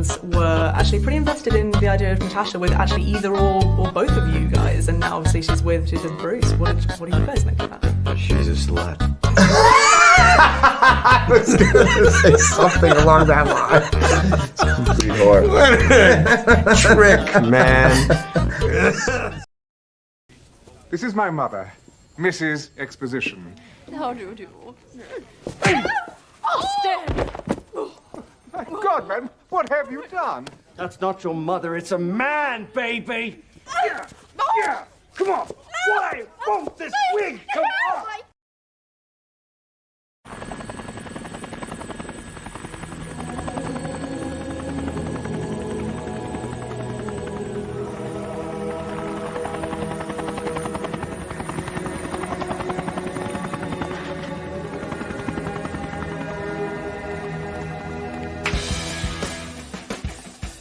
fans were actually pretty invested in the idea of Natasha with actually either or both of you guys, and now obviously she's with Bruce. What do you guys make of that? She's a slut. I was gonna say something along that line. It's a complete whore. Trick, man. This is my mother, Mrs. Exposition. How do you do? My God, man, what have you done? That's not your mother, it's a man, baby! Yeah, yeah, come on. Why won't this wig come off?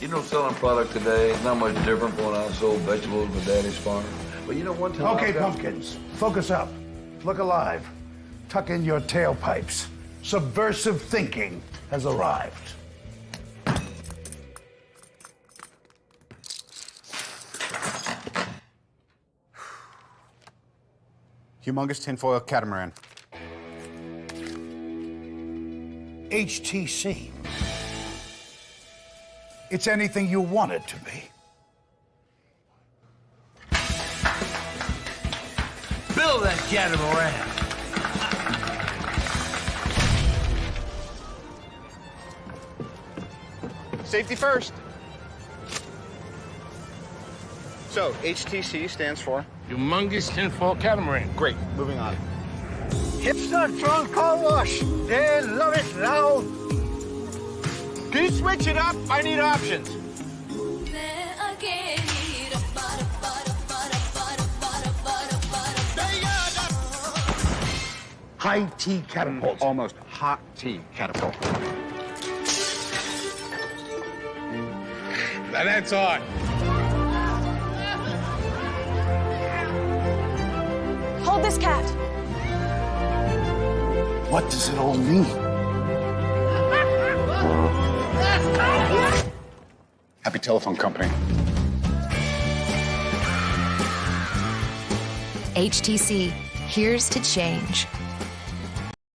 You know, selling product today is not much different from when I sold vegetables with Daddy's farm. But you know, one time. Okay, pumpkins, focus up. Look alive. Tuck in your tailpipes. Subversive thinking has arrived. Humongous tinfoil catamaran. HTC. It's anything you want it to be. Build that catamaran! Safety first. So, HTC stands for? Humongous tinfoil catamaran. Great, moving on. It's the trunk car wash! They love it now! Can you switch it up? I need options. High tea catapult. Almost hot tea catapult. Now that's on. Hold this cat. What does it all mean? Happy Telephone Company. HTC, here's to change.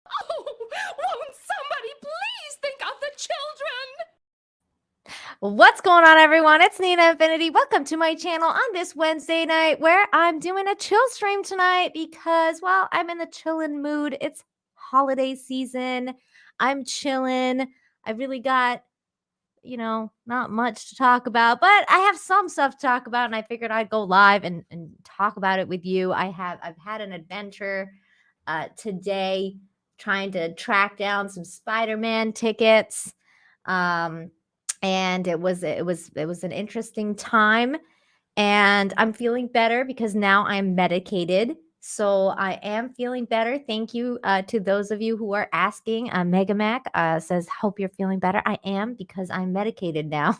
Oh, won't somebody please think of the children? What's going on, everyone? It's Nina Infinity. Welcome to my channel on this Wednesday night where I'm doing a chill stream tonight because, well, I'm in the chillin' mood. It's holiday season. I'm chillin'. I really got, not much to talk about, but I have some stuff to talk about, and I figured I'd go live and talk about it with you. I've had an adventure today trying to track down some Spider-Man tickets. And it was an interesting time, and I'm feeling better because now I'm medicated. So I am feeling better. Thank you to those of you who are asking. Megamac says, hope you're feeling better. I am, because I'm medicated now.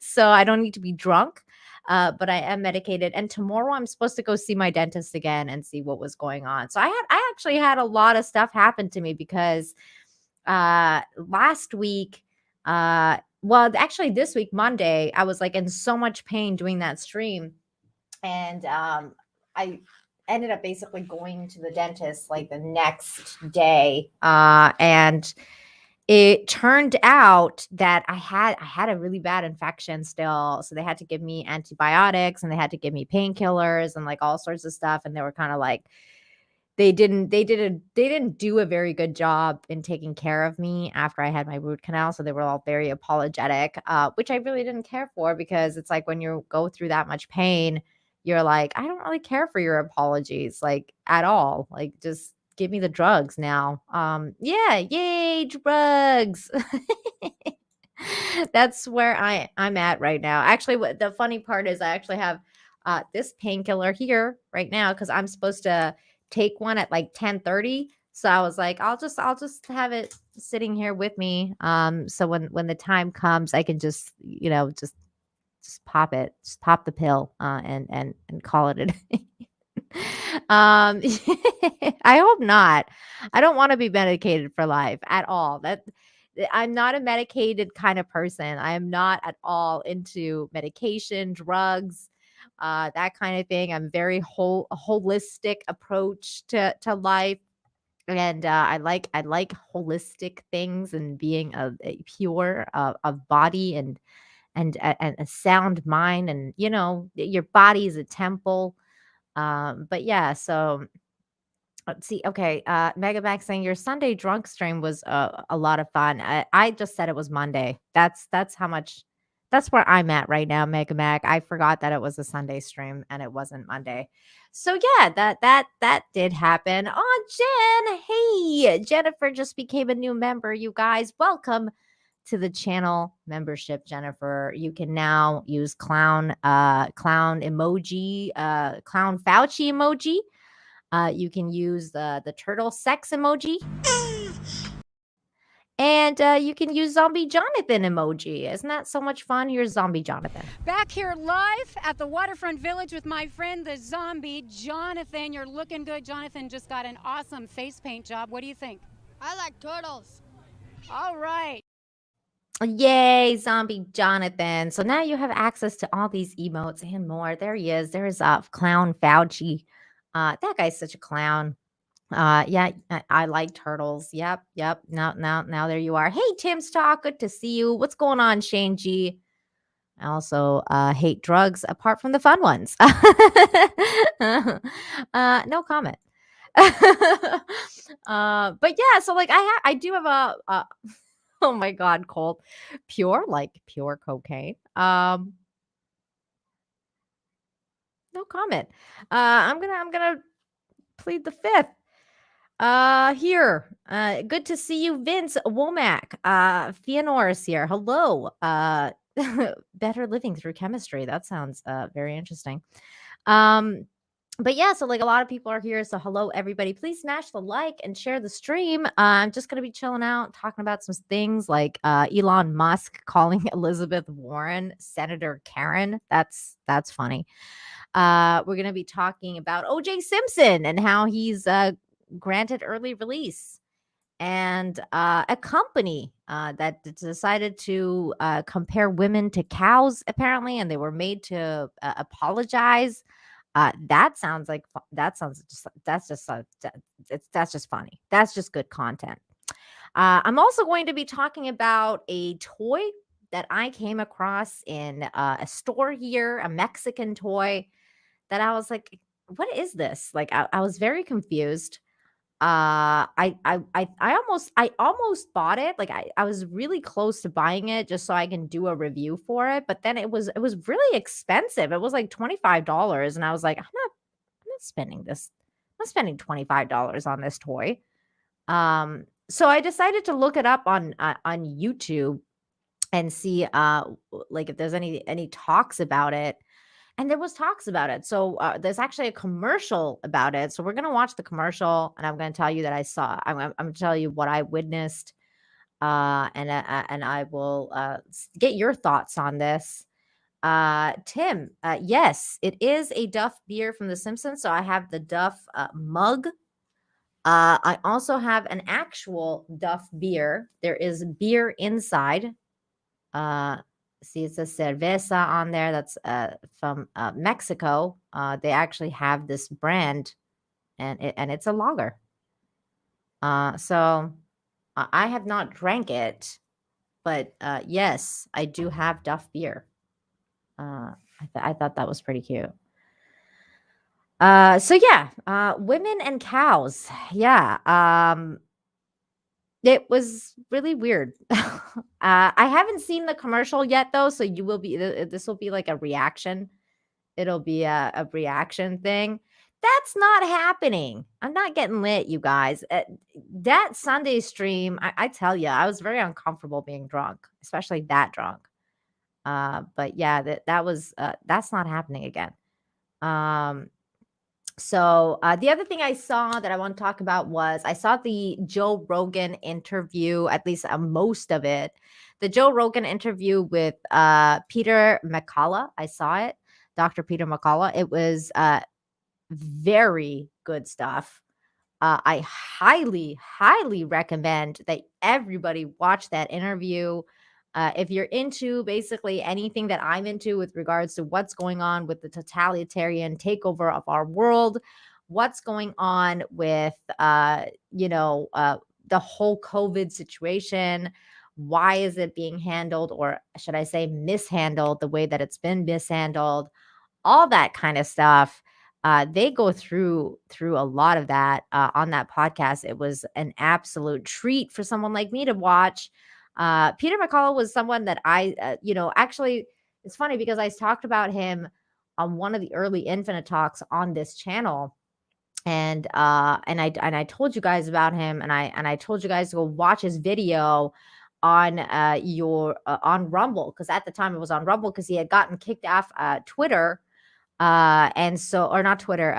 So I don't need to be drunk, but I am medicated. And tomorrow I'm supposed to go see my dentist again and see what was going on. So I actually had a lot of stuff happen to me because last week, actually this week, Monday, I was like in so much pain doing that stream. And I ended up basically going to the dentist like the next day. And it turned out that I had a really bad infection still. So they had to give me antibiotics and they had to give me painkillers and like all sorts of stuff. And they were kind of like, they didn't do a very good job in taking care of me after I had my root canal. So they were all very apologetic, which I really didn't care for, because it's like when you go through that much pain, you're like, I don't really care for your apologies, like at all. Like, just give me the drugs now. Yeah, yay, drugs. That's where I'm at right now. Actually, what the funny part is, I actually have this painkiller here right now because I'm supposed to take one at like 10:30. So I was like, I'll just have it sitting here with me. So when the time comes, I can just pop it, just pop the pill, and call it a day. I hope not. I don't want to be medicated for life at all. I'm not a medicated kind of person. I am not at all into medication, drugs, that kind of thing. I'm very holistic approach to life. And I like holistic things and being a pure of body and a sound mind, and your body is a temple. But yeah, so let's see. Okay, Mega Max saying your Sunday drunk stream was a lot of fun. I just said it was Monday. That's how much. That's where I'm at right now, Mega Mac. I forgot that it was a Sunday stream and it wasn't Monday. So yeah, that did happen. Oh, Jen, hey, Jennifer just became a new member. You guys, welcome to the channel membership, Jennifer. You can now use clown emoji, clown Fauci emoji. You can use the turtle sex emoji. And you can use Zombie Jonathan emoji. Isn't that so much fun? Here's Zombie Jonathan. Back here live at the Waterfront Village with my friend, the zombie Jonathan. You're looking good. Jonathan just got an awesome face paint job. What do you think? I like turtles. All right. Yay, Zombie Jonathan. So now you have access to all these emotes and more. There he is. There's Clown Fauci. That guy's such a clown. Yeah, I like turtles. Yep. Now there you are. Hey, Tim Stock, good to see you. What's going on, Shane G? I also hate drugs apart from the fun ones. No comment. But yeah, so like I do have a oh my god, Colt. Pure cocaine. No comment. I'm gonna plead the fifth. Here. Good to see you, Vince Womack. Fionor is here. Hello. Better living through chemistry. That sounds very interesting. But yeah, so like a lot of people are here. So hello, everybody. Please smash the like and share the stream. I'm just gonna be chilling out, talking about some things like Elon Musk calling Elizabeth Warren Senator Karen. That's funny. We're gonna be talking about OJ Simpson and how he's granted early release, and a company that decided to compare women to cows, apparently, and they were made to apologize. That's just funny. That's just good content. I'm also going to be talking about a toy that I came across in a store here, a Mexican toy that I was like, what is this? Like, I was very confused. I almost bought it. Like I was really close to buying it just so I can do a review for it. But then it was really expensive. It was like $25. And I was like, I'm not spending this. I'm not spending $25 on this toy. So I decided to look it up on YouTube and see like if there's any talks about it. And there was talks about it. So there's actually a commercial about it. So we're going to watch the commercial, and I'm going to tell you that I'm going to tell you what I witnessed. And I will get your thoughts on this. Tim, yes, it is a Duff beer from The Simpsons. So I have the Duff mug. I also have an actual Duff beer. There is beer inside. See, it says cerveza on there. That's from Mexico. They actually have this brand, and it's a lager. So I have not drank it, but yes, I do have Duff beer. I thought that was pretty cute. So yeah, women and cows. Yeah. It was really weird. I haven't seen the commercial yet, though, so this will be like a reaction. It'll be a reaction thing. That's not happening. I'm not getting lit, you guys. That Sunday stream, I tell you, I was very uncomfortable being drunk, especially that drunk. But yeah, that's not happening again. So the other thing I saw that I want to talk about was I saw the Joe Rogan interview, at least most of it. The Joe Rogan interview with Peter McCullough. I saw it, Dr. Peter McCullough. It was very good stuff. I highly recommend that everybody watch that interview. If you're into basically anything that I'm into with regards to what's going on with the totalitarian takeover of our world, what's going on with, the whole COVID situation, why is it being handled, or should I say mishandled, the way that it's been mishandled, all that kind of stuff. They go through a lot of that on that podcast. It was an absolute treat for someone like me to watch. Peter McCullough was someone that actually, it's funny because I talked about him on one of the early Infinite Talks on this channel. And I told you guys about him, and I told you guys to go watch his video on on Rumble, because at the time it was on Rumble because he had gotten kicked off Twitter, and so, or not Twitter,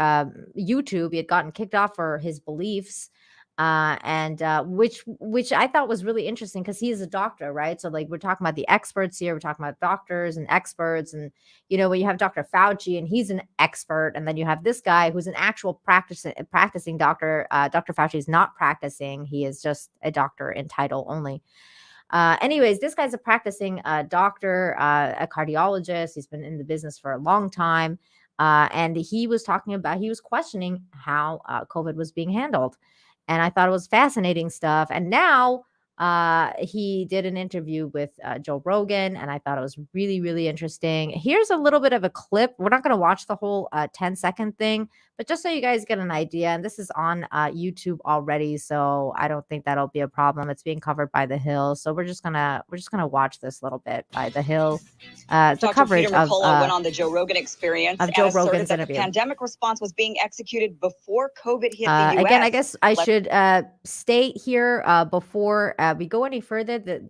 YouTube. He had gotten kicked off for his beliefs, and which I thought was really interesting because he is a doctor, right? So like we're talking about the experts here, we're talking about doctors and experts, and when you have Dr. Fauci and he's an expert, and then you have this guy who's an actual practicing doctor. Dr. Fauci is not practicing; he is just a doctor in title only. Anyways, this guy's a practicing doctor, a cardiologist. He's been in the business for a long time. And he was questioning how COVID was being handled. And I thought it was fascinating stuff. And now he did an interview with Joe Rogan, and I thought it was really, really interesting. Here's a little bit of a clip. We're not going to watch the whole 10-second thing, but just so you guys get an idea. And this is on YouTube already, so I don't think that'll be a problem. It's being covered by The Hill, so we're just gonna watch this little bit by The Hill. It's a coverage Peter McCullough went on the Joe Rogan Experience of Joe Rogan's that interview. The pandemic response was being executed before COVID hit the U.S. Again, I guess I should state here before we go any further that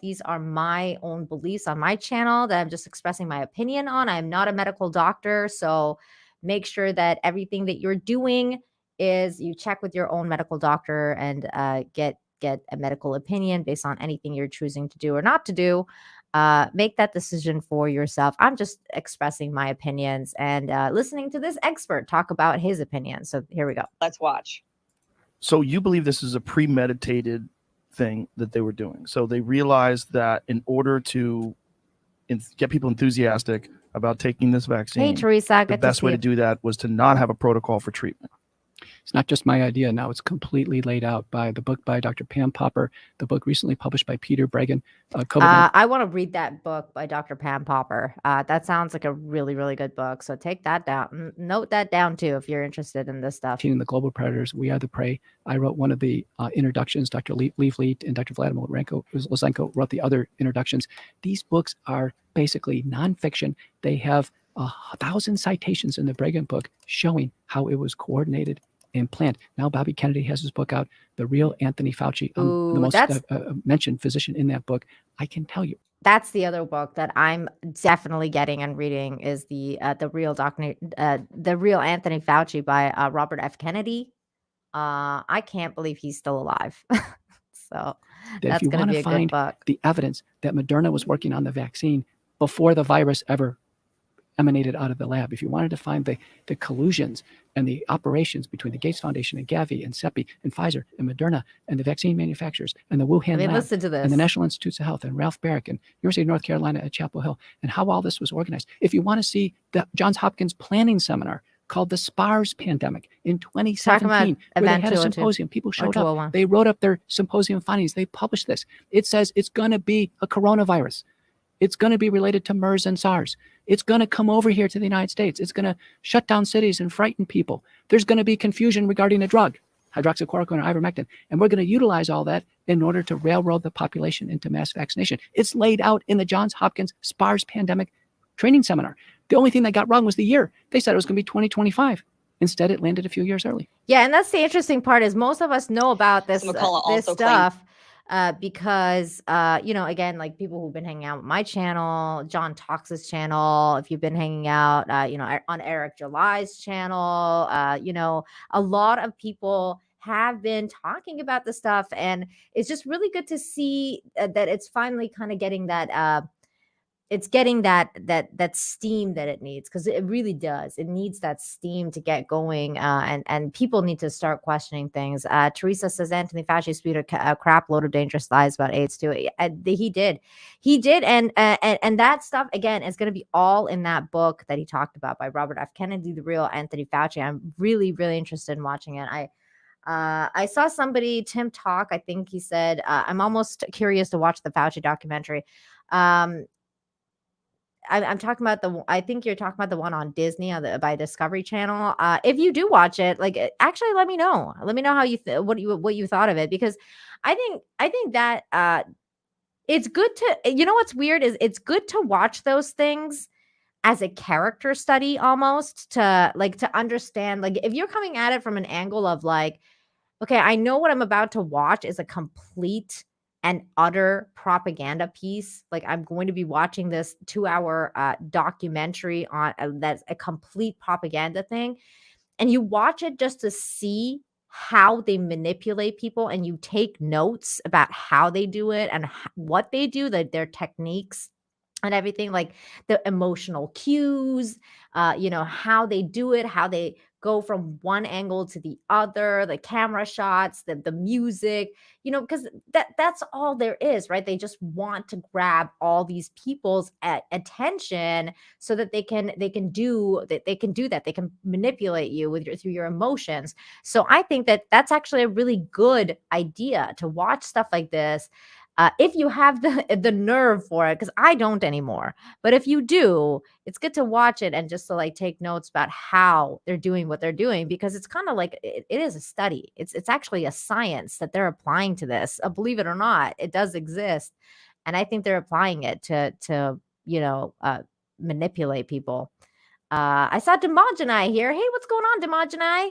these are my own beliefs on my channel that I'm just expressing my opinion on. I'm not a medical doctor, so make sure that everything that you're doing is you check with your own medical doctor and get a medical opinion based on anything you're choosing to do or not to do. Make that decision for yourself. I'm just expressing my opinions and listening to this expert talk about his opinion. So here we go. Let's watch. So you believe this is a premeditated thing that they were doing. So they realized that in order to get people enthusiastic about taking this vaccine, hey, Teresa, the best way to do that was to not have a protocol for treatment. It's not just my idea. Now it's completely laid out by the book by Dr. Pam Popper, the book recently published by Peter Bregan. I want to read that book by Dr. Pam Popper. That sounds like a really, really good book. So take that down. Note that down too if you're interested in this stuff. The Global Predators, We Are the Prey. I wrote one of the introductions. Dr. Leafleet and Dr. Vladimir Lozenko wrote the other introductions. These books are basically nonfiction. They have 1,000 citations in the Bregan book showing how it was coordinated and planned. Now Bobby Kennedy has his book out, The Real Anthony Fauci. I'm the most mentioned physician in that book. I can tell you. That's the other book that I'm definitely getting and reading is the real Anthony Fauci by Robert F. Kennedy. I can't believe he's still alive. So that's going to be a good book. The evidence that Moderna was working on the vaccine before the virus ever emanated out of the lab. If you wanted to find the collusions and the operations between the Gates Foundation and Gavi and CEPI and Pfizer and Moderna and the vaccine manufacturers and the Wuhan lab listen to this. And the National Institutes of Health and Ralph Barrick and University of North Carolina at Chapel Hill and how all this was organized. If you want to see the Johns Hopkins planning seminar called the SPARS pandemic in 2017, where they had a symposium, people showed up, they wrote up their symposium findings, they published this. It says it's going to be a coronavirus. It's going to be related to MERS and SARS. It's going to come over here to the United States. It's going to shut down cities and frighten people. There's going to be confusion regarding a drug, hydroxychloroquine or ivermectin. And we're going to utilize all that in order to railroad the population into mass vaccination. It's laid out in the Johns Hopkins SPARS pandemic training seminar. The only thing that got wrong was the year. They said it was going to be 2025. Instead, it landed a few years early. Yeah, and that's the interesting part is most of us know about this, this stuff. Because, again, like people who've been hanging out with my channel, John Talks' channel, if you've been hanging out, on Eric July's channel, a lot of people have been talking about the stuff. And it's just really good to see that it's finally kind of getting that, it's getting that steam that it needs, because it really does. It needs that steam to get going, and people need to start questioning things. Teresa says Anthony Fauci spewed a crap load of dangerous lies about AIDS too. He did, and that stuff again is going to be all in that book that he talked about by Robert F. Kennedy, The Real Anthony Fauci. I'm really, really interested in watching it. I saw somebody, Tim Talk, I think he said, I'm almost curious to watch the Fauci documentary. I'm talking about I think you're talking about the one on Disney by Discovery Channel. If you do watch it, like, actually let me know. Let me know how what you thought of it, because I think that it's good to, you know, what's weird is it's good to watch those things as a character study, almost to understand, like, if you're coming at it from an angle of like, okay, I know what I'm about to watch is a complete and utter propaganda piece. Like, I'm going to be watching this 2-hour documentary on that's a complete propaganda thing. And you watch it just to see how they manipulate people, and you take notes about how they do it and what they do, their techniques and everything, like the emotional cues, how they do it, how they go from one angle to the other, the camera shots, the music, because that's all there is, right? They just want to grab all these people's attention so that they can do that. They can manipulate you through your emotions. So I think that's actually a really good idea to watch stuff like this. If you have the nerve for it, because I don't anymore. But if you do, it's good to watch it and just to like take notes about how they're doing what they're doing, because it's kind of like it is a study. It's actually a science that they're applying to this. Believe it or not, it does exist, and I think they're applying it to manipulate people. I saw Demogenai here. Hey, what's going on, Demogenai?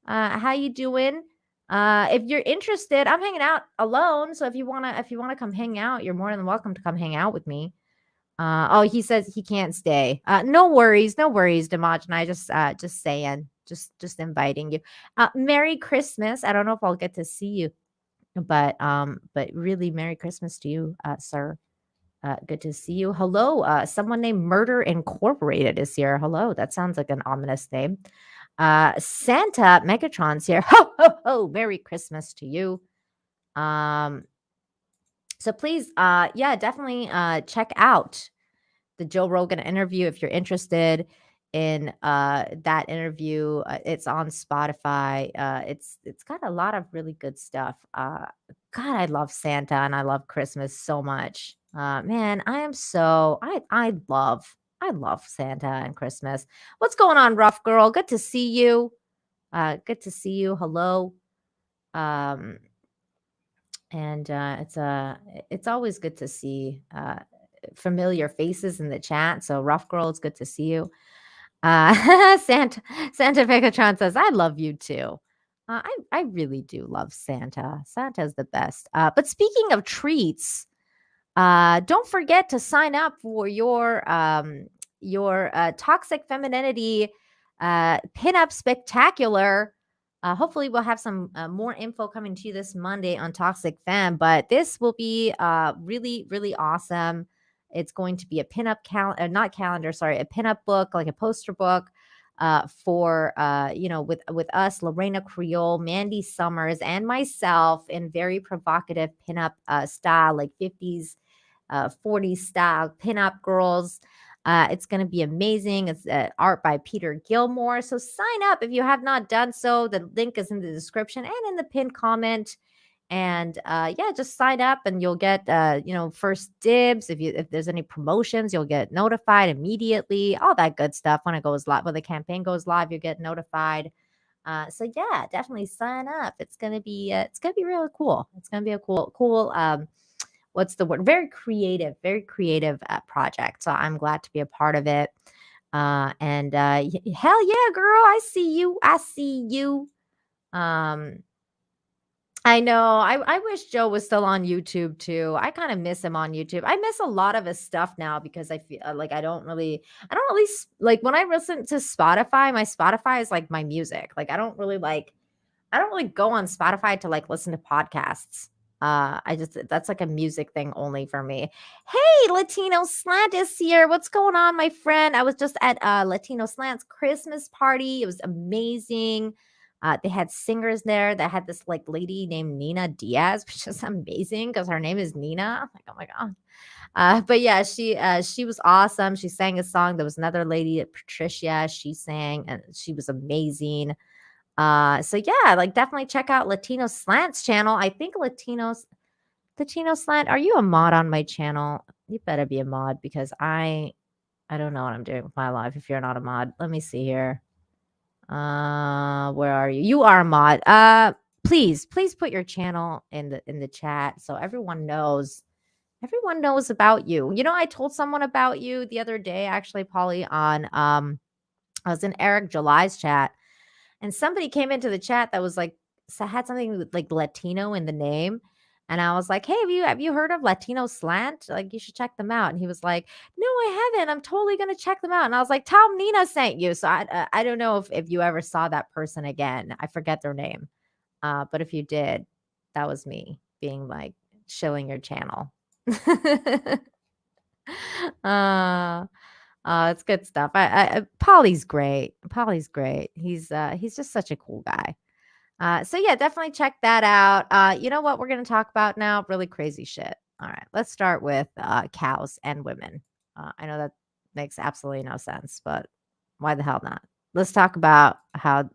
How you doing? If you're interested, I'm hanging out alone. So if you wanna come hang out, you're more than welcome to come hang out with me. He says he can't stay. No worries, Demogenai. Just saying, just inviting you. Merry Christmas. I don't know if I'll get to see you, but really Merry Christmas to you, sir. Good to see you. Hello, someone named Murder Incorporated is here. Hello, that sounds like an ominous name. Santa Megatron's here. Ho ho ho! Merry Christmas to you. So please, definitely check out the Joe Rogan interview if you're interested in that interview. It's on Spotify. It's got a lot of really good stuff. God, I love Santa and I love Christmas so much. Man, I love Santa and Christmas. What's going on, Rough Girl? Good to see you. Good to see you. Hello. It's always good to see familiar faces in the chat. So Rough Girl, it's good to see you. Santa Vegatron says, I love you too. I really do love Santa. Santa's the best. But speaking of treats, don't forget to sign up for your Toxic Femininity Pinup Spectacular. Hopefully we'll have some more info coming to you this Monday on Toxic Femme, but this will be really, really awesome. It's going to be a pinup a pinup book, like a poster book for with us, Lorena Creole, Mandy Summers, and myself in very provocative pinup style, like 50s, 40s style pinup girls. It's going to be amazing. It's art by Peter Gilmore. So sign up if you have not done so. The link is in the description and in the pinned comment. And just sign up and you'll get first dibs. If there's any promotions, you'll get notified immediately. All that good stuff when it goes live. When the campaign goes live, you get notified. So yeah, definitely sign up. It's gonna be really cool. It's gonna be a cool what's the word? Very creative project. So I'm glad to be a part of it. Hell yeah, girl. I see you. I know. I wish Joe was still on YouTube too. I kind of miss him on YouTube. I miss a lot of his stuff now because I feel like I don't really like when I listen to Spotify, my Spotify is like my music. Like I don't really go on Spotify to like listen to podcasts. That's like a music thing only for me. Hey, Latino Slant is here. What's going on, my friend? I was just at Latino Slant's Christmas party. It was amazing. They had singers there. They had this like lady named Nina Diaz, which is amazing because her name is Nina. I'm like, oh my god. But yeah, she was awesome. She sang a song. There was another lady, Patricia. She sang and she was amazing. So yeah, like definitely check out Latino Slant's channel. I think Latino Slant, are you a mod on my channel? You better be a mod because I don't know what I'm doing with my life if you're not a mod. Let me see here. Where are you? You are a mod. Please put your channel in the chat so everyone knows about you. You know, I told someone about you the other day, actually, Polly, on I was in Eric July's chat. And somebody came into the chat that was like, had something with like Latino in the name. And I was like, hey, have you heard of Latino Slant? Like, you should check them out. And he was like, no, I haven't. I'm totally going to check them out. And I was like, tell Nina sent you. So I don't know if you ever saw that person again. I forget their name. But if you did, that was me being like, shilling your channel. It's good stuff. Polly's great. Polly's great. He's just such a cool guy. So yeah, definitely check that out. You know what we're gonna talk about now? Really crazy shit. All right, let's start with cows and women. I know that makes absolutely no sense, but why the hell not? Let's talk about how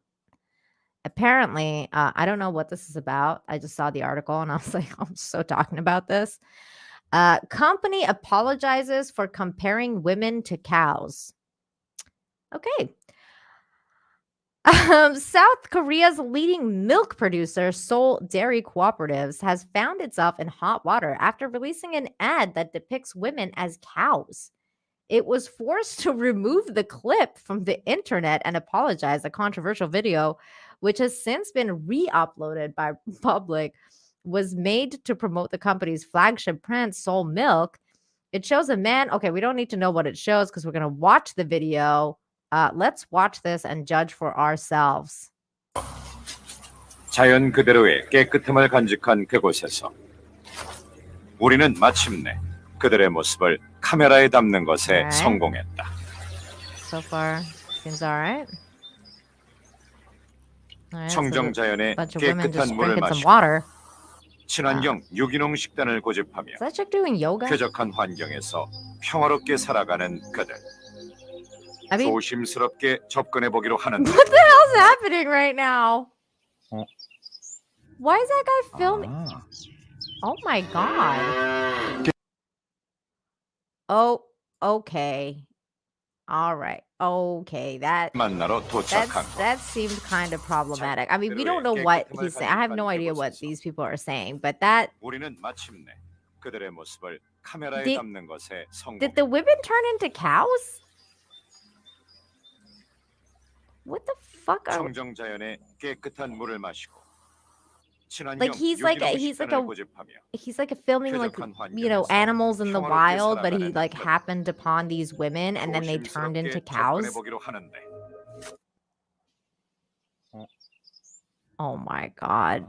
apparently I don't know what this is about. I just saw the article and I was like, I'm so talking about this. Company apologizes for comparing women to cows. Okay. South Korea's leading milk producer, Seoul Dairy Cooperatives, has found itself in hot water after releasing an ad that depicts women as cows. It was forced to remove the clip from the internet and apologize. A controversial video, which has since been re-uploaded by public, was made to promote the company's flagship brand, Seoul Milk. It shows a man. Okay, we don't need to know what it shows because we're going to watch the video. Let's watch this and judge for ourselves. 자연 그대로의 깨끗함을 간직한 그곳에서 우리는 마침내 그들의 모습을 카메라에 담는 것에 성공했다. So far, seems alright. 청정 자연의 깨끗한 물을 마시고 친환경 유기농 식단을 고집하며 쾌적한 환경에서 평화롭게 살아가는 그들. 조심스럽게 접근해 보기로 하는데. What the hell's happening right now? Why is that guy filming? Oh my god. Oh, okay. All right. Okay. That seemed kind of problematic. I mean, we don't know what he's saying. I have no idea what these people are saying, but that did the women turn into cows? What the fuck are like he's like a filming like, you know, animals in the wild, but he like happened upon these women and then they turned into cows. Oh my god.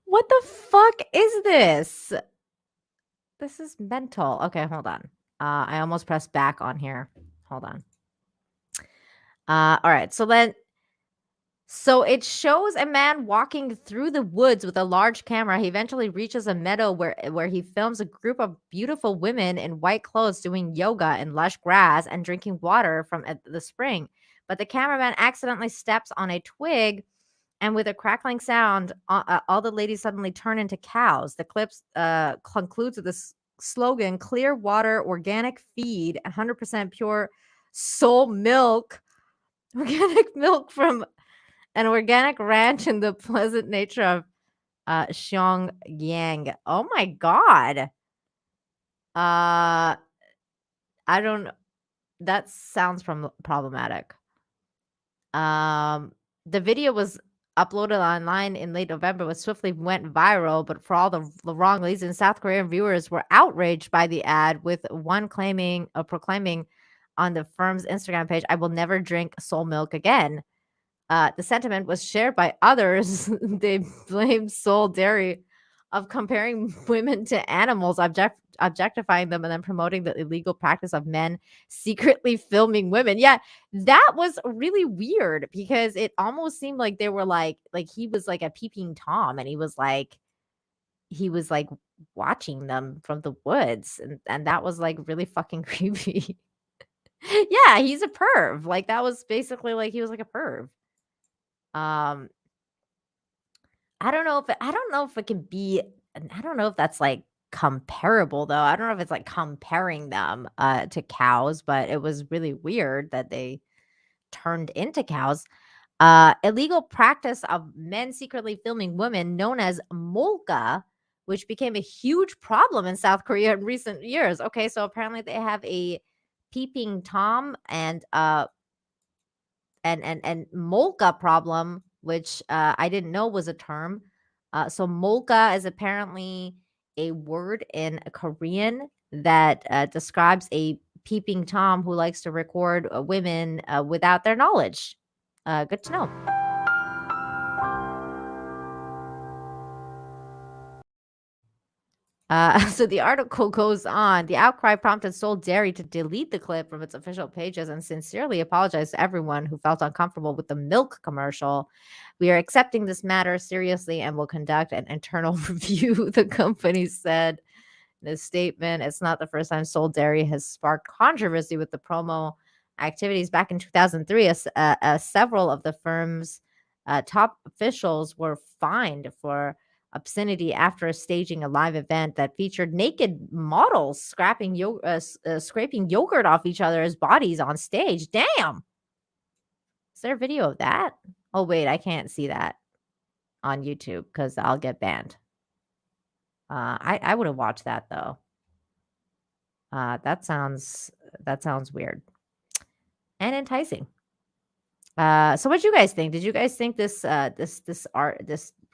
What the fuck is this? This is mental. Okay, hold on. I almost pressed back on here. Hold on. All right. So it shows a man walking through the woods with a large camera. He eventually reaches a meadow where he films a group of beautiful women in white clothes doing yoga in lush grass and drinking water from the spring. But the cameraman accidentally steps on a twig, and with a crackling sound, all the ladies suddenly turn into cows. The clip concludes with this slogan: clear water, organic feed, 100% pure Seoul milk, organic milk from an organic ranch in the pleasant nature of Pyongyang. Oh my god. I don't know. That sounds problematic. The video was uploaded online in late November, but swiftly went viral. But for all the wrong reasons, South Korean viewers were outraged by the ad, with one proclaiming on the firm's Instagram page, "I will never drink Seoul milk again." The sentiment was shared by others. They blamed Soul Dairy of comparing women to animals, objectifying them, and then promoting the illegal practice of men secretly filming women. Yeah, that was really weird because it almost seemed like they were like he was like a peeping Tom, and he was like watching them from the woods, and that was like really fucking creepy. Yeah, he's a perv. Like that was basically like he was like a perv. I don't know if it can be. I don't know if that's like comparable though. I don't know if it's like comparing them to cows, but it was really weird that they turned into cows. Illegal practice of men secretly filming women known as molka, which became a huge problem in South Korea in recent years. Okay, so apparently they have a peeping Tom and molka problem, which I didn't know was a term. So molka is apparently a word in Korean that describes a peeping Tom who likes to record women without their knowledge. Good to know. So the article goes on. The outcry prompted Soul Dairy to delete the clip from its official pages and sincerely apologize to everyone who felt uncomfortable with the milk commercial. We are accepting this matter seriously and will conduct an internal review, the company said in a statement. It's not the first time Soul Dairy has sparked controversy with the promo activities. Back in 2003, several of the firm's top officials were fined for obscenity after staging a live event that featured naked models scraping scraping yogurt off each other's bodies on stage. Damn. Is there a video of that? Oh, wait, I can't see that on YouTube because I'll get banned. I would have watched that though. That sounds weird and enticing. So what do you guys think? Did you guys think this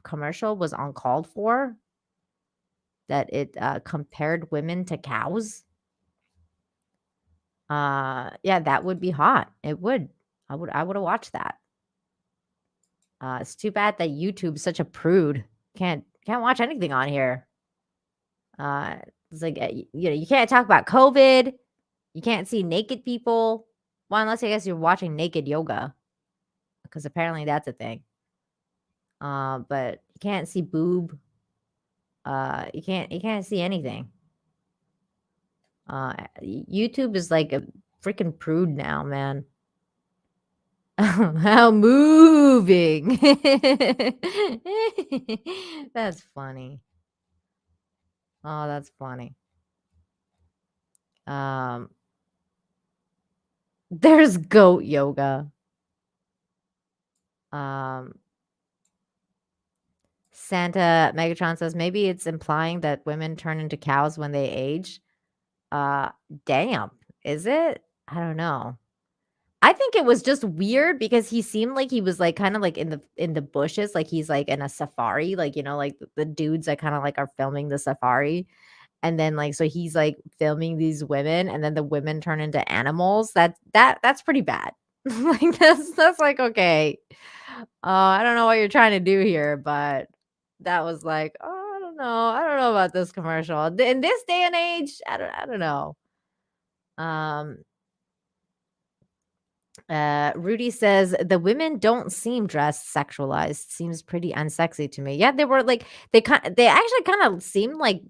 commercial was uncalled for? That it compared women to cows? Yeah, that would be hot. It would. I would have watched that. It's too bad that YouTube's such a prude. Can't watch anything on here. It's like you can't talk about COVID. You can't see naked people. Well, unless I guess you're watching naked yoga, because apparently that's a thing. But you can't see boob. You can't see anything. YouTube is like a freaking prude now, man. How moving. That's funny. Oh, that's funny. There's goat yoga. Santa Megatron says maybe it's implying that women turn into cows when they age. Damn. Is it? I don't know. I think it was just weird because he seemed like he was like kind of like in the bushes, like he's like in a safari, like like the dudes that kind of like are filming the safari. And then like so he's like filming these women and then the women turn into animals. That's pretty bad. Like that's like okay. I don't know what you're trying to do here, but that was like, oh, I don't know. I don't know about this commercial. In this day and age, I don't know. Rudy says the women don't seem dressed sexualized. Seems pretty unsexy to me. Yeah, they were like they actually kind of seemed like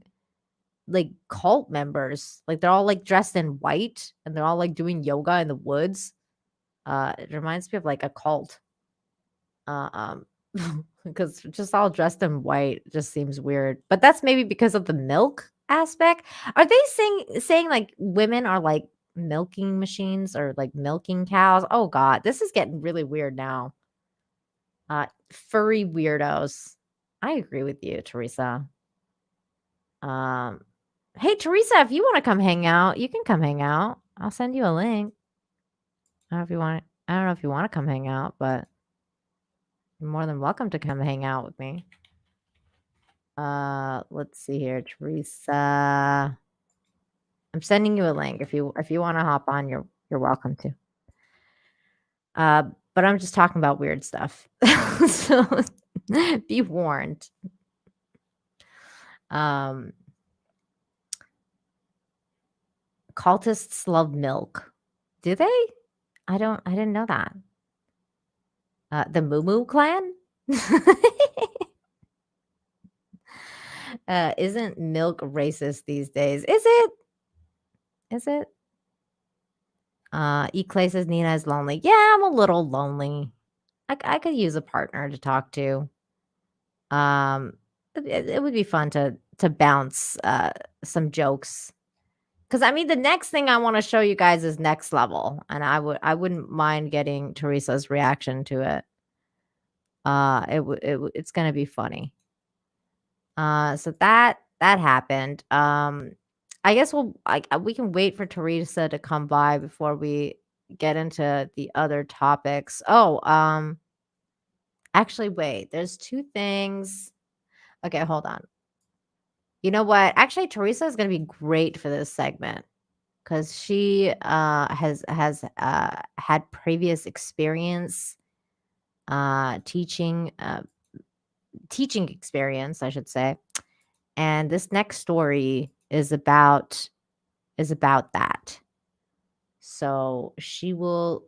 cult members. Like they're all like dressed in white and they're all like doing yoga in the woods. It reminds me of like a cult. Because just all dressed in white just seems weird. But that's maybe because of the milk aspect. Are they saying like women are like milking machines or like milking cows? Oh god, this is getting really weird now. Furry weirdos. I agree with you, Teresa. Hey Teresa, if you want to come hang out, you can come hang out. I'll send you a link. I don't know if you want to come hang out, but you're more than welcome to come hang out with me. Let's see here, Teresa. I'm sending you a link. If you want to hop on, you're welcome to. but I'm just talking about weird stuff. So be warned. Cultists love milk. Do they? I didn't know that. The Moo Moo clan? Isn't milk racist these days? Is it? Is it? Clay says Nina is lonely. Yeah, I'm a little lonely. I could use a partner to talk to. It would be fun to bounce some jokes. Because I mean, the next thing I want to show you guys is next level, and I wouldn't mind getting Teresa's reaction to it. It's gonna be funny. So that happened. I guess we can wait for Teresa to come by before we get into the other topics. Oh, actually, wait. There's two things. Okay, hold on. You know what? Actually, Teresa is going to be great for this segment because she has had previous experience teaching experience, I should say. And this next story is about that. So she will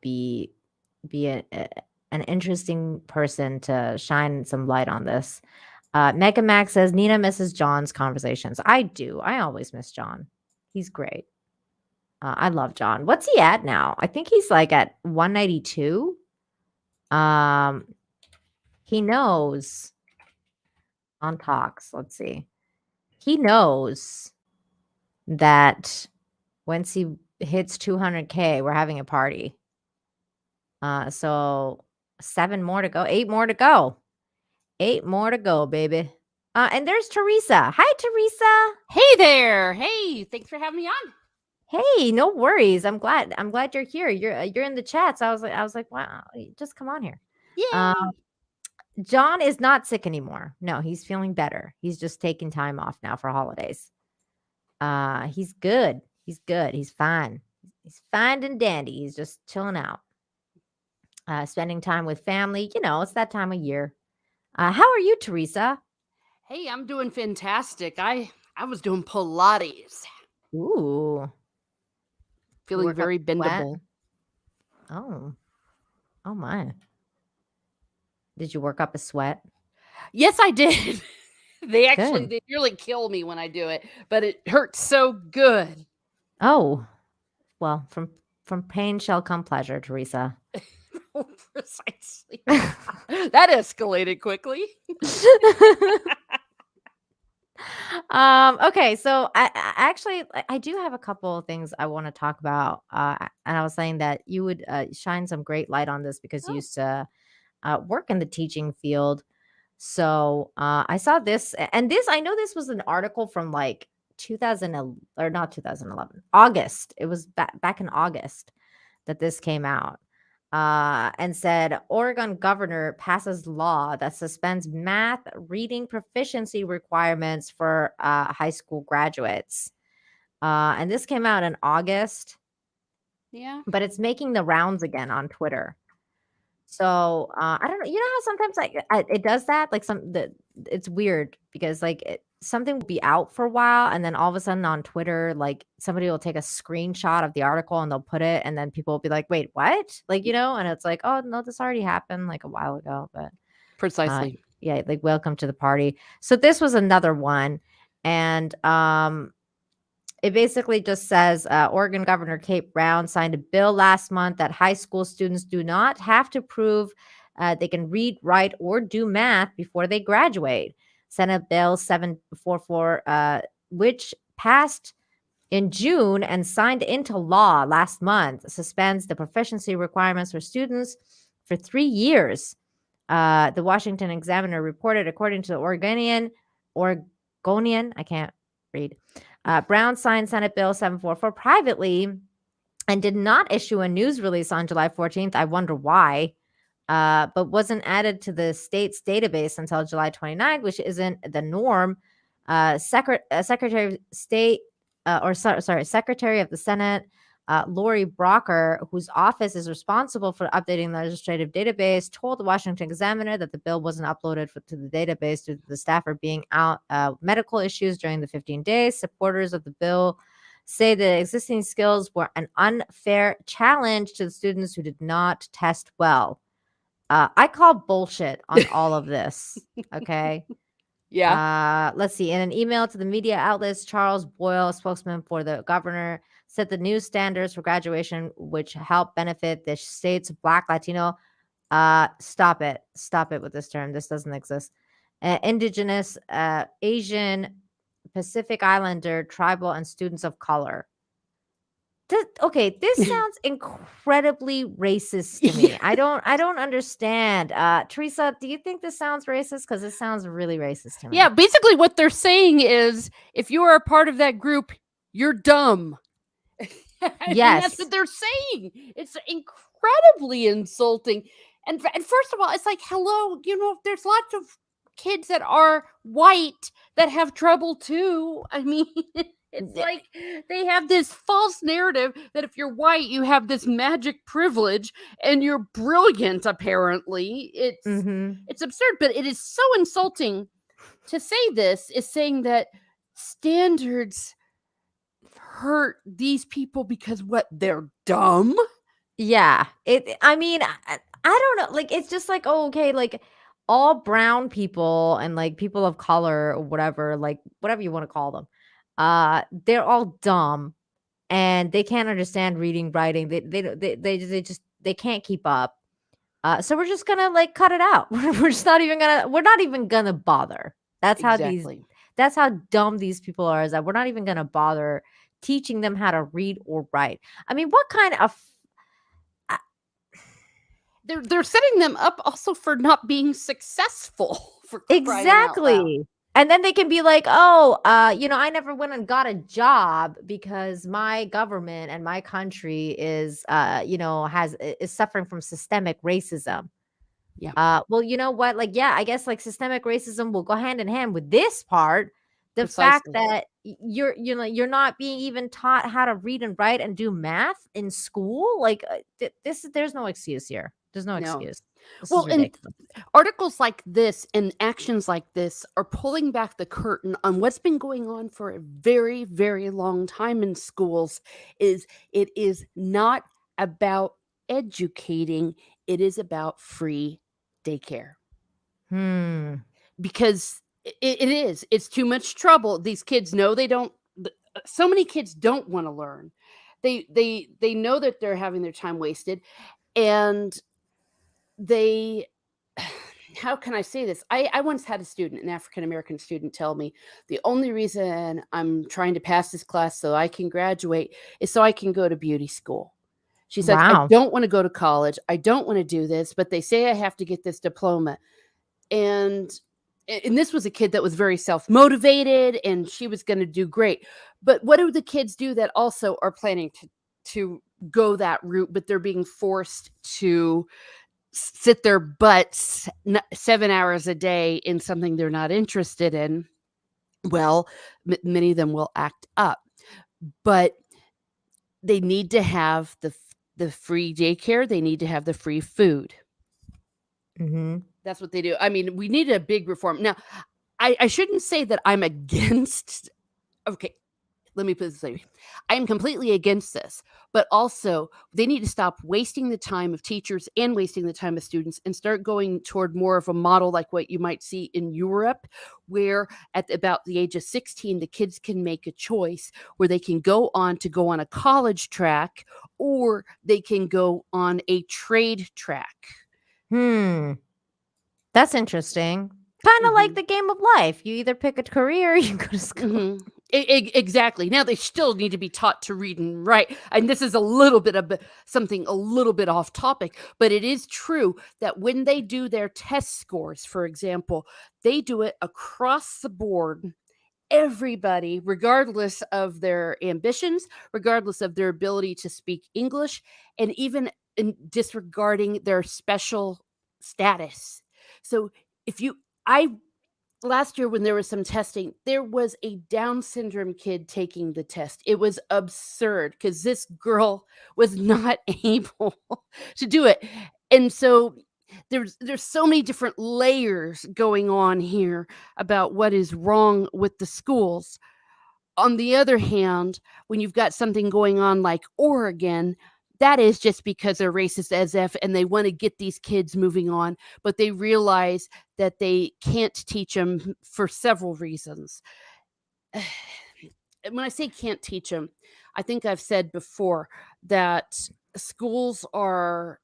be an interesting person to shine some light on this. Mega Max says Nina misses John's conversations. I do. I always miss John. He's great. I love John. What's he at now? I think he's like at 192. He knows on talks. Let's see. He knows that once he hits 200K, we're having a party. So 7 more to go. 8 more to go. 8 more to go, baby. And there's Teresa. Hi, Teresa. Hey there. Hey, thanks for having me on. Hey, no worries. I'm glad you're here. You're in the chat. So I was like, wow, just come on here. Yeah. John is not sick anymore. No, he's feeling better. He's just taking time off now for holidays. He's good. He's good. He's fine. He's fine and dandy. He's just chilling out. Spending time with family. You know, it's that time of year. How are you, Teresa? Hey, I'm doing fantastic. I was doing Pilates. Ooh. Feeling very bendable. Oh my. Did you work up a sweat? Yes, I did. They nearly kill me when I do it, but it hurts so good. Oh, well, from pain shall come pleasure, Teresa. Precisely. That escalated quickly. Okay, so I do have a couple of things I want to talk about. And I was saying that you would shine some great light on this because you used to work in the teaching field. So I saw this, and I know this was an article from like 2011 or not 2011, August. It was back in August that this came out. And said Oregon governor passes law that suspends math reading proficiency requirements for high school graduates. And this came out in August. Yeah. But it's making the rounds again on Twitter. So I don't know. You know how sometimes it does that? Like it's weird because like something will be out for a while and then all of a sudden on Twitter, like somebody will take a screenshot of the article and they'll put it and then people will be like, wait, what? Like, you know, and it's like, oh no, this already happened like a while ago. But precisely. Yeah, like welcome to the party. So this was another one. And it basically just says Oregon Governor Kate Brown signed a bill last month that high school students do not have to prove they can read, write, or do math before they graduate. Senate Bill 744, which passed in June and signed into law last month, suspends the proficiency requirements for students for 3 years. The Washington Examiner reported, according to the Oregonian, I can't read. Brown signed Senate Bill 744 privately and did not issue a news release on July 14th. I wonder why. But wasn't added to the state's database until July 29th, which isn't the norm. Secretary of State, Secretary of the Senate, Lori Brocker, whose office is responsible for updating the legislative database, told the Washington Examiner that the bill wasn't uploaded to the database due to the staffer being out medical issues during the 15 days. Supporters of the bill say that existing skills were an unfair challenge to the students who did not test well. I call bullshit on all of this. Okay. Yeah. Let's see. In an email to the media outlets, Charles Boyle, spokesman for the governor, said the new standards for graduation, which help benefit the state's Black, Latino, stop it with this term. This doesn't exist. Indigenous, Asian, Pacific Islander, tribal, and students of color. This sounds incredibly racist to me. I don't understand. Teresa, do you think this sounds racist? Because it sounds really racist to me. Yeah, basically what they're saying is if you are a part of that group, you're dumb. Yes. That's what they're saying. It's incredibly insulting. And first of all, it's like, hello, there's lots of kids that are white that have trouble too. I mean, it's like they have this false narrative that if you're white, you have this magic privilege and you're brilliant, apparently. It's absurd, but it is so insulting to say this, is saying that standards hurt these people because what, they're dumb? Yeah. I mean, I don't know. Like, it's just like, oh, okay, like all brown people and like people of color or whatever, like whatever you want to call them, they're all dumb and they can't understand reading, writing. They can't keep up. So we're just gonna like cut it out. We're not even gonna bother. That's how dumb these people are, is that we're not even gonna bother teaching them how to read or write. I mean, what kind of they're setting them up also for not being successful. For crying out loud. Exactly. And then they can be like, oh, I never went and got a job because my government and my country is suffering from systemic racism. Yeah. Well, you know what? Like, yeah, I guess like systemic racism will go hand in hand with this part. The Precisely. fact that you're not being even taught how to read and write and do math in school. Like there's no excuse here. There's no excuse. This is ridiculous. And articles like this and actions like this are pulling back the curtain on what's been going on for a very, very long time in schools. It is not about educating, it is about free daycare. Because it's too much trouble. These kids know so many kids don't want to learn. They know that they're having their time wasted, and how can I say this? I once had an African-American student tell me, the only reason I'm trying to pass this class so I can graduate is so I can go to beauty school. She said, Wow. I don't want to go to college. I don't want to do this, but they say I have to get this diploma. And this was a kid that was very self-motivated and she was going to do great. But what do the kids do that also are planning to go that route, but they're being forced to sit their butts 7 hours a day in something they're not interested in? Well, many of them will act up, but they need to have the free daycare. They need to have the free food. That's what they do. I mean, we need a big reform. Now, I shouldn't say that I'm against. Okay, let me put it this way. I am completely against this, but also they need to stop wasting the time of teachers and wasting the time of students and start going toward more of a model like what you might see in Europe, where at about the age of 16, the kids can make a choice where they can go on a college track or they can go on a trade track. That's interesting. Kind of like the game of life. You either pick a career or you go to school. Exactly. Now they still need to be taught to read and write. And this is a little bit of something a little bit off topic, but it is true that when they do their test scores, for example, they do it across the board. Everybody, regardless of their ambitions, regardless of their ability to speak English, and even disregarding their special status. So I last year when there was some testing, there was a Down syndrome kid taking the test. It was absurd because this girl was not able to do it. And so there's so many different layers going on here about what is wrong with the schools. On the other hand, when you've got something going on like Oregon, that is just because they're racist as F and they want to get these kids moving on, but they realize that they can't teach them for several reasons. When I say can't teach them, I think I've said before that schools are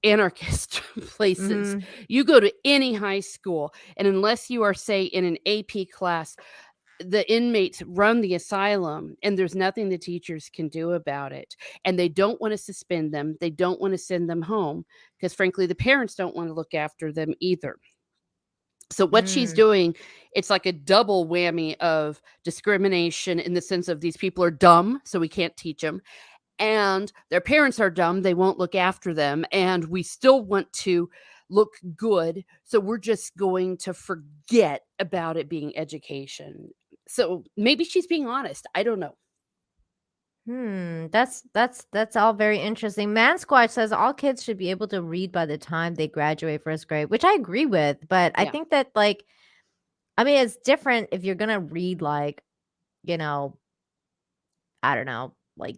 anarchist places. You go to any high school, and unless you are, say, in an AP class, the inmates run the asylum and there's nothing the teachers can do about it. And they don't want to suspend them. They don't want to send them home because frankly, the parents don't want to look after them either. So what she's doing, it's like a double whammy of discrimination in the sense of these people are dumb, so we can't teach them. And their parents are dumb. They won't look after them. And we still want to look good. So we're just going to forget about it being education. So maybe she's being honest. I don't know. That's all very interesting. Man Squatch says all kids should be able to read by the time they graduate first grade, which I agree with. But I think that it's different if you're gonna read I don't know, like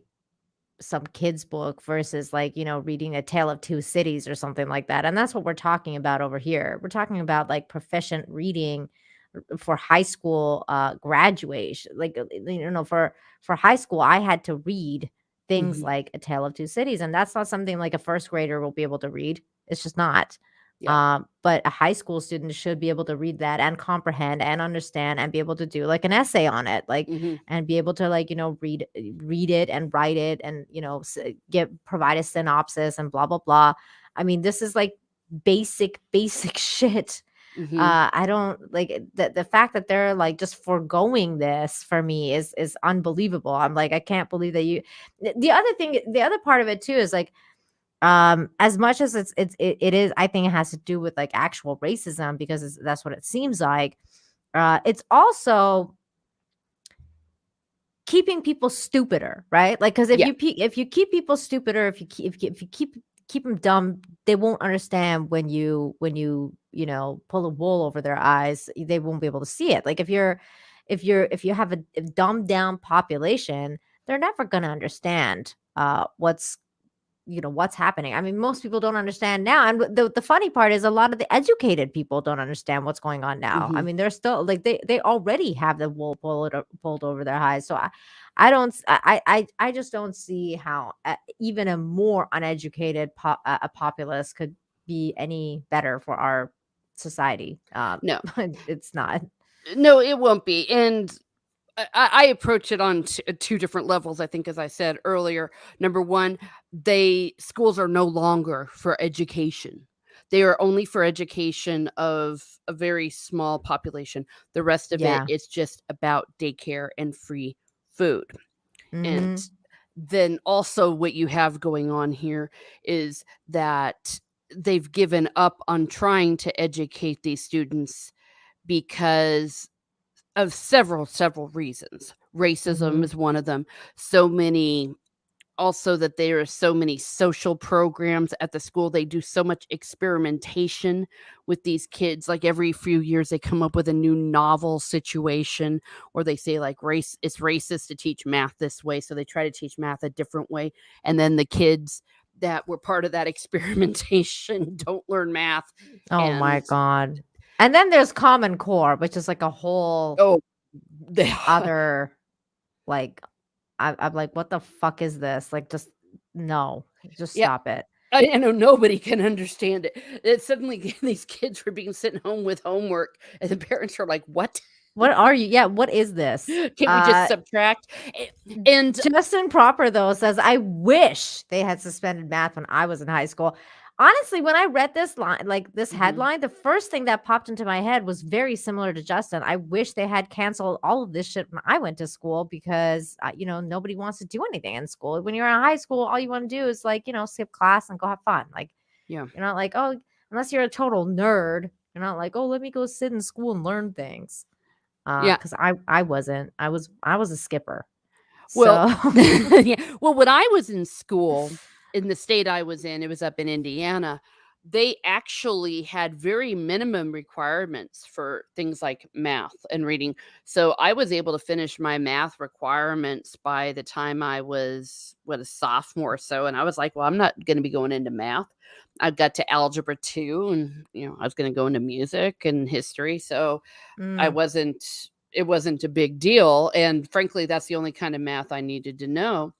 some kid's book versus reading A Tale of Two Cities or something like that. And that's what we're talking about over here. We're talking about proficient reading for high school graduation. For high school, I had to read things like A Tale of Two Cities, and that's not something like a first grader will be able to read. It's just not. But a high school student should be able to read that and comprehend and understand and be able to do an essay on it, and be able to read it and write it and provide a synopsis and blah blah blah. I mean, this is basic shit. I don't the fact that they're just foregoing this for me is unbelievable. I'm I can't believe that the other part of it too is as much as it is, I think it has to do with actual racism because that's what it seems like. It's also keeping people stupider, right? Because if you keep people stupider, if you keep them dumb, they won't understand when you pull a wool over their eyes. They won't be able to see it. If you have a dumbed down population, they're never going to understand what's happening. I mean, most people don't understand now. And the funny part is a lot of the educated people don't understand what's going on now. I mean, they're still they already have the wool pulled over their eyes. So I just don't see how even a more uneducated populace could be any better for our society. No, it's not. No, it won't be. And I approach it on two different levels, I think, as I said earlier. Number one, schools are no longer for education. They are only for education of a very small population. The rest of it is just about daycare and free food. And then also what you have going on here is that they've given up on trying to educate these students because of several reasons. Racism is one of them. Also that there are so many social programs at the school. They do so much experimentation with these kids. Every few years they come up with a new novel situation, or they say it's racist to teach math this way, so they try to teach math a different way. And then the kids that were part of that experimentation don't learn math. Oh my God. And then there's Common Core, which is a whole other I'm what the fuck is this? Just no, just stop it. I know nobody can understand it. It's suddenly these kids were being sent home with homework, and the parents are like, "What? What are you? Yeah, what is this? Can we just subtract?" And Justin Proper though says, "I wish they had suspended math when I was in high school." Honestly, when I read this line, this headline, the first thing that popped into my head was very similar to Justin. I wish they had canceled all of this shit when I went to school because, nobody wants to do anything in school. When you're in high school, all you want to do is skip class and go have fun. You're not oh, unless you're a total nerd, You're not like, oh, let me go sit in school and learn things. Yeah. Because I wasn't. I was a skipper. Well, So yeah. Well, when I was in school in the state I was in, it was up in Indiana. They actually had very minimum requirements for things like math and reading. So I was able to finish my math requirements by the time I was a sophomore or so. And I was like, well, I'm not going to be going into math. I got to algebra 2 and I was going to go into music and history. So it wasn't a big deal. And frankly, that's the only kind of math I needed to know.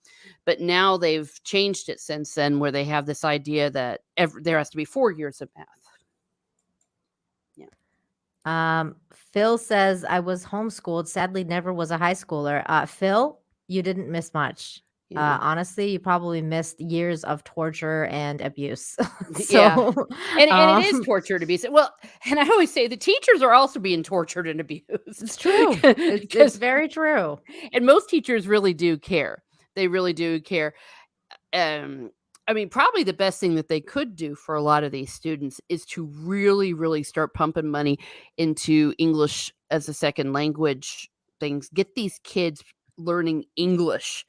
But now they've changed it since then, where they have this idea that there has to be 4 years of math. Yeah. Phil says, I was homeschooled. Sadly, never was a high schooler. Phil, you didn't miss much. Yeah. Honestly, you probably missed years of torture and abuse. Yeah. So, And it is torture to be well, and I always say the teachers are also being tortured and abused. It's true. It's very true. And most teachers really do care. They really do care. I mean, probably the best thing that they could do for a lot of these students is to really, really start pumping money into English as a second language things. Get these kids learning English.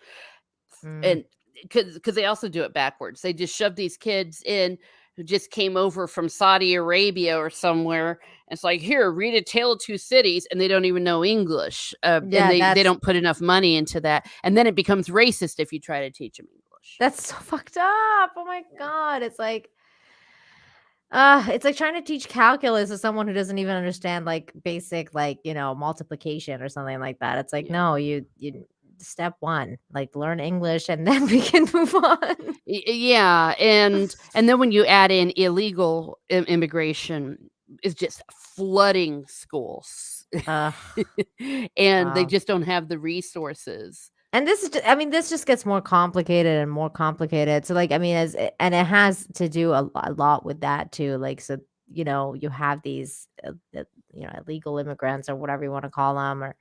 And because they also do it backwards. They just shove these kids in who just came over from Saudi Arabia or somewhere. It's like, here, read A Tale of Two Cities, and they don't even know English. And they don't put enough money into that. And then it becomes racist if you try to teach them English. That's so fucked up. Oh my God. It's like trying to teach calculus to someone who doesn't even understand like basic, like, multiplication or something like that. It's like, no, you step 1, like learn English and then we can move on. Yeah. And then when you add in illegal immigration, is just flooding schools. And they just don't have the resources. And this just gets more complicated and more complicated. So like, and it has to do a lot with that too. Like, so, you have these, illegal immigrants or whatever you want to call them,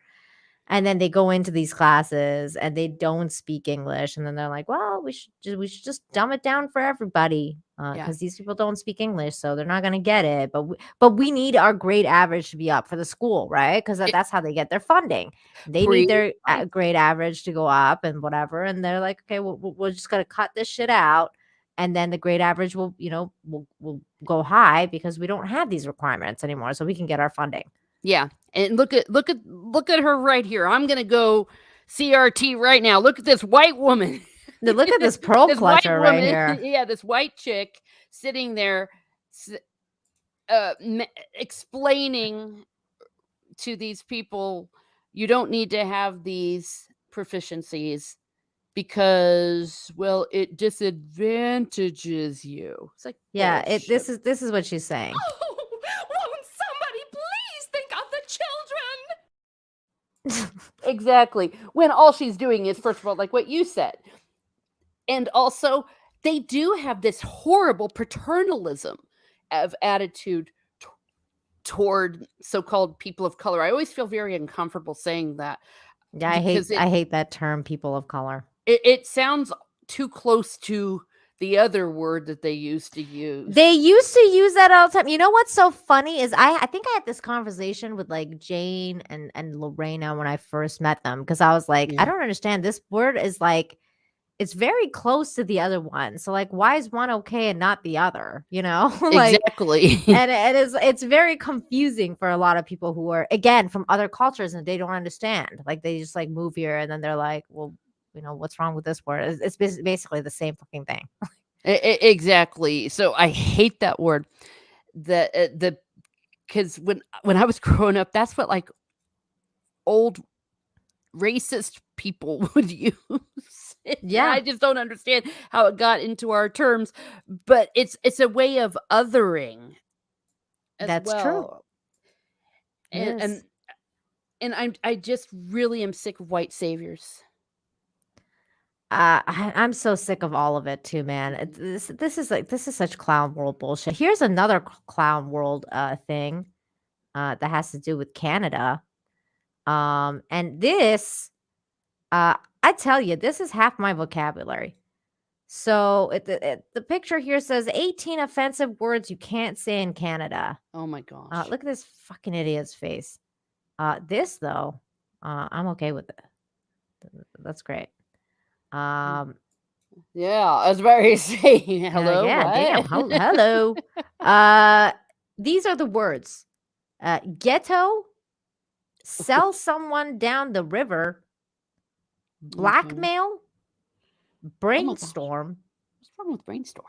and then they go into these classes and they don't speak English. And then they're like, well, we should just dumb it down for everybody because these people don't speak English. So they're not going to get it. But we need our grade average to be up for the school, right? Because that's how they get their funding. They need their grade average to go up and whatever. And they're like, okay, we're just going to cut this shit out. And then the grade average will go high because we don't have these requirements anymore. So we can get our funding. Yeah. And look at her right here. I'm going to go CRT right now. Look at this white woman. Look at this pearl clutcher right here. Yeah, this white chick sitting there explaining to these people, you don't need to have these proficiencies because, well, it disadvantages you. It's like, yeah, this is what she's saying. Won't somebody please think of the children? Exactly. When all she's doing is, first of all, like what you said. And also, they do have this horrible paternalism of attitude toward so-called people of color. I always feel very uncomfortable saying that. Yeah, I hate that term, people of color. It sounds too close to the other word that they used to use. They used to use that all the time. You know what's so funny is I think I had this conversation with like Jane and Lorena when I first met them because I was like, I don't understand. This word is like, it's very close to the other one. So like, why is one okay and not the other? Like, exactly. And it's very confusing for a lot of people who are, again, from other cultures and they don't understand. Like they just like move here and then they're like, well, what's wrong with this word? It's basically the same fucking thing. Exactly. So I hate that word. Because when I was growing up, that's what like old racist people would use. Yeah, I just don't understand how it got into our terms, but it's a way of othering. That's true. And I just really am sick of white saviors. I'm so sick of all of it too, man. This is such clown world bullshit. Here's another clown world thing that has to do with Canada. And this, I tell you, this is half my vocabulary. So the picture here says 18 offensive words you can't say in Canada. Oh my gosh. Look at this fucking idiot's face. This though, I'm okay with it. That's great. Yeah, I was about to say hello. Yeah, what? damn. Hello. These are the words: ghetto, sell someone down the river, blackmail, brainstorm. What's wrong with brainstorm?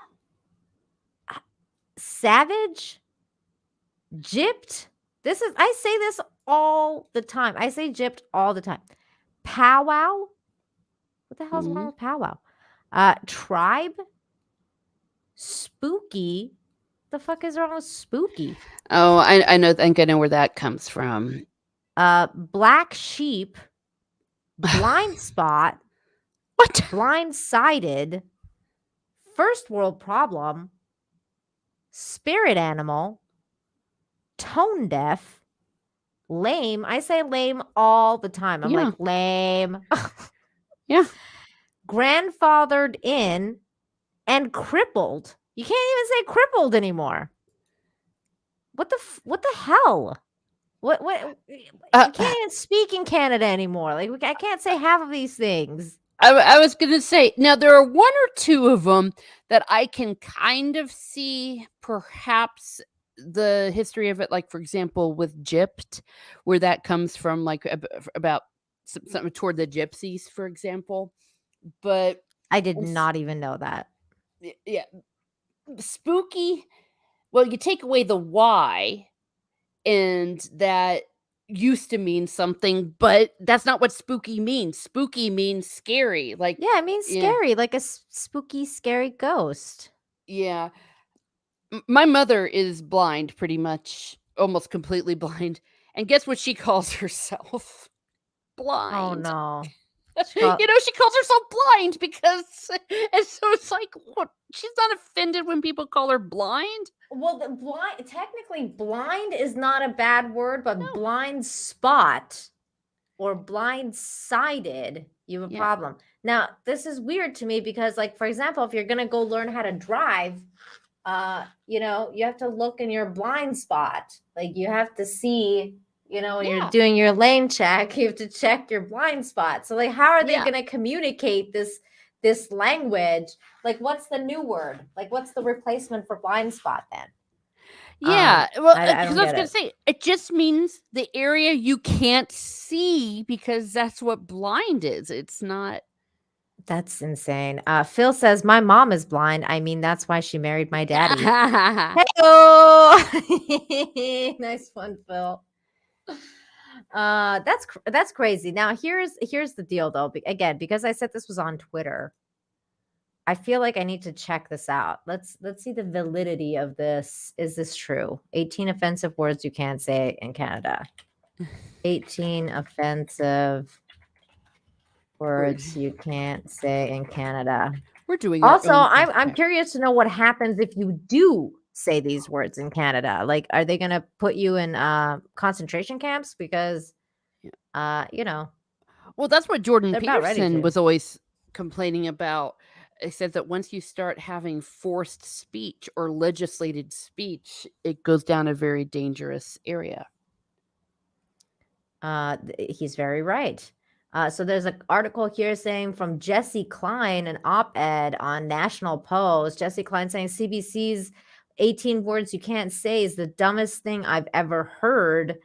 Savage, gypped. I say this all the time. I say gypped all the time. Powwow. What the hell's wrong with powwow? Tribe. Spooky. The fuck is wrong with spooky? Oh, I know. I think I know where that comes from. Black sheep. Blind spot. What? Blindsided. First world problem. Spirit animal. Tone deaf. Lame. I say lame all the time. I'm like, lame. Yeah. Grandfathered in and crippled. You can't even say crippled anymore. What the hell? What you can't even speak in Canada anymore. Like I can't say half of these things. I was gonna say, now there are one or two of them that I can kind of see perhaps the history of it, like for example with gypped, where that comes from, like about something toward the gypsies, for example. But I did not even know that. Yeah, spooky. Well, you take away the Y, and that used to mean something, but that's not what spooky means. Spooky means scary. Like, yeah, it means scary, like a spooky, scary ghost. Yeah. My mother is blind, pretty much, almost completely blind. And guess what she calls herself? Blind. Oh no. She calls herself blind because, and so it's like, what? She's not offended when people call her blind. Well, technically, blind is not a bad word, but blind spot or blind-sided, you have a problem. Now, this is weird to me because, like, for example, if you're gonna go learn how to drive, you have to look in your blind spot. Like, you have to see. When you're doing your lane check, you have to check your blind spot. So, like, how are they going to communicate this language? Like, what's the new word? Like, what's the replacement for blind spot then? Yeah, well, I because I was going to say, it just means the area you can't see because that's what blind is. It's not. That's insane. Phil says, my mom is blind. I mean, that's why she married my daddy. Hey-o! Nice one, Phil. That's crazy. Now here's the deal though. Again, because I said this was on Twitter, I feel like I need to check this out. Let's see the validity of this. Is this true? 18 offensive words you can't say in Canada. 18 offensive words you can't say in Canada. We're doing also, I'm curious to know what happens if you do say these words in Canada. Like, are they going to put you in concentration camps? Because, well, that's what Jordan Peterson was always complaining about. He said that once you start having forced speech or legislated speech, it goes down a very dangerous area. He's very right. So there's an article here saying from Jesse Klein, an op-ed on National Post. Jesse Klein saying CBC's 18 words you can't say is the dumbest thing I've ever heard.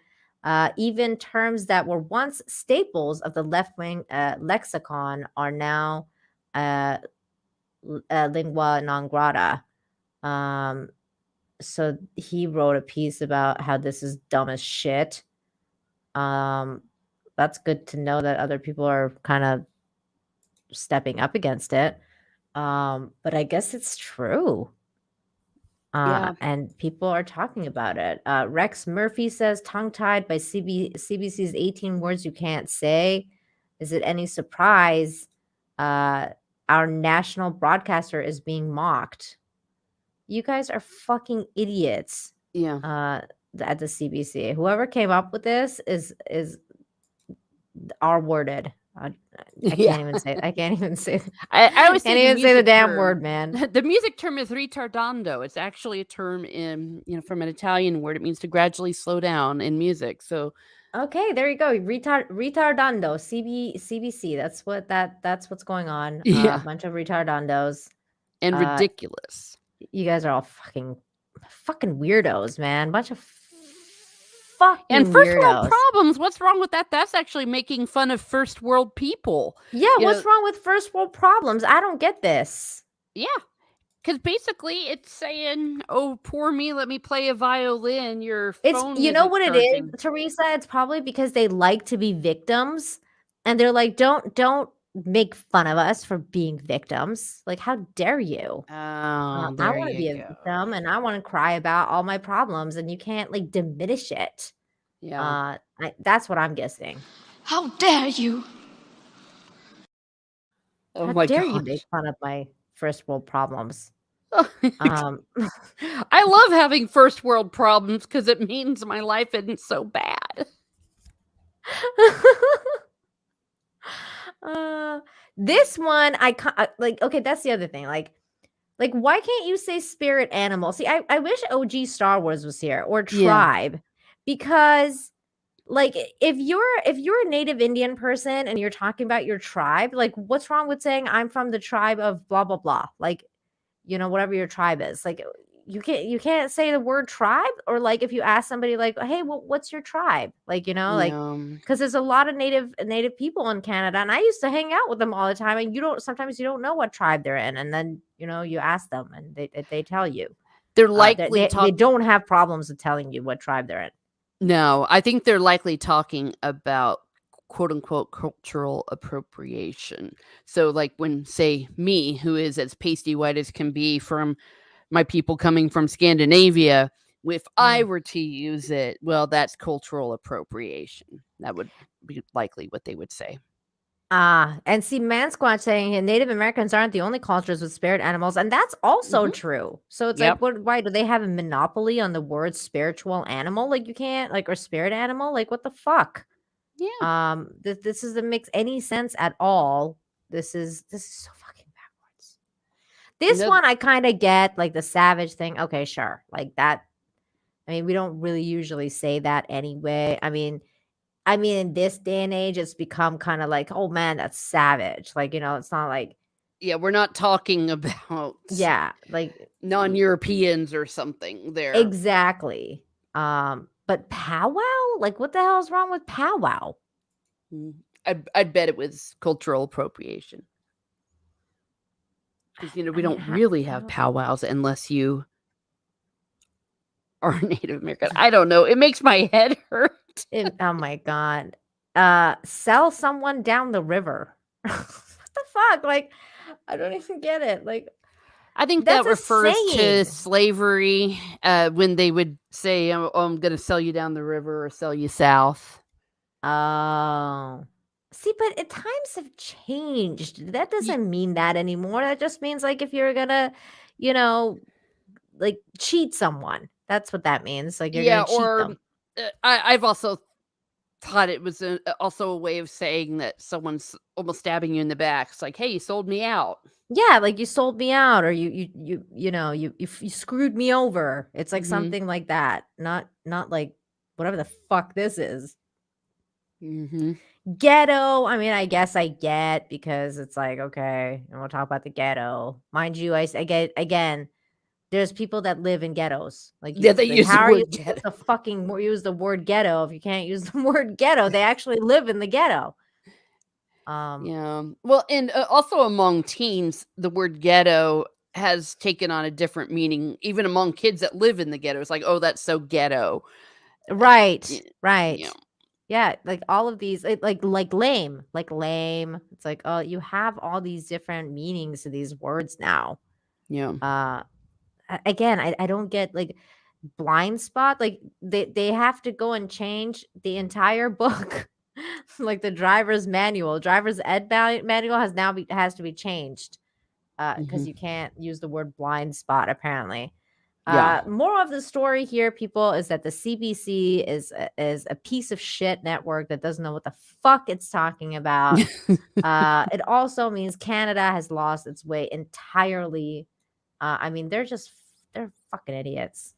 Even terms that were once staples of the left-wing lexicon are now lingua non grata. So he wrote a piece about how this is dumb as shit. That's good to know that other people are kind of stepping up against it. But I guess it's true. And people are talking about it. Rex Murphy says, tongue-tied by CBC's 18 words you can't say. Is it any surprise our national broadcaster is being mocked? You guys are fucking idiots. Yeah. At the CBC. Whoever came up with this is R-worded. I Yeah. can't even say. I can't even say. I always can't say even say the music damn term. word, man. The music term is ritardando. It's actually a term in from an Italian word. It means to gradually slow down in music. So Okay, there you go. Retardando, CBC. That's what's going on. Yeah. A bunch of retardandos. And ridiculous. You guys are all fucking weirdos, man. Bunch of fucking And first world weirdos. problems. What's wrong with that? That's actually making fun of first world people. Yeah, You what's know- wrong with first world problems? I don't get this. Yeah. Because basically it's saying, oh, poor me, let me play a violin. Your phone You know isn't what charging. it is, Teresa? It's probably because they like to be victims, and they're like, don't make fun of us for being victims. Like, how dare you? Oh, I there want to be you a go. victim, and I want to cry about all my problems, and you can't like diminish it. Yeah. That's what I'm guessing. How dare you? Oh How my dare you gosh. make fun of my first world problems? I love having first world problems because it means my life isn't so bad. This one like. Okay, that's the other thing. Like, why can't you say spirit animal? See, I wish OG Star Wars was here, or Yeah. tribe, because like if you're a native Indian person and you're talking about your tribe, like what's wrong with saying I'm from the tribe of blah blah blah? Like, whatever your tribe is. Like, you can't say the word tribe. Or like if you ask somebody like, hey, what's your tribe? Like, like, because there's a lot of native people in Canada, and I used to hang out with them all the time, and sometimes you don't know what tribe they're in, and then you ask them and they tell you. They're likely they don't have problems with telling you what tribe they're in. No, I think they're likely talking about quote unquote cultural appropriation. So like when, say, me, who is as pasty white as can be from my people coming from Scandinavia, if I were to use it, well, that's cultural appropriation. That would be likely what they would say. And see, Man Squatch saying here, Native Americans aren't the only cultures with spirit animals, and that's also true. So it's Yep. like, why do they have a monopoly on the word spiritual animal? Like, you can't, like, or spirit animal? Like, what the fuck? Yeah. This doesn't make any sense at all. This is so fucking backwards. This one I kind of get, like the savage thing. Okay, sure, like that. I mean, we don't really usually say that anyway. I mean, in this day and age, it's become kind of like, oh man, that's savage. Like, it's not like, Yeah, we're not talking about like non-Europeans or something there. Exactly. But powwow? Like, what the hell is wrong with powwow? I'd bet it was cultural appropriation. Because, we don't really have powwows unless you are Native American. I don't know. It makes my head hurt. Oh my God. Sell someone down the river. What the fuck? Like, I don't even get it. Like, I think that's that a refers to saying. slavery, when they would say, oh, I'm going to sell you down the river or sell you south. Oh. See, but times have changed. That doesn't mean that anymore. That just means, like, if you're gonna, like, cheat someone. That's what that means. Like, you're gonna cheat them. I've also thought it was also a way of saying that someone's almost stabbing you in the back. It's like, hey, you sold me out. Yeah, like you sold me out, or you screwed me over. It's like something like that. Not like whatever the fuck this is. Ghetto. I mean, I guess I get, because it's like, okay, and we'll talk about the ghetto. Mind you, I get, again, there's people that live in ghettos. Like, Yeah, they use the how are you word supposed ghetto. to fucking use the word ghetto if you can't use the word ghetto? They actually live in the ghetto. Yeah. Well, and also among teens, the word ghetto has taken on a different meaning, even among kids that live in the ghetto. It's like, oh, that's so ghetto. Right. Yeah. Yeah, like all of these, like lame. It's like, oh, you have all these different meanings to these words now. Yeah. Again, I don't get, like, blind spot. Like, they have to go and change the entire book. Like the driver's ed manual has to be changed, because you can't use the word blind spot, apparently. Yeah. More of the story here, people, is that the CBC is a piece of shit network that doesn't know what the fuck it's talking about. It also means Canada has lost its way entirely. I mean, they're fucking idiots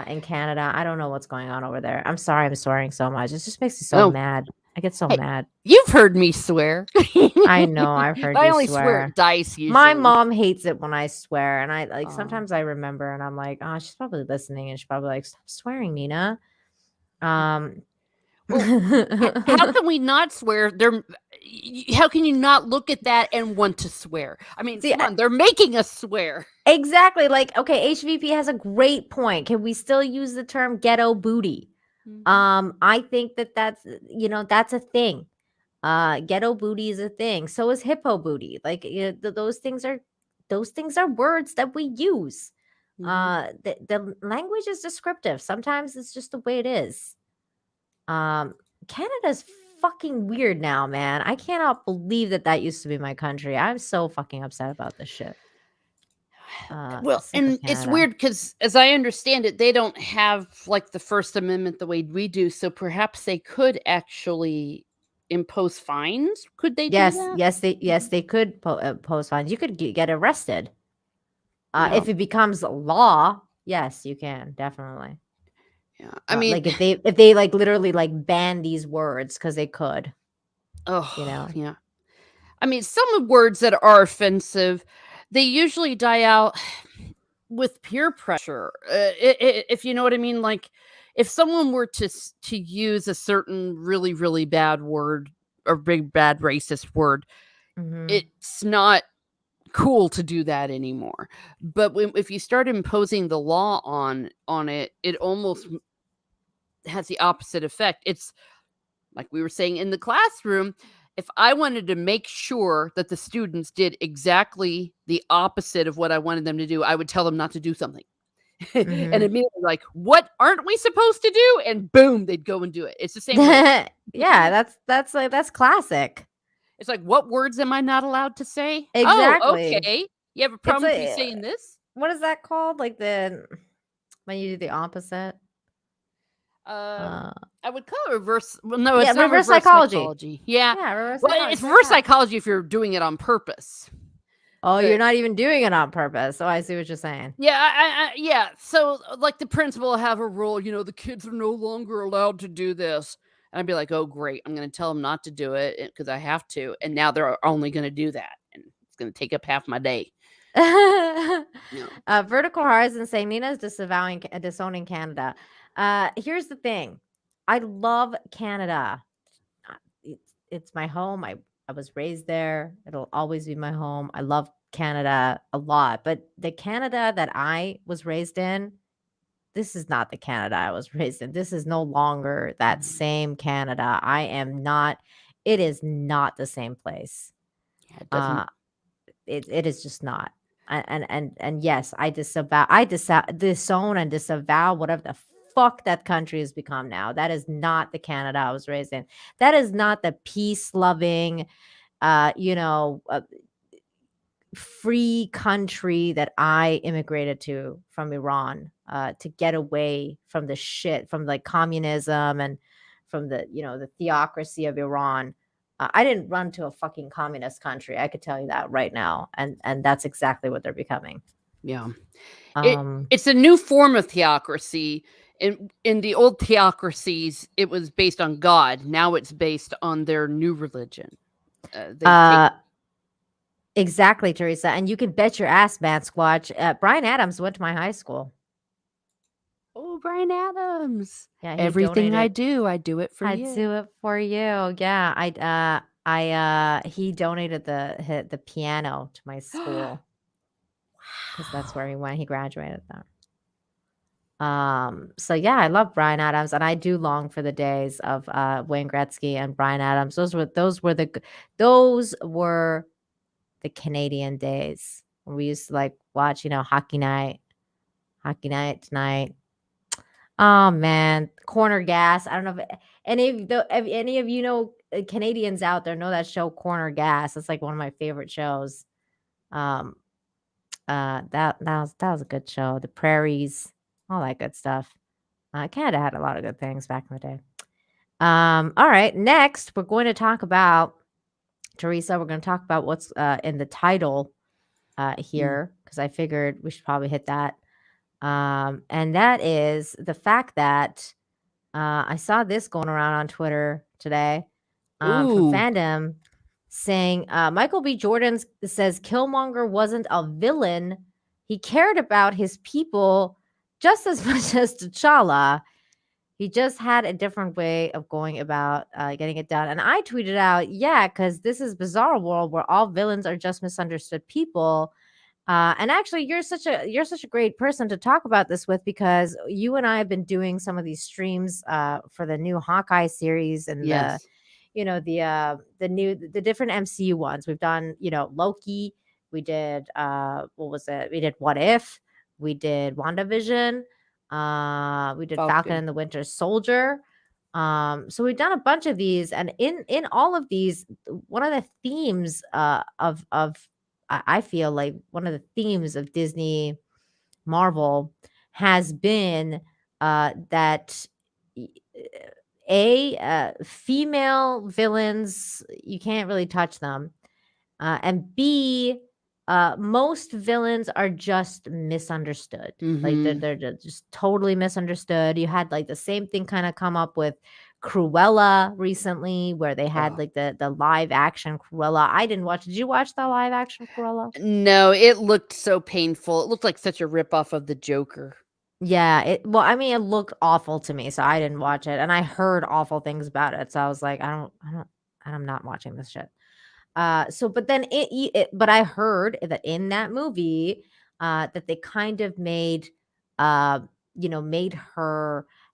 in Canada. I don't know what's going on over there. I'm sorry I'm swearing so much. It just makes me so mad. I get so mad. You've heard me swear. I know, I've heard I you only swear. swear at dice usually. My mom hates it when I swear, and I sometimes I remember, and I'm like, oh, she's probably listening, and she's probably like, stop swearing, Nina. How can we not swear? How can you not look at that and want to swear? I mean, come on, they're making us swear. Exactly. Like, okay, HVP has a great point. Can we still use the term ghetto booty? I think that's a thing. Ghetto booty is a thing. So is hippo booty. Like those things are words that we use. The language is descriptive. Sometimes it's just the way it is. Canada's fucking weird now, man. I cannot believe that used to be my country. I'm so fucking upset about this shit. Well, and it's weird because, as I understand it, they don't have like the First Amendment the way we do. So perhaps they could actually impose fines. Could they? Yes, do that? yes, they could pose fines. You could get arrested if it becomes law. Yes, you can definitely. Yeah, I mean, like if they like literally like ban these words because they could. Oh, yeah. I mean, some words that are offensive, they usually die out with peer pressure. If you know what I mean, like if someone were to use a certain really, really bad word or big bad racist word, it's not cool to do that anymore. But if you start imposing the law on it, it almost has the opposite effect. It's like we were saying in the classroom. If I wanted to make sure that the students did exactly the opposite of what I wanted them to do, I would tell them not to do something. And immediately like, what aren't we supposed to do? And boom, they'd go and do it. It's the same way. Yeah, that's classic. It's like, what words am I not allowed to say? Exactly. Oh, okay. You have a problem with me saying this? What is that called? Like when you do the opposite? I would call it reverse. Well, no, it's not reverse psychology. Yeah, reverse well, psychology. it's reverse psychology if you're doing it on purpose. Oh, you're not even doing it on purpose. So I see what you're saying. Yeah, yeah. So, like, the principal will have a rule. The kids are no longer allowed to do this, and I'd be like, "Oh, great! I'm going to tell them not to do it because I have to." And now they're only going to do that, and it's going to take up half my day. Vertical Horizon saying Nina's disowning Canada. Here's the thing. I love Canada. It's my home. I was raised there. It'll always be my home. I love Canada a lot. But the Canada that I was raised in, this is not the Canada I was raised in. This is no longer that same Canada. It is not the same place. Yeah, it doesn't. It is just not. And yes, I disown and disavow whatever the fuck that country has become now. That is not the Canada I was raised in. That is not the peace-loving, free country that I immigrated to from Iran to get away from the shit, from like communism and from the theocracy of Iran. I didn't run to a fucking communist country. I could tell you that right now. And that's exactly what they're becoming. Yeah. It's a new form of theocracy. In the old theocracies, it was based on God. Now it's based on their new religion. Exactly, Teresa. And you can bet your ass, man, Squatch. Brian Adams went to my high school. Oh, Brian Adams. Yeah, everything I do it for you. I do it for you. Yeah, he donated the piano to my school because that's where he went. He graduated there. So yeah, I love Brian Adams, and I do long for the days of Wayne Gretzky and Brian Adams. Those were the Canadian days when we used to like watch, hockey night tonight. Oh man, Corner Gas. I don't know if any of you know Canadians out there know that show Corner Gas. It's like one of my favorite shows. That was a good show. The prairies, all that good stuff. Canada had a lot of good things back in the day. All right, next we're going to talk about Teresa. We're going to talk about what's in the title here because I figured we should probably hit that. And that is the fact that I saw this going around on Twitter today from fandom saying Michael B. Jordan says Killmonger wasn't a villain. He cared about his people just as much as T'Challa. He just had a different way of going about getting it done. And I tweeted out, yeah, because this is bizarre world where all villains are just misunderstood people. And actually, you're such a great person to talk about this with because you and I have been doing some of these streams for the new Hawkeye series and the different MCU ones. We've done, Loki. We did what was it? We did What If. We did WandaVision. We did Falcon and the Winter Soldier. So we've done a bunch of these, and in all of these, one of the themes of I feel like one of the themes of Disney Marvel has been that female villains, you can't really touch them, and B, most villains are just misunderstood. Like they're just totally misunderstood. You had like the same thing kind of come up with Cruella recently, where they had like the live action Cruella. I didn't watch. Did you watch the live action Cruella? No, it looked so painful. It looked like such a ripoff of the Joker. Yeah, it looked awful to me, so I didn't watch it, and I heard awful things about it. So I was like, I'm not watching this shit. But I heard that in that movie, that they kind of made her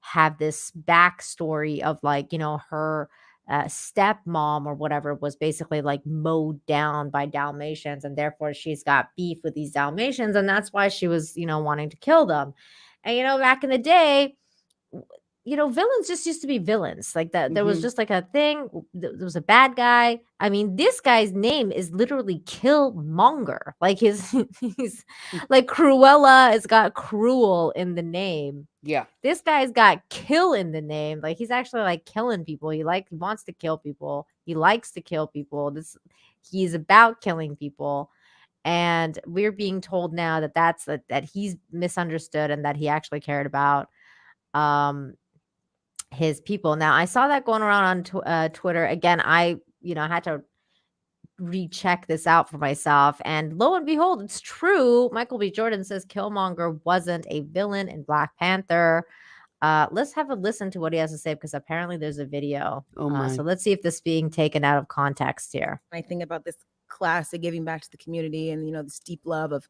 have this backstory of like, her stepmom or whatever was basically like mowed down by Dalmatians, and therefore she's got beef with these Dalmatians, and that's why she was, wanting to kill them. And back in the day, villains just used to be villains like that. There was just like a thing. There was a bad guy. I mean, this guy's name is literally Killmonger. Like he's like Cruella has got cruel in the name. Yeah. This guy's got kill in the name. Like he's actually like killing people. He wants to kill people. He likes to kill people. He's about killing people. And we're being told now that he's misunderstood and that he actually cared about his people. Now, I saw that going around on Twitter. Again, I had to recheck this out for myself. And lo and behold, it's true. Michael B. Jordan says Killmonger wasn't a villain in Black Panther. Let's have a listen to what he has to say because apparently there's a video. Oh my. So let's see if this is being taken out of context here. I think about this classic giving back to the community and this deep love of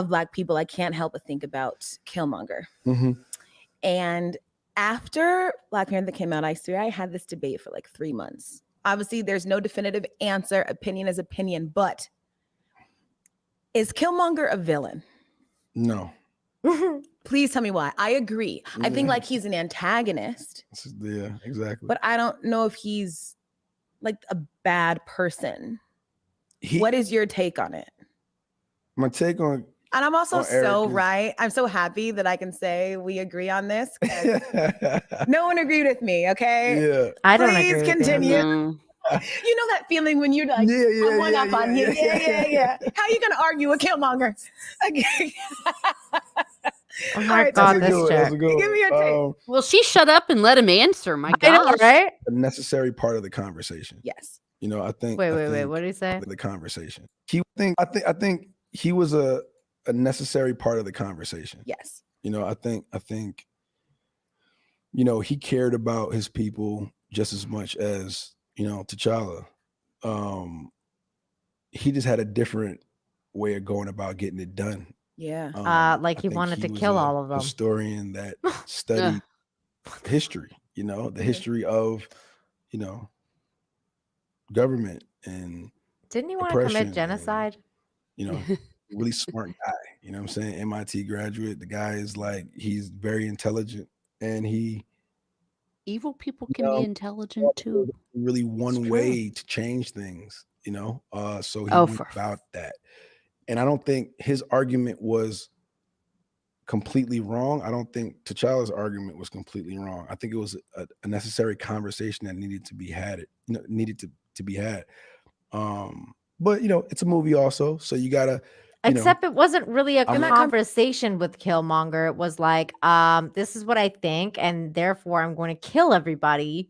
Black people. I can't help but think about Killmonger. And after Black Panther came out, I swear I had this debate for like 3 months. Obviously, there's no definitive answer. Opinion is opinion. But is Killmonger a villain? No. Please tell me why. I agree. I think like he's an antagonist. Yeah, exactly. But I don't know if he's like a bad person. What is your take on it? My take on... And I'm also right. I'm so happy that I can say we agree on this. No one agreed with me, okay? Yeah. I don't agree. Please continue. You know that feeling when you're like, I'm one up on you. Yeah. How are you going to argue with Killmonger? Okay. Oh my God, this chick. Give me your take. Well, she shut up and let him answer. My I know, gosh. right? A necessary part of the conversation. Yes. I think... Wait. What did he say? The conversation. I think he was a necessary part of the conversation. Yes. I think he cared about his people just as much as, T'Challa. He just had a different way of going about getting it done. Yeah. Like he wanted to kill all of them. Historian that studied history, the history of, government and didn't he want to commit genocide? Really smart guy, you know what I'm saying? MIT graduate. The guy is like, he's very intelligent and evil people can be intelligent too. Really one way to change things, so he went about that. And I don't think his argument was completely wrong. I don't think T'Challa's argument was completely wrong. I think it was a necessary conversation that needed to be had. Needed to be had. But it's a movie also, so you gotta. Except it wasn't really a conversation with Killmonger. It was like, this is what I think, and therefore I'm going to kill everybody.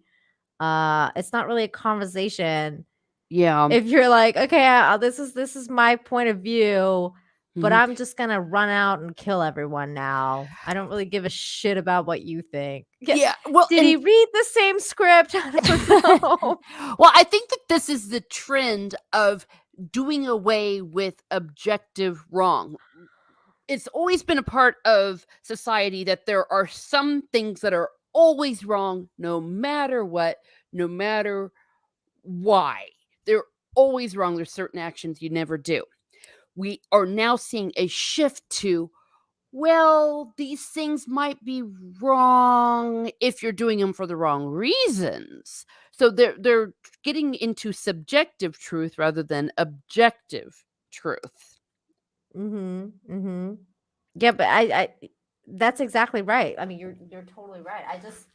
It's not really a conversation. Yeah. If you're like, okay, this is my point of view, but I'm just gonna run out and kill everyone now. I don't really give a shit about what you think. Yeah. Well, did he read the same script? I don't know. Well, I think that this is the trend of doing away with objective wrong. It's always been a part of society that there are some things that are always wrong, no matter what, no matter why. They're always wrong. There's certain actions you never do. We are now seeing a shift to, well, these things might be wrong if you're doing them for the wrong reasons. So they're getting into subjective truth rather than objective truth. Yeah, but I that's exactly right. I mean, you're totally right. I just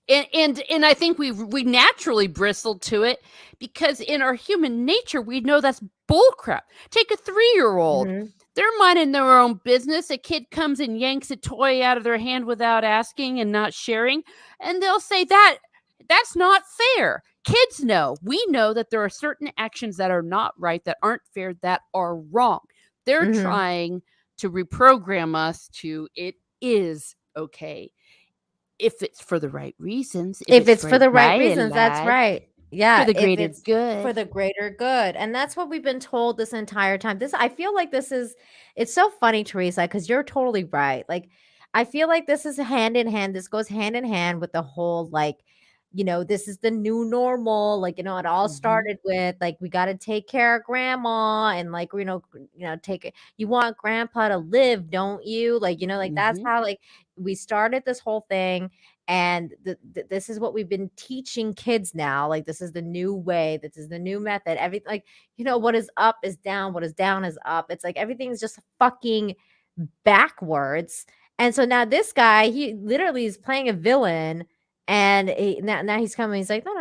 And I think we naturally bristled to it because in our human nature we know that's bullcrap. Take a 3-year-old. They're minding their own business. A kid comes and yanks a toy out of their hand without asking and not sharing, and they'll say that's not fair. Kids know. We know that there are certain actions that are not right, that aren't fair, that are wrong. They're trying to reprogram us to it is okay. If it's for the right reasons. If it's for the right reasons, that's right. Yeah, For the if greater it's good. for the greater good. And that's what we've been told this entire time. I feel like it's so funny, Teresa, because you're totally right. Like, I feel like this is hand in hand. This goes hand in hand with the whole, like, this is the new normal. Like, it all started with, like, we got to take care of grandma and, like, you want grandpa to live, don't you? Like, like that's how, like, we started this whole thing. And this is what we've been teaching kids now. Like, this is the new way. This is the new method. Everything, like, what is up is down. What is down is up. It's like everything's just fucking backwards. And so now this guy, he literally is playing a villain. And now he's coming. He's like, no.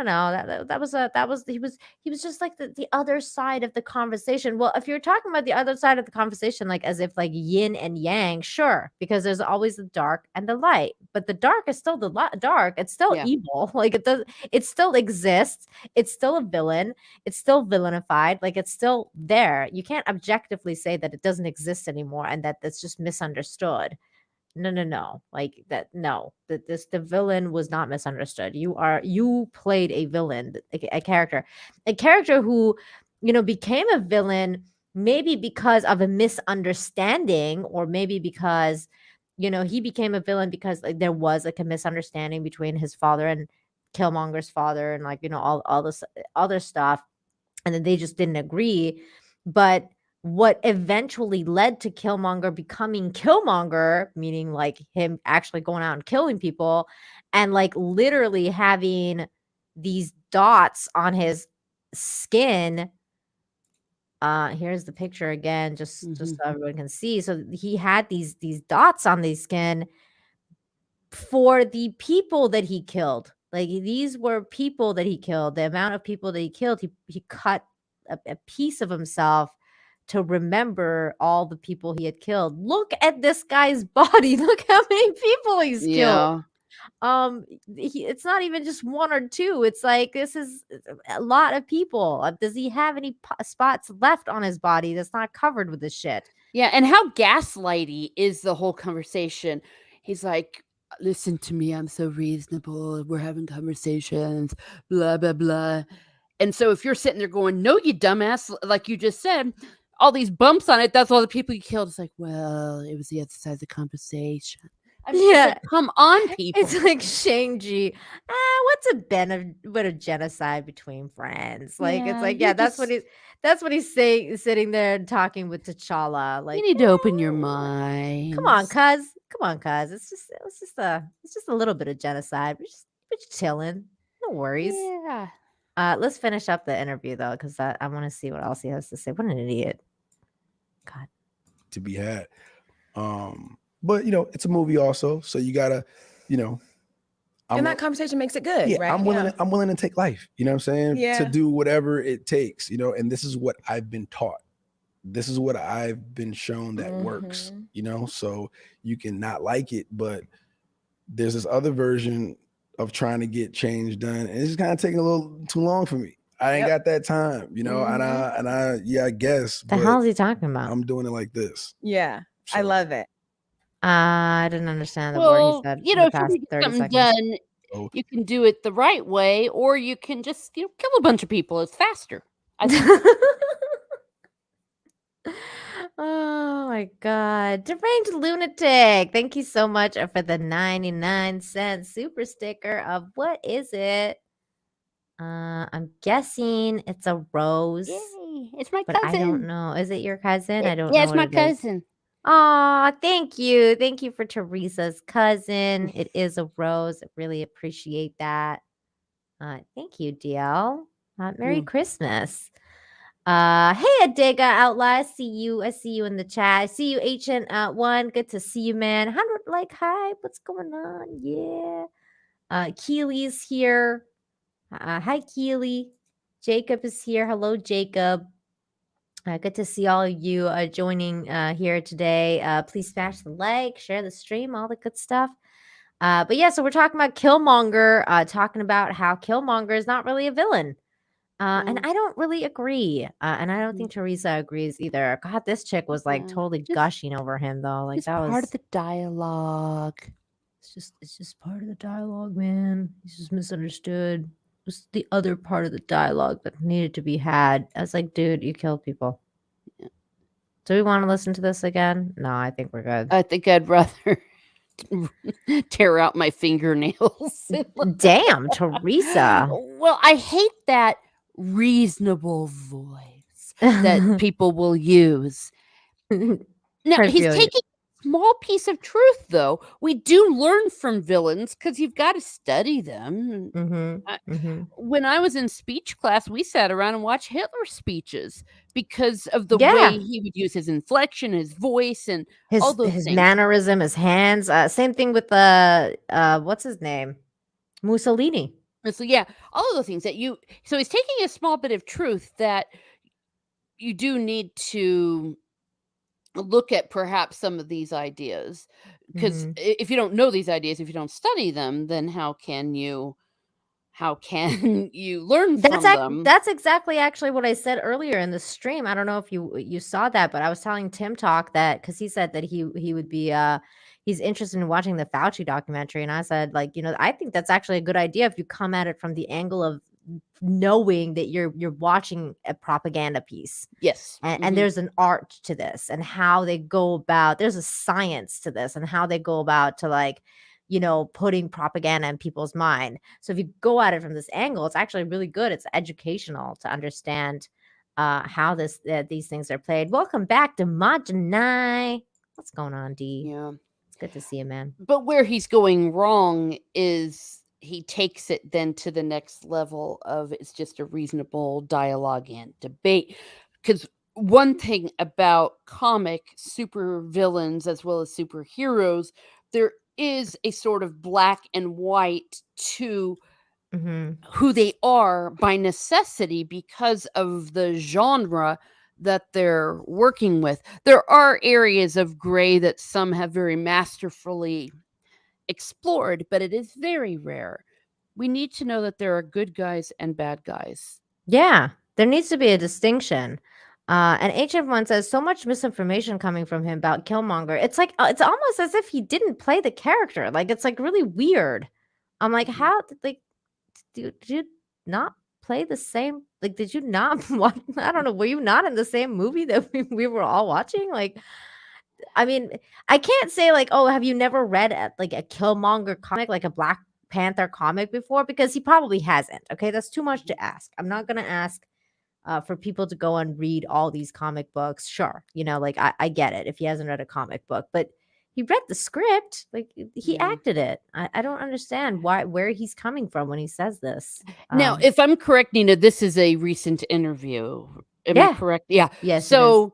He was just like the other side of the conversation. Well, if you're talking about the other side of the conversation, like as if like yin and yang, sure, because there's always the dark and the light. But the dark is still the dark. It's still evil. Like it still exists. It's still a villain. It's still villainified. Like it's still there. You can't objectively say that it doesn't exist anymore and that that's just misunderstood. No. Like that. No, the villain was not misunderstood. You played a villain, a character who, became a villain maybe because of a misunderstanding, or maybe because, he became a villain because like, there was like a misunderstanding between his father and Killmonger's father, and like, all this other stuff, and then they just didn't agree. But what eventually led to Killmonger becoming Killmonger, meaning like him actually going out and killing people and like literally having these dots on his skin. Here's the picture again, just so everyone can see. So he had these dots on his skin for the people that he killed. Like these were people that he killed. The amount of people that he killed, he cut a piece of himself to remember all the people he had killed. Look at this guy's body. Look how many people he's killed. It's not even just one or two. It's like this is a lot of people. Does he have any spots left on his body that's not covered with this shit? Yeah, and how gaslighty is the whole conversation? He's like, listen to me, I'm so reasonable. We're having conversations, blah, blah, blah. And so if you're sitting there going, no, you dumbass, like you just said, all these bumps on it, that's all the people you killed. It's like, well, it was the other side of the conversation. I mean, Yeah. like, come on, people. It's like Shang-Chi. What's a bit of genocide between friends? Like it's like, that's what he's saying, sitting there and talking with T'Challa. Like, you need to open your mind. Come on, cuz. It's just a little bit of genocide. We're just chilling. No worries. Yeah. Let's finish up the interview though, because I want to see what else he has to say. What an idiot. God. to be had. But you know, it's a movie also, so you gotta, you know, And that conversation makes it good, yeah, right? I'm willing to take life. You know what I'm saying? Yeah. To do whatever it takes, you know, and this is what I've been taught. This is what I've been shown that works, you know, so you can not like it, but there's this other version of trying to get change done, and it's just kind of taking a little too long for me. I ain't got that time, you know, and I I guess. The hell is he talking about? I'm doing it like this. Yeah, I love it. I didn't understand the word he Well, said you in know, the if you past need 30 something seconds. done, you can do it the right way, or you can just kill a bunch of people. It's faster. I think. Oh my God. Deranged Lunatic. Thank you so much for the 99-cent super sticker of what is it? I'm guessing it's a rose. Yay, it's my but cousin. I don't know. Is it your cousin? I don't Yeah, know it's what my it is. cousin. Aw, thank you. Thank you for Teresa's cousin. It is a rose. I really appreciate that. Thank you, DL. Merry Christmas. Hey, Adega Outlaw. I see you in the chat. I see you, Agent One. Good to see you, man. 100 hi. What's going on? Yeah. Keely's here. Hi, Keely. Jacob is here. Hello, Jacob. Good to see all of you joining here today. Please smash the like, share the stream, all the good stuff. But yeah, so we're talking about Killmonger, talking about how Killmonger is not really a villain. And I don't really agree. And I don't think Teresa agrees either. God, this chick was like totally gushing over him though. Like that was part of the dialogue. It's just part of the dialogue, man. He's just misunderstood. It was the other part of the dialogue that needed to be had. I was like, dude, you killed people. Yeah. Do we want to listen to this again? No, I think we're good. I think I'd rather tear out my fingernails. Damn, Teresa. Well, I hate that reasonable voice that people will use. Now, I he's feel you. taking a small piece of truth, though. We do learn from villains because you've got to study them. When I was in speech class, we sat around and watched Hitler's speeches because of the way he would use his inflection, his voice, and all those his things. mannerism, his hands. Same thing with the what's his name? Mussolini. And so yeah, all of those things that you. So he's taking a small bit of truth that you do need to look at perhaps some of these ideas, because if you don't know these ideas, if you don't study them, then how can you learn from them? That's exactly actually what I said earlier in the stream. I don't know if you saw that, but I was telling Tim Talk that because he said that he would be he's interested in watching the Fauci documentary, and I said, like, you know, I think that's actually a good idea if you come at it from the angle of knowing that you're watching a propaganda piece. Yes. And there's an art to this, and how they go about, there's a science to this, and how they go about to, like, you know, putting propaganda in people's mind. So if you go at it from this angle, it's actually really good. It's educational to understand how these things are played. Welcome back to Majanai. What's going on, D? Yeah. It's good to see you, man. But where he's going wrong is he takes it then to the next level of it's just a reasonable dialogue and debate. Because one thing about comic super villains as well as superheroes, there is a sort of black and white to who they are by necessity because of the genre that they're working with. There are areas of gray that some have very masterfully explored, but it is very rare. We need to know that there are good guys and bad guys. Yeah, there needs to be a distinction. And HF1 says so much misinformation coming from him about Killmonger. It's like it's almost as if he didn't play the character. Like, it's like really weird. I'm like, how did did you not play the same? Like, did you not watch? I don't know. Were you not in the same movie that we were all watching? Like, I mean, I can't say like, oh, have you never read like a Killmonger comic, like a Black Panther comic before? Because he probably hasn't. Okay, that's too much to ask. I'm not gonna ask for people to go and read all these comic books. Sure, you know, like I get it if he hasn't read a comic book, but he read the script, like he acted it. I don't understand where he's coming from when he says this. Now, if I'm correct, Nina, this is a recent interview. Am I correct? Yeah. Yes. So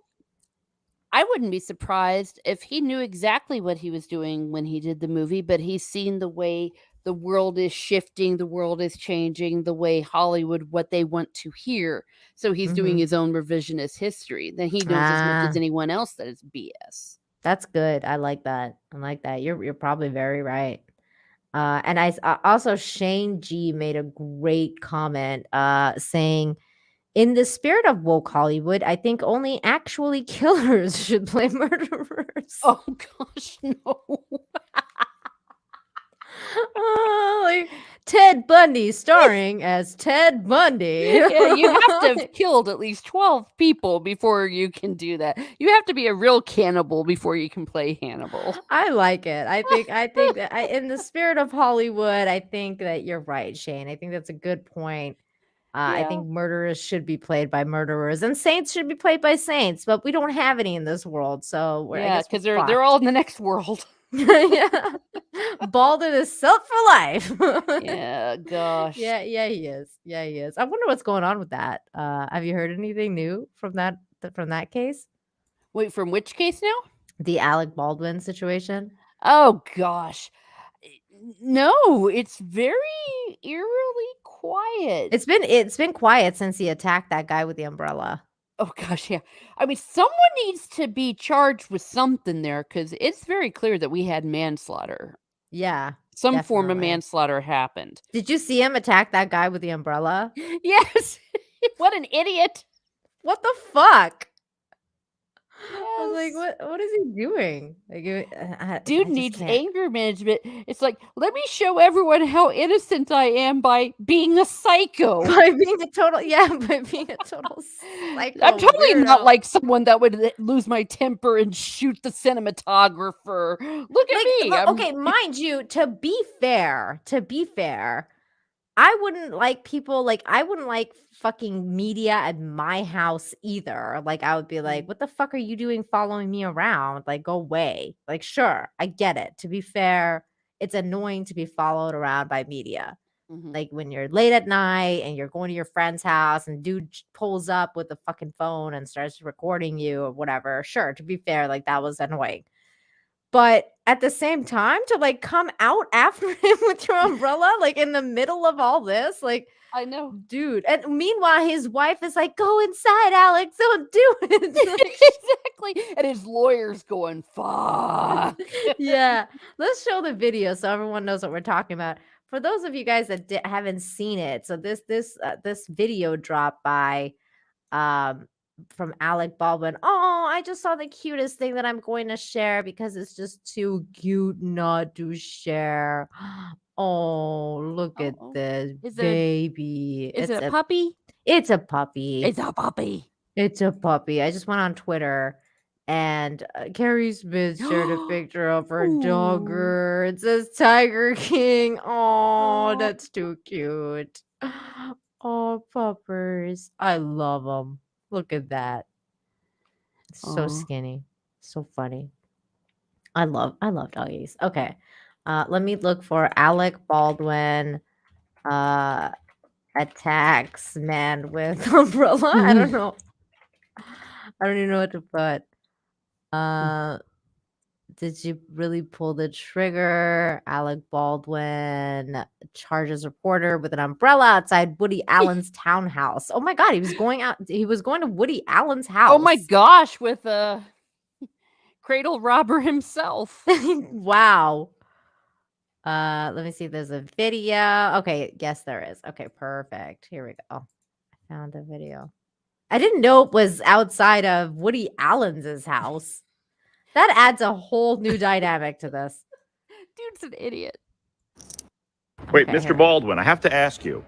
I wouldn't be surprised if he knew exactly what he was doing when he did the movie, but he's seen the way the world is shifting, the world is changing, the way Hollywood, what they want to hear. So he's doing his own revisionist history. Then he knows as much as anyone else that it's BS. That's good. I like that. I like that. You're probably very right. And also Shane G made a great comment saying, in the spirit of woke Hollywood, I think only actually killers should play murderers. Oh gosh, no. Like Ted Bundy starring as Ted Bundy. Yeah, you have to have killed at least 12 people before you can do that. You have to be a real cannibal before you can play Hannibal. I like it. I think that in the spirit of Hollywood, I think that you're right, Shane. I think that's a good point. I think murderers should be played by murderers, and saints should be played by saints. But we don't have any in this world, so because they're all in the next world. Yeah, Baldwin is set for life. Yeah, gosh. Yeah, he is. Yeah, he is. I wonder what's going on with that. Have you heard anything new from that case? Wait, from which case now? The Alec Baldwin situation. Oh gosh, no, it's very eerily quiet. It's been quiet since he attacked that guy with the umbrella. Oh gosh, yeah. I mean, someone needs to be charged with something there because it's very clear that we had manslaughter. Yeah, some form of manslaughter happened. Did you see him attack that guy with the umbrella? Yes. What an idiot! What the fuck? I was like, what is he doing? Like, dude needs anger management. It's like, let me show everyone how innocent I am by being a psycho. By being a total psycho. I'm totally not like someone that would lose my temper and shoot the cinematographer. Look at me. Okay, mind you, to be fair, I wouldn't like people, like, I wouldn't like fucking media at my house either. Like, I would be like, what the fuck are you doing following me around? Like, go away. Like, sure, I get it. To be fair, it's annoying to be followed around by media. Like, when you're late at night and you're going to your friend's house and dude pulls up with the fucking phone and starts recording you or whatever. Sure, to be fair, like, that was annoying. But at the same time, to like come out after him with your umbrella, like in the middle of all this, like, I know, dude. And meanwhile, his wife is like, "Go inside, Alex. Don't do it." Exactly. And his lawyer's going, "Fuck." Yeah. Let's show the video so everyone knows what we're talking about. For those of you guys that haven't seen it, so this video dropped by from Alec Baldwin. Oh, I just saw the cutest thing that I'm going to share because it's just too cute not to share. Oh, look at this baby. Is it a puppy? It's a puppy. It's a puppy. It's a puppy. I just went on Twitter and Carrie Smith shared a picture of her dogger. It says Tiger King. Oh, that's too cute. Oh, puppers. I love them. Look at that. It's so skinny. So funny. I love doggies. Okay. Let me look for Alec Baldwin attacks man with umbrella. I don't know. I don't even know what to put. Did you really pull the trigger? Alec Baldwin charges reporter with an umbrella outside Woody Allen's townhouse. Oh my God, he was going to Woody Allen's house. Oh my gosh, with a cradle robber himself. Wow. Let me see if there's a video. Okay, yes, there is. Okay, perfect. Here we go. I found the video. I didn't know it was outside of Woody Allen's house. That adds a whole new dynamic to this. Dude's an idiot. Wait, Mr. Baldwin, I have to ask you,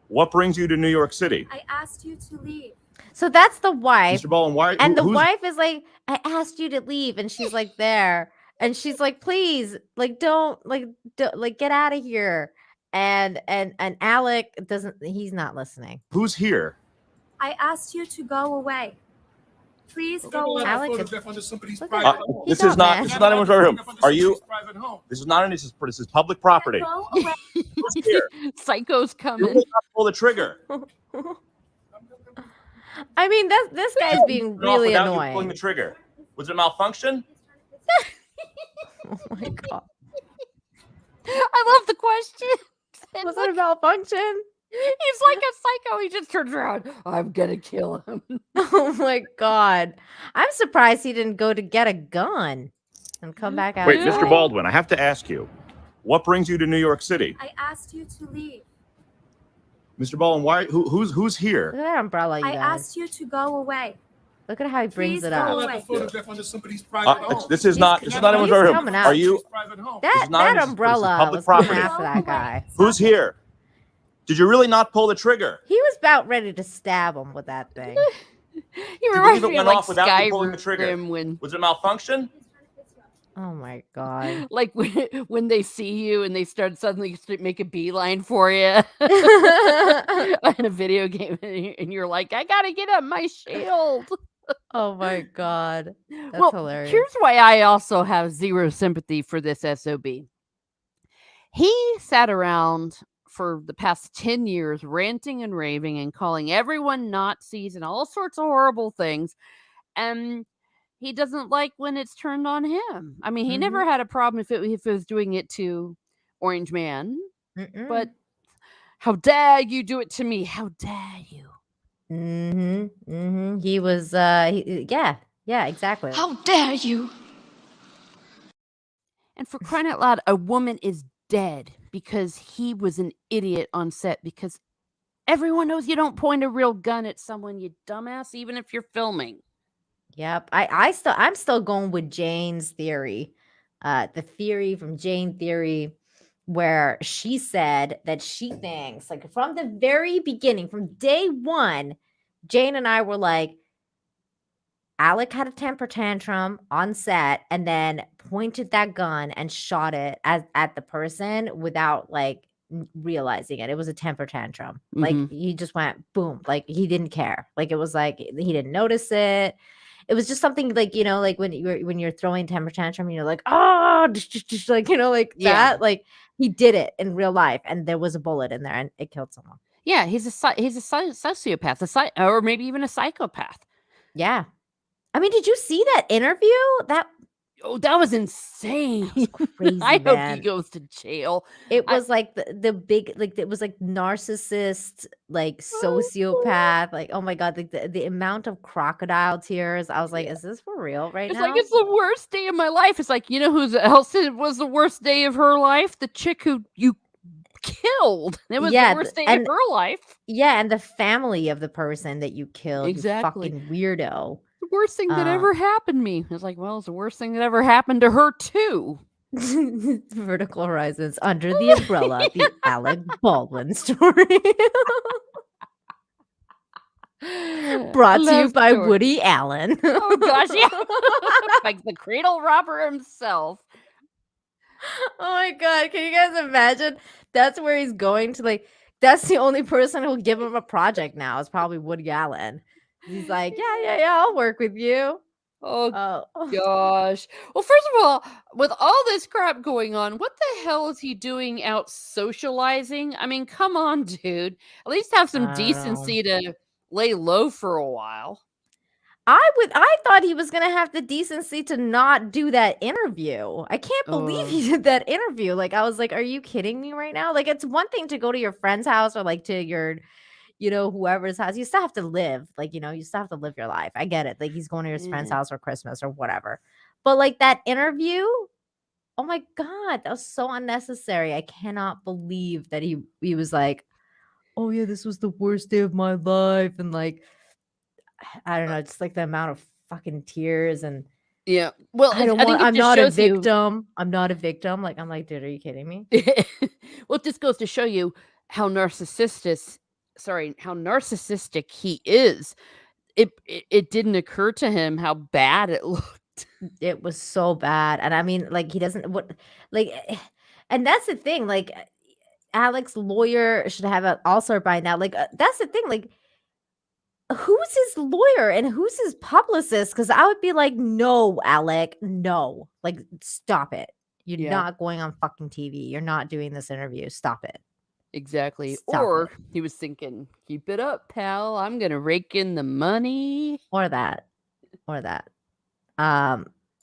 what brings you to New York City? I asked you to leave. So that's the wife. Mr. Baldwin, why? And the wife is like, I asked you to leave. And she's like, there. And she's like, please, like, don't get out of here. And Alec he's not listening. Who's here? I asked you to go away. Please go away. Alec This is not anyone's room. Are you? This is not this is public property. Go away. Who's here? Psycho's You coming. will not pull the trigger. I mean, this guy's being Get off really without you annoying. pulling the trigger. Was it a malfunction? Oh my god. I love the question. Was it a malfunction? He's like a psycho. He just turns around. I'm gonna kill him. Oh my god. I'm surprised he didn't go to get a gun and come back out. Wait, Mr. Baldwin, I have to ask you, what brings you to New York City? I asked you to leave. Mr. Baldwin, why? Who's Look here? at that umbrella, you I guys. asked you to go away. Look at how he brings Please it go up. away. This is not anyone's He's room. coming out. Are you? That umbrella public was coming property. after that guy. Who's here? Did you really not pull the trigger? He was about ready to stab him with that thing. You Do you reminds believe it me of went like off without you pulling the trigger? Skyrim when Was it a malfunction? Oh my god. like when they see you and they start suddenly make a beeline for you in a video game and you're like, I gotta get up my shield. Oh my god. That's Well, hilarious. here's why I also have zero sympathy for this SOB. He sat around for the past 10 years ranting and raving and calling everyone Nazis and all sorts of horrible things. And he doesn't like when it's turned on him. I mean, he never had a problem if it was doing it to Orange Man. But how dare you do it to me? How dare you? He was yeah, exactly. How dare you? And for crying out loud, a woman is dead because he was an idiot on set, because everyone knows you don't point a real gun at someone, you dumbass, even if you're filming. Yep. I'm still going with Jane's theory. The theory from Jane Theory, where she said that she thinks, like, from the very beginning, from day one, Jane and I were like, Alec had a temper tantrum on set and then pointed that gun and shot it at the person without like realizing it. It was a temper tantrum. Like he just went boom. Like he didn't care. Like it was like he didn't notice it. It was just something like, you know, like when you're throwing temper tantrum and you're like, oh, just like, you know, like that. Like he did it in real life and there was a bullet in there and it killed someone. Yeah, he's a sociopath, or maybe even a psychopath. Yeah. I mean, did you see that interview? That was insane. Crazy, I hope man. he goes to jail. It was like the big, like it was like narcissist, like sociopath. Like, oh my god, like the amount of crocodile tears. I was like, is this for real right It's now? like, it's the worst day of my life. It's like, you know who else it was the worst day of her life? The chick who you killed. It was the worst day of her life. Yeah, and the family of the person that you killed. Exactly. You fucking weirdo. The worst thing that ever happened to me. It's like, well, it's the worst thing that ever happened to her too. Vertical Horizons under the umbrella, the Alec Baldwin story. Brought to you by Woody Allen. Oh gosh, yeah. Like the cradle robber himself. Oh my god, can you guys imagine? That's where he's going to, like, that's the only person who'll give him a project now. It's probably Woody Allen. He's like, yeah, I'll work with you. Oh gosh. Well, first of all, with all this crap going on, what the hell is he doing out socializing? I mean, come on, dude. At least have some decency to lay low for a while. I thought he was gonna have the decency to not do that interview. I can't believe he did that interview. Like, I was like, are you kidding me right now? Like, it's one thing to go to your friend's house or like to your, you know, whoever's house. You still have to live. Like, you know, you still have to live your life. I get it. Like, he's going to his friend's house for Christmas or whatever. But like that interview, oh my god, that was so unnecessary. I cannot believe that he was like, oh yeah, this was the worst day of my life, and like, I don't know, just like the amount of fucking tears and Well, I'm not a victim. I'm not a victim. Like, I'm like, dude, are you kidding me? Well, this goes to show you how narcissistic he is. It didn't occur to him how bad it looked. It was so bad. And I mean, like, he doesn't and that's the thing, like, Alec's lawyer should have it also by now. Like, that's the thing, like, who's his lawyer and who's his publicist? Because I would be like, no, Alec, no. Like, stop it. You're not going on fucking TV. You're not doing this interview. Stop it. Exactly. Stop he was thinking, keep it up, pal. I'm going to rake in the money. Or that.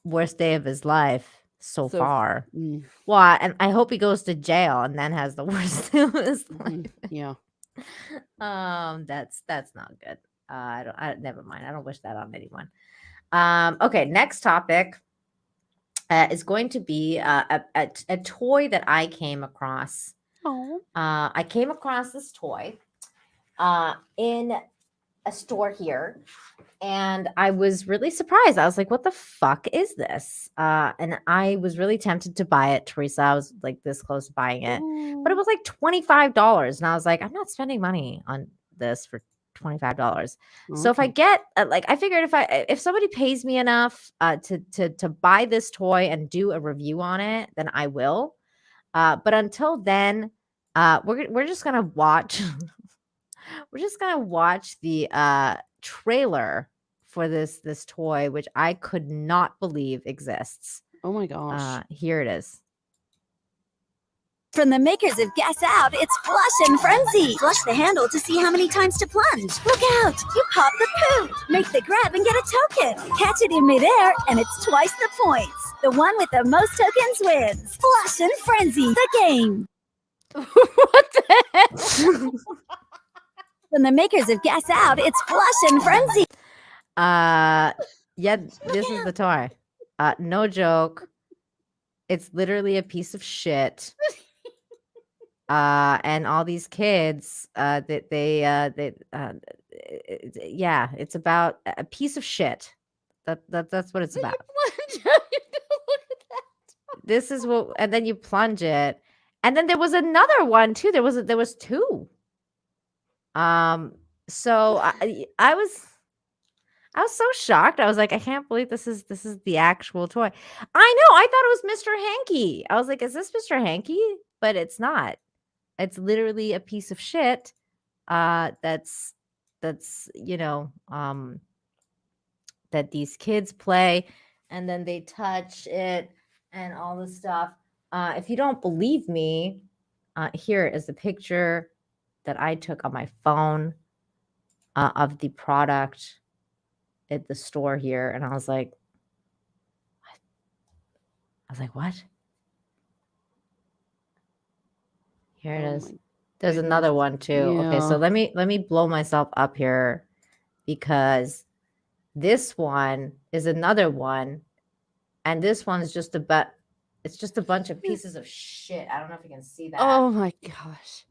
Worst day of his life so So- far. Mm. Well, and I hope he goes to jail and then has the worst day of his life. Yeah. That's not good. Never mind. I don't wish that on anyone. Okay, next topic is going to be a toy that I came across. Oh. I came across this toy in a store here, and I was really surprised. I was like, "What the fuck is this?" And I was really tempted to buy it, Teresa. I was like this close to buying it, but it was like $25, and I was like, "I'm not spending money on this for $25." So if I get I figured if somebody pays me enough to buy this toy and do a review on it, then I will. But until then, we're just gonna watch. We're just gonna watch the trailer for this toy, which I could not believe exists. Oh my gosh. Here it is. From the makers of Guess Out, it's Flush and Frenzy. Flush the handle to see how many times to plunge. Look out! You pop the poo. Make the grab and get a token. Catch it in midair, and it's twice the points. The one with the most tokens wins. Flush and Frenzy, the game. What the heck? From the makers of Guess Out, it's Flush and Frenzy. Yeah, this is the toy. No joke. It's literally a piece of shit. And all these kids, it's about a piece of shit. That's what it's about. This is what, and then you plunge it, and then there was another one too. There was two. So I was so shocked. I was like, I can't believe this is the actual toy. I know. I thought it was Mr. Hanky. I was like, is this Mr. Hanky? But it's not. It's literally a piece of shit. That's that these kids play, and then they touch it and all this stuff. If you don't believe me, here is the picture that I took on my phone of the product at the store here, and I was like, what? Here it is. There's another one too. Okay, so let me blow myself up here, because this one is another one, and this one's just a bunch of pieces of shit. I don't know if you can see that. Oh my gosh.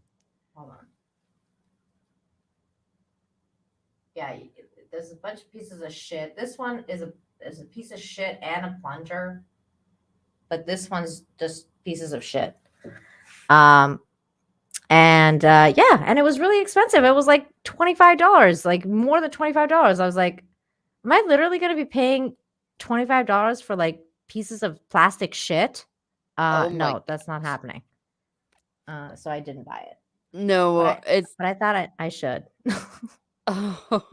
Hold on. Yeah, there's a bunch of pieces of shit. This one is a piece of shit and a plunger, but this one's just pieces of shit. And it was really expensive. It was like $25, like more than $25. I was like, am I literally going to be paying $25 for like pieces of plastic shit? No, that's not happening. So I didn't buy it. No, but I thought I should. Oh,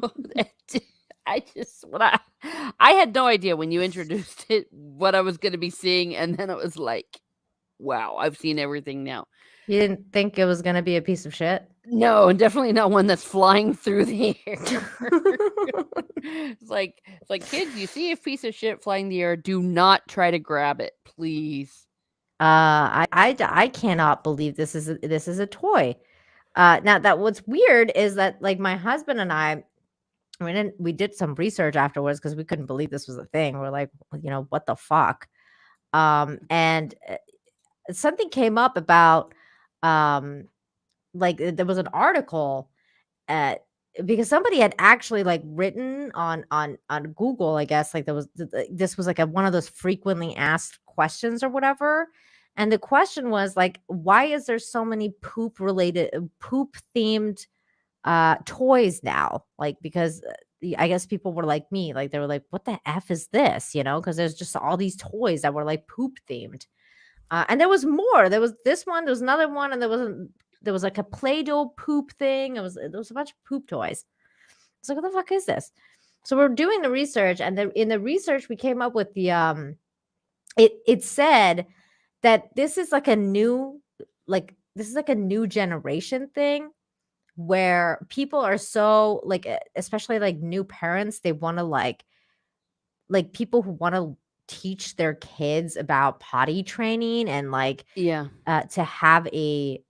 I had no idea when you introduced it what I was going to be seeing, and then it was like, wow, I've seen everything now. You didn't think it was going to be a piece of shit? No, and definitely not one that's flying through the air. It's like kids, you see a piece of shit flying in the air, do not try to grab it, please. I cannot believe this is a toy. Now that what's weird is that like my husband and we did some research afterwards because we couldn't believe this was a thing. We're like, what the fuck? And something came up about like there was an article because somebody had actually like written on Google, I guess, like this was like one of those frequently asked questions or whatever. And the question was like, why is there so many poop themed toys now? Like, because I guess people were like me, like they were like, what the F is this? Because there's just all these toys that were like poop themed. And there was more. There was this one, there was another one, and there was like a Play-Doh poop thing. There was a bunch of poop toys. It's like, what the fuck is this? So we're doing the research, and in the research we came up with the it said that this is like a new generation thing where people are so like, especially like new parents, they want to like like people who want to teach their kids about potty training and like to have a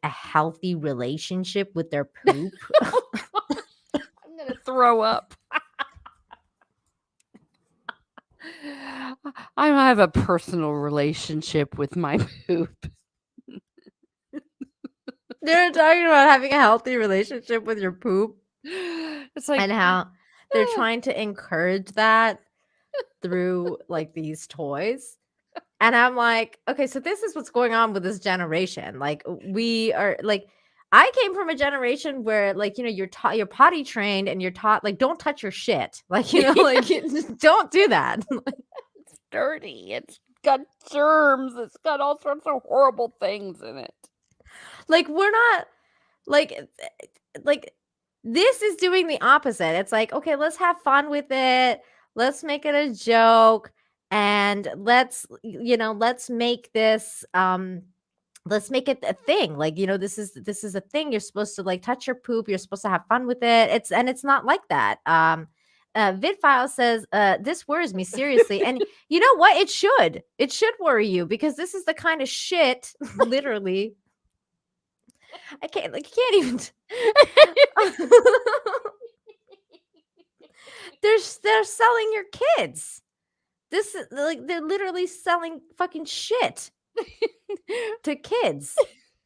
healthy relationship with their poop. I'm gonna throw up. I have a personal relationship with my poop. They're talking about having a healthy relationship with your poop. It's like, and how they're trying to encourage that through like these toys. And I'm like, okay, so this is what's going on with this generation. Like we are like, I came from a generation where like, you're taught, you're potty trained and you're taught like, don't touch your shit. Like, like just don't do that. It's dirty. It's got germs. It's got all sorts of horrible things in it. Like we're not like this is doing the opposite. It's like, okay, let's have fun with it. Let's make it a joke. And let's make this let's make it a thing. Like, this is a thing. You're supposed to like touch your poop. You're supposed to have fun with it. It's not like that. Vidfile says, this worries me seriously. And you know what? It should worry you because this is the kind of shit, literally. I can't even. They're selling your kids. This is like they're literally selling fucking shit to kids.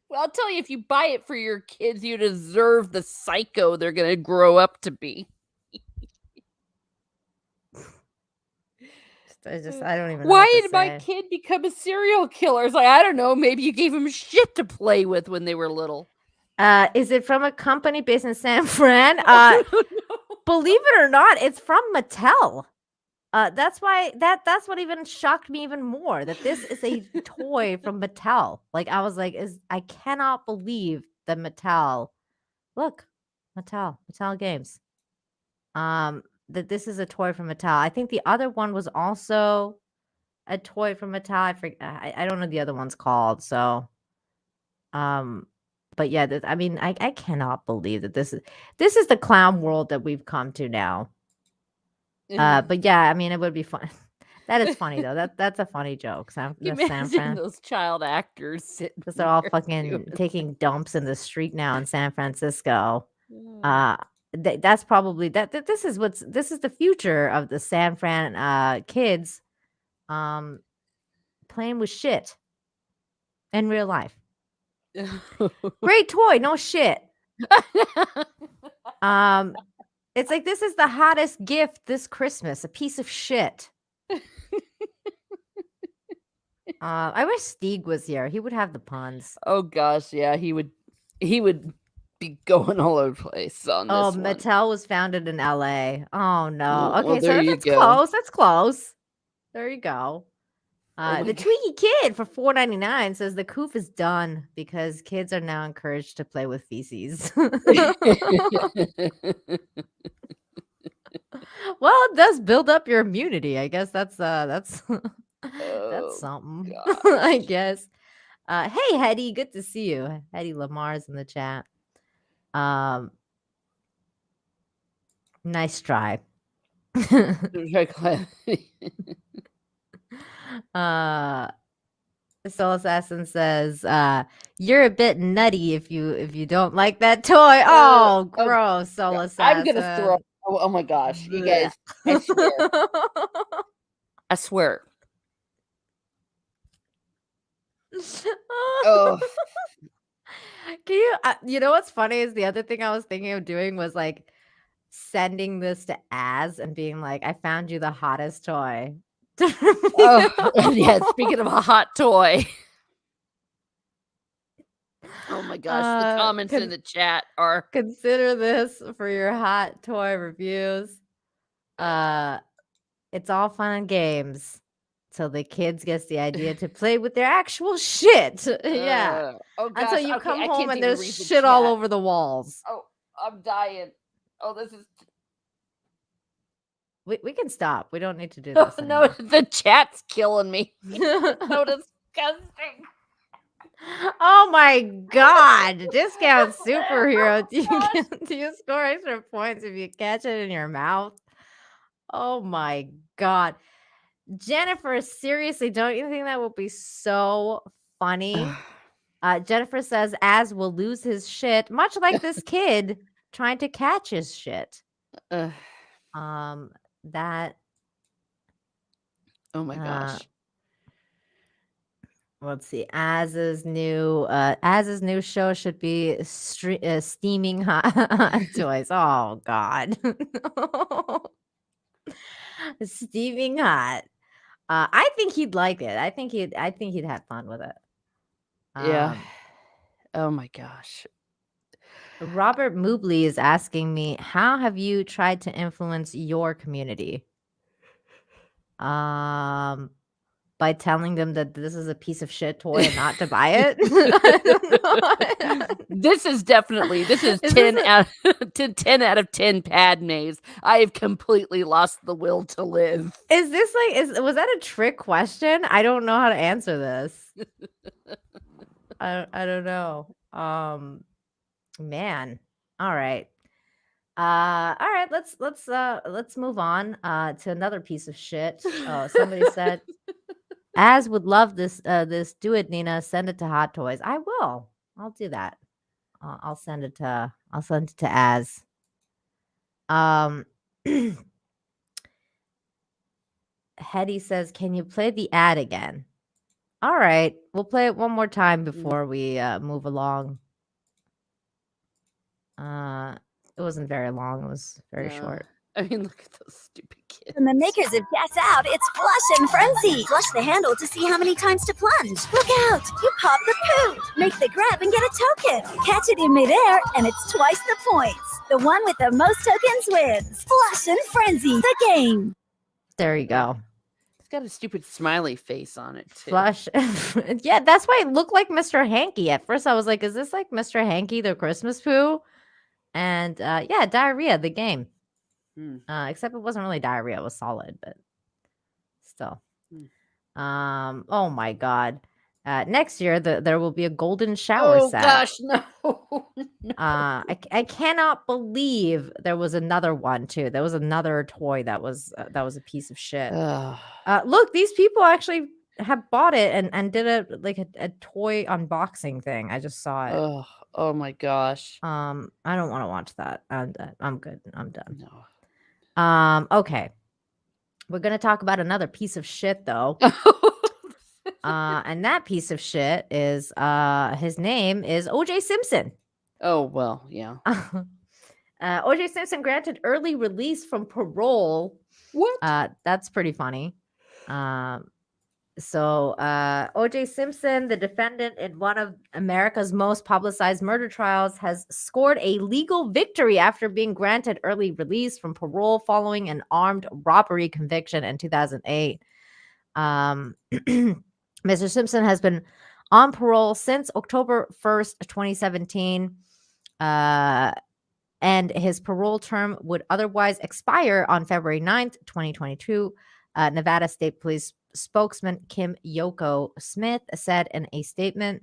Well, I'll tell you, if you buy it for your kids, you deserve the psycho they're gonna grow up to be. I don't even know. Why did my kid become a serial killer? It's like, I don't know. Maybe you gave him shit to play with when they were little. Is it from a company based in San Fran? Believe it or not, it's from Mattel. That's why that's what even shocked me even more, that this is a toy from Mattel. Like I was like, I cannot believe that Mattel. Look, Mattel Games. That this is a toy from Mattel. I think the other one was also a toy from Mattel. I don't know the other one's called. So, but yeah, I cannot believe that this is the clown world that we've come to now. But yeah, I mean, it would be fun. That is funny though. That's a funny joke. Imagine those child actors sitting. Because they're all fucking taking dumps in the street now in San Francisco. That's probably this is the future of the San Fran kids playing with shit in real life. Great toy, no shit. It's like, this is the hottest gift this Christmas, a piece of shit. I wish Stieg was here. He would have the puns. Oh gosh, yeah, he would be going all over the place on this one. Mattel was founded in LA. Oh no. Okay, well, there so that's you go. close. That's close. There you go. The Tweaky Kid for $4.99 says the coof is done because kids are now encouraged to play with feces. Well, it does build up your immunity. I guess that's that's something. I guess. Hey Hetty, good to see you. Hetty Lamar's in the chat. Nice try. Soul Assassin says, you're a bit nutty if you don't like that toy. Oh, gross, Soul Assassin. I'm gonna throw. Oh my gosh, you guys! I swear. I swear. Oh. Can you? You know what's funny is the other thing I was thinking of doing was like sending this to Az and being like, I found you the hottest toy. Oh, yeah. Speaking of a hot toy. Oh my gosh, the comments in the chat are consider this for your hot toy reviews. It's all fun and games till the kids gets the idea to play with their actual shit. Yeah. Oh gosh, until you okay, come I home can't and even there's read the shit all chat. over the walls. Oh, I'm dying. Oh, this is. We can stop. We don't need to do No, this. no, the chat's killing me. It's so disgusting. Oh my god. Discount superhero. Do you score extra points if you catch it in your mouth? Oh my God. Jennifer, seriously, don't you think that would be so funny? Jennifer says Az will lose his shit, much like this kid trying to catch his shit. That. Oh my gosh. Let's see. Az's new show should be steaming hot toys. Oh God. Steaming hot. I think he'd like it. I think he'd have fun with it. Yeah. Oh my gosh. Robert Moobley is asking me, how have you tried to influence your community? By telling them that this is a piece of shit toy and not to buy it. This is 10 out of 10 Padmes. I have completely lost the will to live. Is this was that a trick question? I don't know how to answer this. I don't know. Man. All right. All right, let's move on to another piece of shit. Oh, somebody said Az would love this do it, Nina. Send it to Hot Toys. I will. I'll do that. I'll send it to Az. Hetty says, "Can you play the ad again?" All right, we'll play it one more time before we move along. It wasn't very long. It was very short. I mean, look at those stupid kids. From the makers of Guess Out, it's Flush and Frenzy. Flush the handle to see how many times to plunge. Look out! You pop the poo. Make the grab and get a token. Catch it in midair, and it's twice the points. The one with the most tokens wins. Flush and Frenzy, the game. There you go. It's got a stupid smiley face on it, too. Flush. Yeah, that's why it looked like Mr. Hanky. At first, I was like, is this like Mr. Hanky, the Christmas poo? And yeah, diarrhea, the game. Except it wasn't really diarrhea, it was solid, but still. Oh my God. Next year there will be a golden shower set. Oh gosh, no. I cannot believe there was another one too. There was another toy that was a piece of shit. Look, these people actually have bought it and did a toy unboxing thing. I just saw it. Oh my gosh. I don't want to watch that. I'm good. I'm done. No. Okay. We're gonna talk about another piece of shit though. And that piece of shit is his name is O.J. Simpson. Oh well, yeah. O.J. Simpson granted early release from parole. What? That's pretty funny. So O.J. Simpson, the defendant in one of America's most publicized murder trials, has scored a legal victory after being granted early release from parole following an armed robbery conviction in 2008. Mr. Simpson has been on parole since October 1st, 2017. And his parole term would otherwise expire on February 9th, 2022. Nevada State Police spokesman Kim Yoko Smith said in a statement.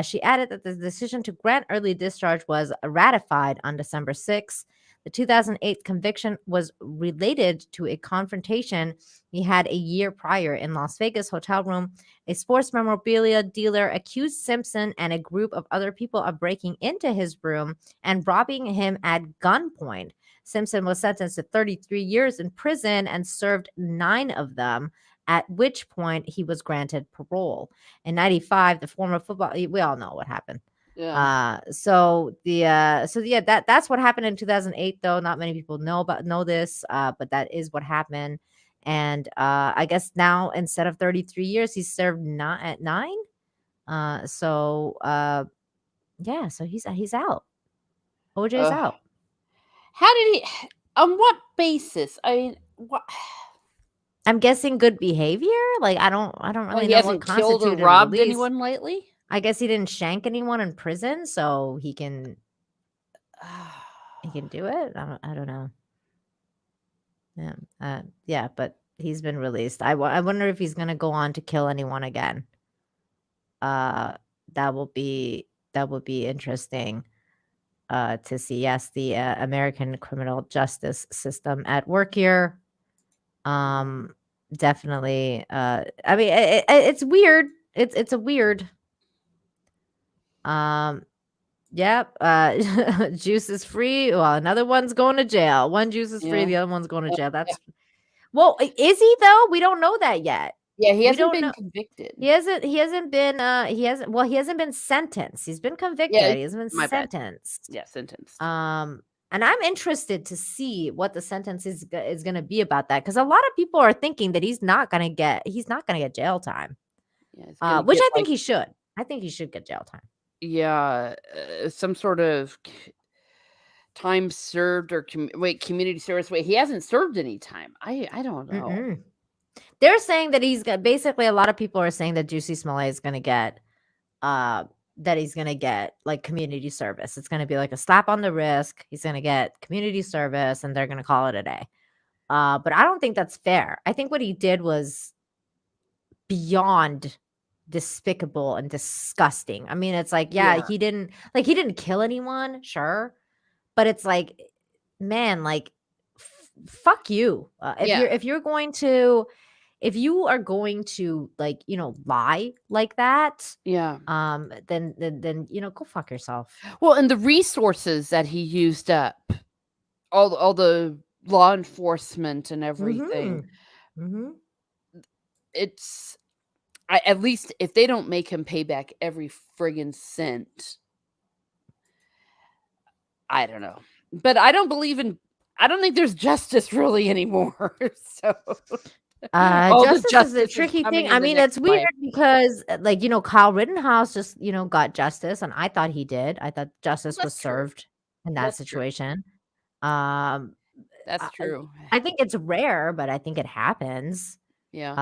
She added that the decision to grant early discharge was ratified on December 6th. The 2008 conviction was related to a confrontation he had a year prior in Las Vegas hotel room. A sports memorabilia dealer accused Simpson and a group of other people of breaking into his room and robbing him at gunpoint. Simpson was sentenced to 33 years in prison and served 9 of them, at which point he was granted parole. In 95, the former football, we all know what happened. Yeah. That's what happened in 2008, though. Not many people know this, but that is what happened. And I guess now instead of 33 years, he's served 9. So he's out. OJ's out. How did he? On what basis? I mean, what? I'm guessing good behavior. Like I don't really know what constituted killed or robbed release. anyone lately. I guess he didn't shank anyone in prison, so he can do it. I don't know. Yeah, but he's been released. I wonder if he's gonna go on to kill anyone again. That will be interesting to see. Yes, the American criminal justice system at work here. Definitely. I mean, it's weird. It's a weird. Yep. Juice is free. Well, another one's going to jail. One juice is free. Yeah. The other one's going to jail. That's well. Is he though? We don't know that yet. Yeah, he We hasn't don't been know. convicted. He hasn't been. He hasn't. Well, he hasn't been sentenced. He's been convicted. Yeah, He hasn't been my bad. sentenced. Yeah, sentenced. And I'm interested to see what the sentence is going to be about that, because a lot of people are thinking that he's not going to get jail time. Yeah, Which I think he should. I think he should get jail time. Yeah, some sort of time served or community service. Wait, he hasn't served any time. I don't know. Mm-mm. They're saying that he's got, basically a lot of people are saying that Juicy Smollett is going to get that he's going to get like community service. It's going to be like a slap on the wrist. He's going to get community service and they're going to call it a day. But I don't think that's fair. I think what he did was beyond despicable and disgusting. I mean, it's like, Yeah. he didn't kill anyone, sure, but it's like, man, like fuck you. If you are going to like, lie like that, Yeah. then go fuck yourself. Well, and the resources that he used up, all the law enforcement and everything. It's at least if they don't make him pay back every friggin' cent, I don't know. But I don't think there's justice really anymore. So Justice is a tricky thing. I mean, it's weird because like, Kyle Rittenhouse just, got justice, and I thought he did. I thought justice was served in that situation. That's true. I think it's rare, but I think it happens. Yeah.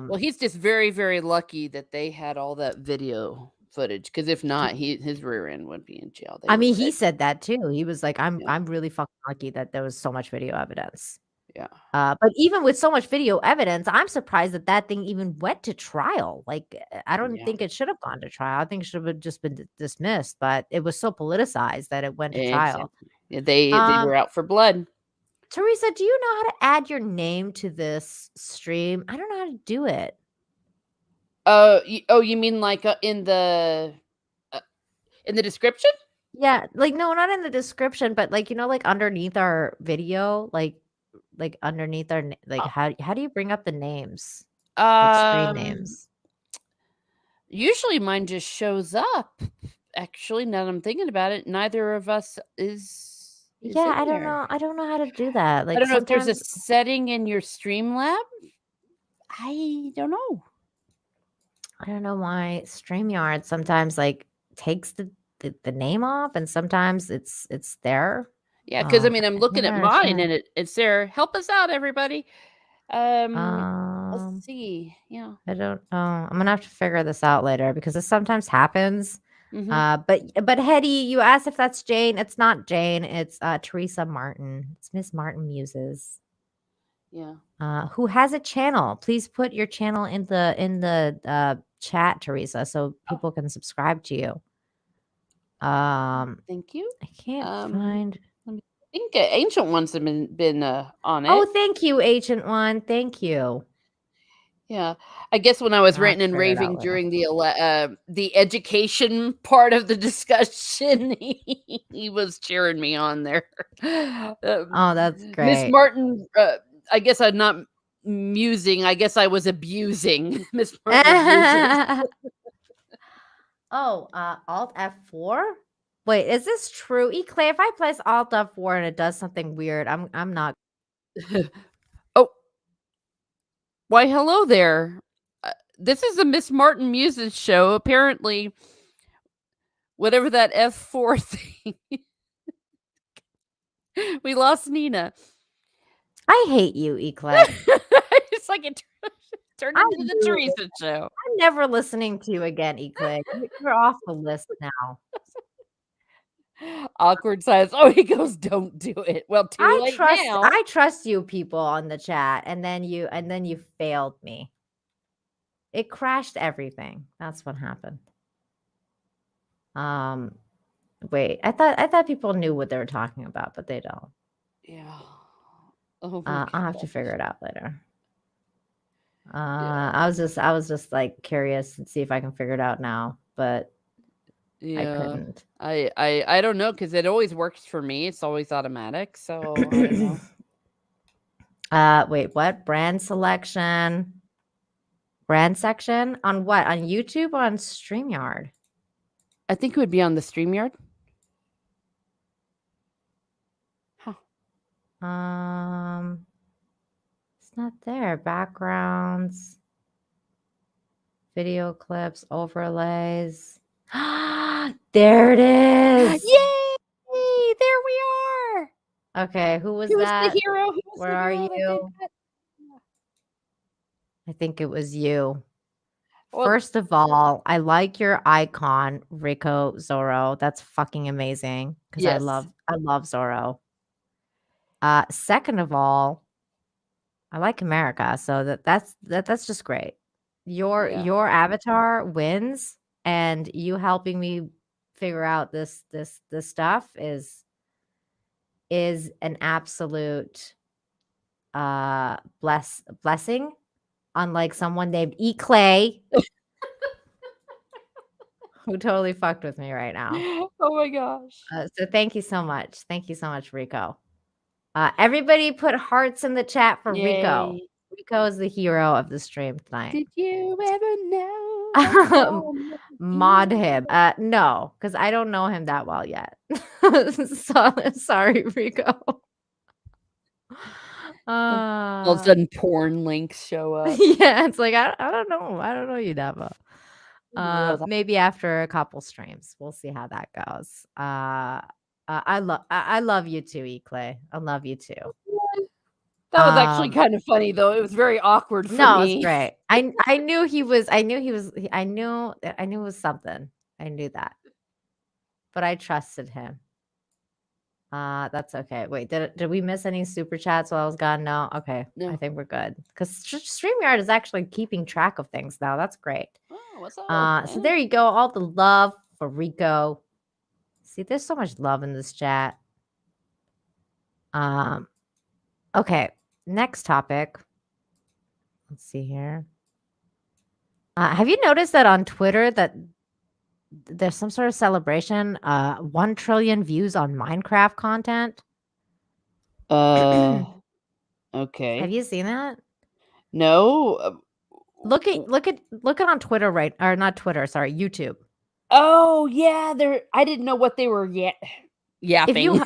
Well, he's just very, very lucky that they had all that video footage, because if not, his rear end would be in jail. I mean, he said that too. He was like, I'm really fucking lucky that there was so much video evidence. Yeah. But even with so much video evidence, I'm surprised that thing even went to trial. Like, I don't think it should have gone to trial. I think it should have just been dismissed, but it was so politicized that it went to trial. Yeah, they were out for blood. Teresa, do you know how to add your name to this stream? I don't know how to do it. You mean like in the description? Yeah, like no, not in the description, but like like underneath our video, like underneath our how do you bring up the names? Like stream names. Usually mine just shows up. Actually, now that I'm thinking about it, neither of us is yeah, I don't know. I don't know how to do that. Like, I don't know if there's a setting in your Streamlab. I don't know. I don't know why StreamYard sometimes like takes the name off, and sometimes it's there. Yeah, because I mean, I'm looking at mine and it's there. Help us out, everybody. Let's see. Yeah, I don't know. I'm gonna have to figure this out later because this sometimes happens. But Hetty, you asked if that's Jane. It's not Jane. It's Teresa Martin. It's Miss Martin Muses. Yeah. Who has a channel? Please put your channel in the chat, Teresa, so people can subscribe to you. Thank you. I can't find. I think Ancient Ones have been on it. Oh, thank you, Ancient One. Thank you. Yeah, I guess when I was ranting and raving during the education part of the discussion, he was cheering me on there. Oh, that's great. Miss Martin, I guess I'm not musing. I guess I was abusing Miss Martin. Oh, Alt F4? Wait, is this true? Eclair, if I press Alt F4 and it does something weird, I'm not. Oh. Why, hello there. This is the Miss Martin Muses show. Apparently, whatever that F4 thing. We lost Nina. I hate you, Eclair. It's like it turned into the Teresa show. I'm never listening to you again, Eclair. You're off the list now. Awkward silence. Oh, he goes, "Don't do it." Well, too late now. I trust you people on the chat, and then you failed me. It crashed everything. That's what happened. Wait, I thought people knew what they were talking about, but they don't. Yeah. Oh, I'll have to figure it out later. I was just like curious and see if I can figure it out now, but I couldn't. I don't know because it always works for me. It's always automatic. So I don't know. Wait, what? Brand selection. Brand section on what? On YouTube or on StreamYard? I think it would be on the StreamYard. It's not there. Backgrounds, video clips, overlays. There it is. Yay! There we are. Okay, who was Who was that? the hero? Who was Where the are hero that did you? that? I think it was you. Well- First of all, I like your icon, Rico Zorro. That's fucking amazing because Yes. I love Zorro. Second of all, I like America, so that's just great. Your avatar wins, and you helping me figure out this stuff is an absolute blessing. Unlike someone named E. Clay, who totally fucked with me right now. Oh my gosh. So thank you so much. Thank you so much, Rico. Everybody put hearts in the chat for Rico. Yay. Rico is the hero of the stream tonight. Did you ever know? Mod him. No, because I don't know him that well yet. Sorry, Rico. All of a sudden, porn links show up. Yeah, it's like I don't know. I don't know you that well. Well, Maybe after a couple streams, we'll see how that goes. I love you too, E. Clay. I love you too. That was actually kind of funny, though. It was very awkward for No, me. it's great. I knew he was. I knew it was something. I knew that, but I trusted him. That's okay. Wait, did we miss any super chats while I was gone? No. Okay, No. I think we're good because StreamYard is actually keeping track of things now. That's great. Oh, what's up? So there you go. All the love for Rico. See, there's so much love in this chat. Okay, next topic. Let's see here. Have you noticed that on Twitter that there's some sort of celebration? 1 trillion views on Minecraft content. Okay. Have you seen that? No. Look at on Twitter, right? Or not Twitter, sorry, YouTube. Oh yeah, I didn't know what they were yapping.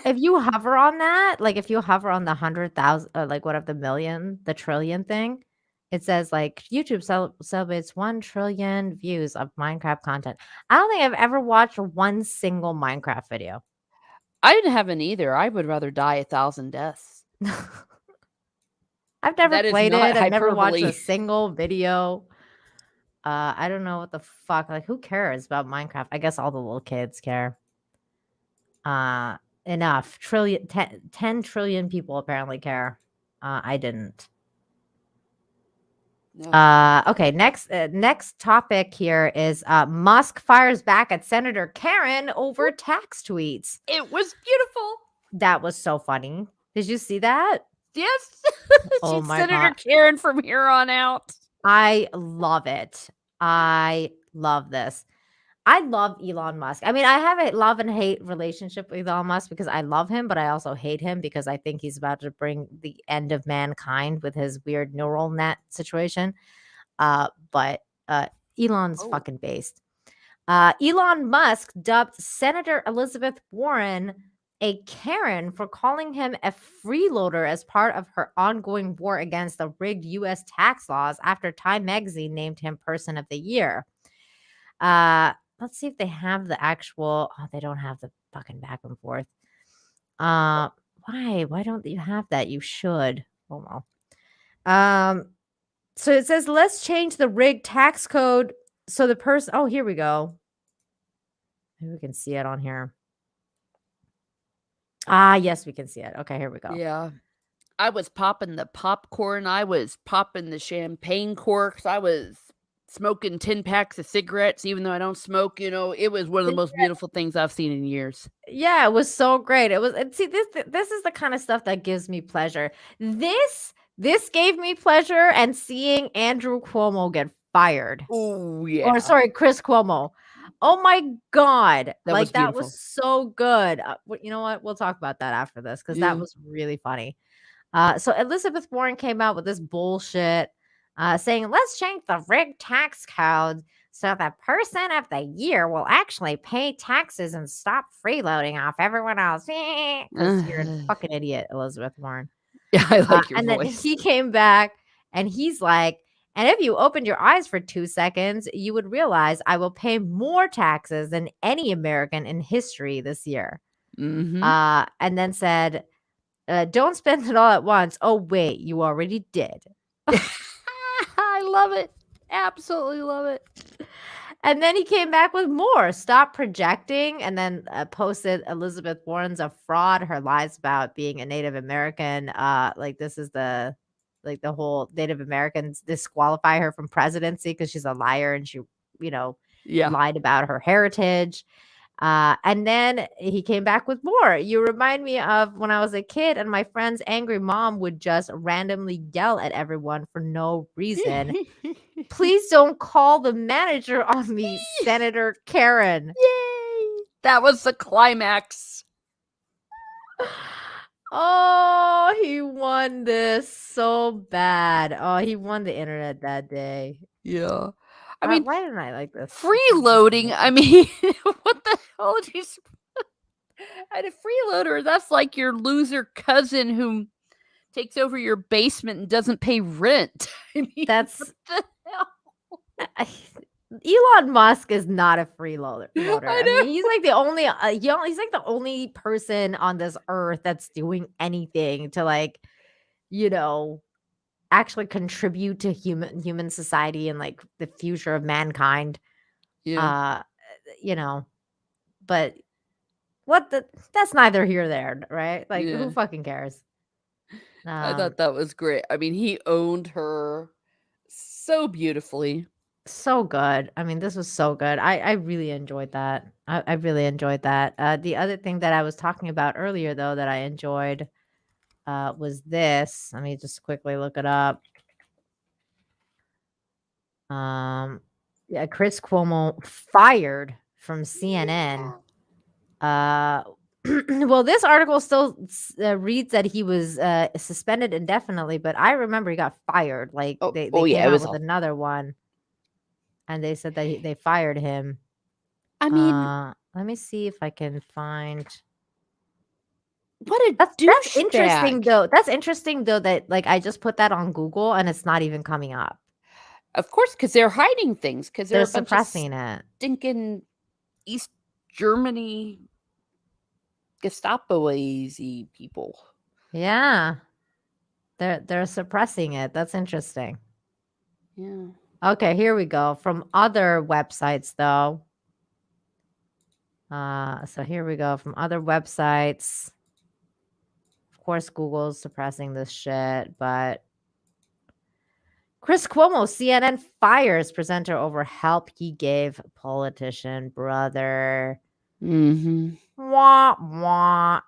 If you hover on that, like if you hover on the 100,000, like whatever the trillion thing, it says like YouTube celebrates 1 trillion views of Minecraft content. I don't think I've ever watched one single Minecraft video. I didn't have any either. I would rather die 1,000 deaths. I've never That is played it. not I've never watched hyperbole. a single video. I don't know what the fuck. Like, who cares about Minecraft? I guess all the little kids care. Enough. 10 trillion people apparently care. I didn't. No. Okay, next topic here is Musk fires back at Senator Karen over tax tweets. It was beautiful. That was so funny. Did you see that? Yes. Oh She's my Senator God. Karen from here on out. I love it. I love this. I love Elon Musk. I mean, I have a love and hate relationship with Elon Musk because I love him, but I also hate him because I think he's about to bring the end of mankind with his weird neural net situation. But Elon's fucking based. Elon Musk dubbed Senator Elizabeth Warren a Karen for calling him a freeloader as part of her ongoing war against the rigged U.S. tax laws after Time Magazine named him Person of the Year. Let's see if they have the actual. Oh, they don't have the fucking back and forth. Why? Why don't you have that? You should. Oh well. So it says, let's change the rigged tax code so the person. Oh, here we go. Maybe we can see it on here. Yes, we can see it. Okay, here we go. Yeah. I was popping the popcorn. I was popping the champagne corks. I was smoking 10 packs of cigarettes, even though I don't smoke. You know, it was one of the most beautiful things I've seen in years. Yeah, it was so great. It was. See, this is the kind of stuff that gives me pleasure. This This gave me pleasure, and seeing Andrew Cuomo get fired. Oh yeah. Or sorry, Chris Cuomo. Oh my God. That like was that beautiful. was so good. You know what? We'll talk about that after this because that Yeah. was really funny. So Elizabeth Warren came out with this bullshit saying, let's change the rigged tax code so the person of the year will actually pay taxes and stop freeloading off everyone else. Because you're a fucking idiot, Elizabeth Warren. Yeah, I like your and voice. then he came back and he's like, and if you opened your eyes for 2 seconds, you would realize I will pay more taxes than any American in history this year. Mm-hmm. And then said, don't spend it all at once. Oh, wait, you already did. I love it. Absolutely love it. And then he came back with more. Stop projecting. And then posted Elizabeth Warren's a fraud. Her lies about being a Native American. Like this is the whole Native Americans disqualify her from presidency because she's a liar and she, lied about her heritage. And then he came back with more. You remind me of when I was a kid and my friend's angry mom would just randomly yell at everyone for no reason. Please don't call the manager on me, Senator Karen. Yay! That was the climax. Oh, he won this so bad. Oh, he won the internet that day. Yeah. I mean, why didn't I like this? Freeloading. I mean, what the hell did you? And a freeloader, that's like your loser cousin who takes over your basement and doesn't pay rent. I mean, that's what the hell? Elon Musk is not a freeloader. I mean, he's like the only, he's like the only person on this earth that's doing anything to actually contribute to human society and like the future of mankind. Yeah. But that's neither here nor there, right? Like who fucking cares? I thought that was great. I mean, he owned her so beautifully. So good. I mean, this was so good. I really enjoyed that. I really enjoyed that. The other thing that I was talking about earlier, though, that I enjoyed was this. Let me just quickly look it up. Chris Cuomo fired from CNN. Well, this article still reads that he was suspended indefinitely, but I remember he got fired. Like they came out with another one. And they said that they fired him. I mean, let me see if I can find. That's interesting though. That's interesting though that like I just put that on Google and it's not even coming up. Of course, because they're hiding things. Because they're suppressing it. Stinking East Germany Gestapo-y people. Yeah, they're suppressing it. That's interesting. Yeah. Okay, here we go. From other websites, though. So here we go. From other websites. Of course, Google's suppressing this shit, but Chris Cuomo, CNN fires presenter over help he gave politician brother. Mm-hmm. Wah, wah.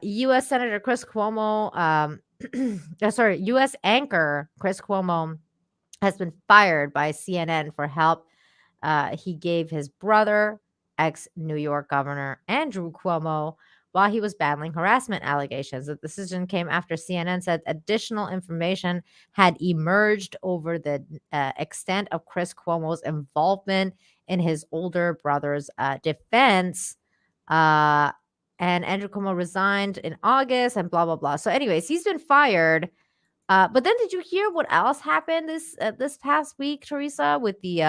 U.S. Senator Chris Cuomo, U.S. anchor Chris Cuomo has been fired by CNN for help he gave his brother, ex-New York Governor Andrew Cuomo, while he was battling harassment allegations. The decision came after CNN said additional information had emerged over the extent of Chris Cuomo's involvement in his older brother's defense. And Andrew Cuomo resigned in August and blah, blah, blah. So anyways, he's been fired. But then did you hear what else happened this past week, Teresa, with the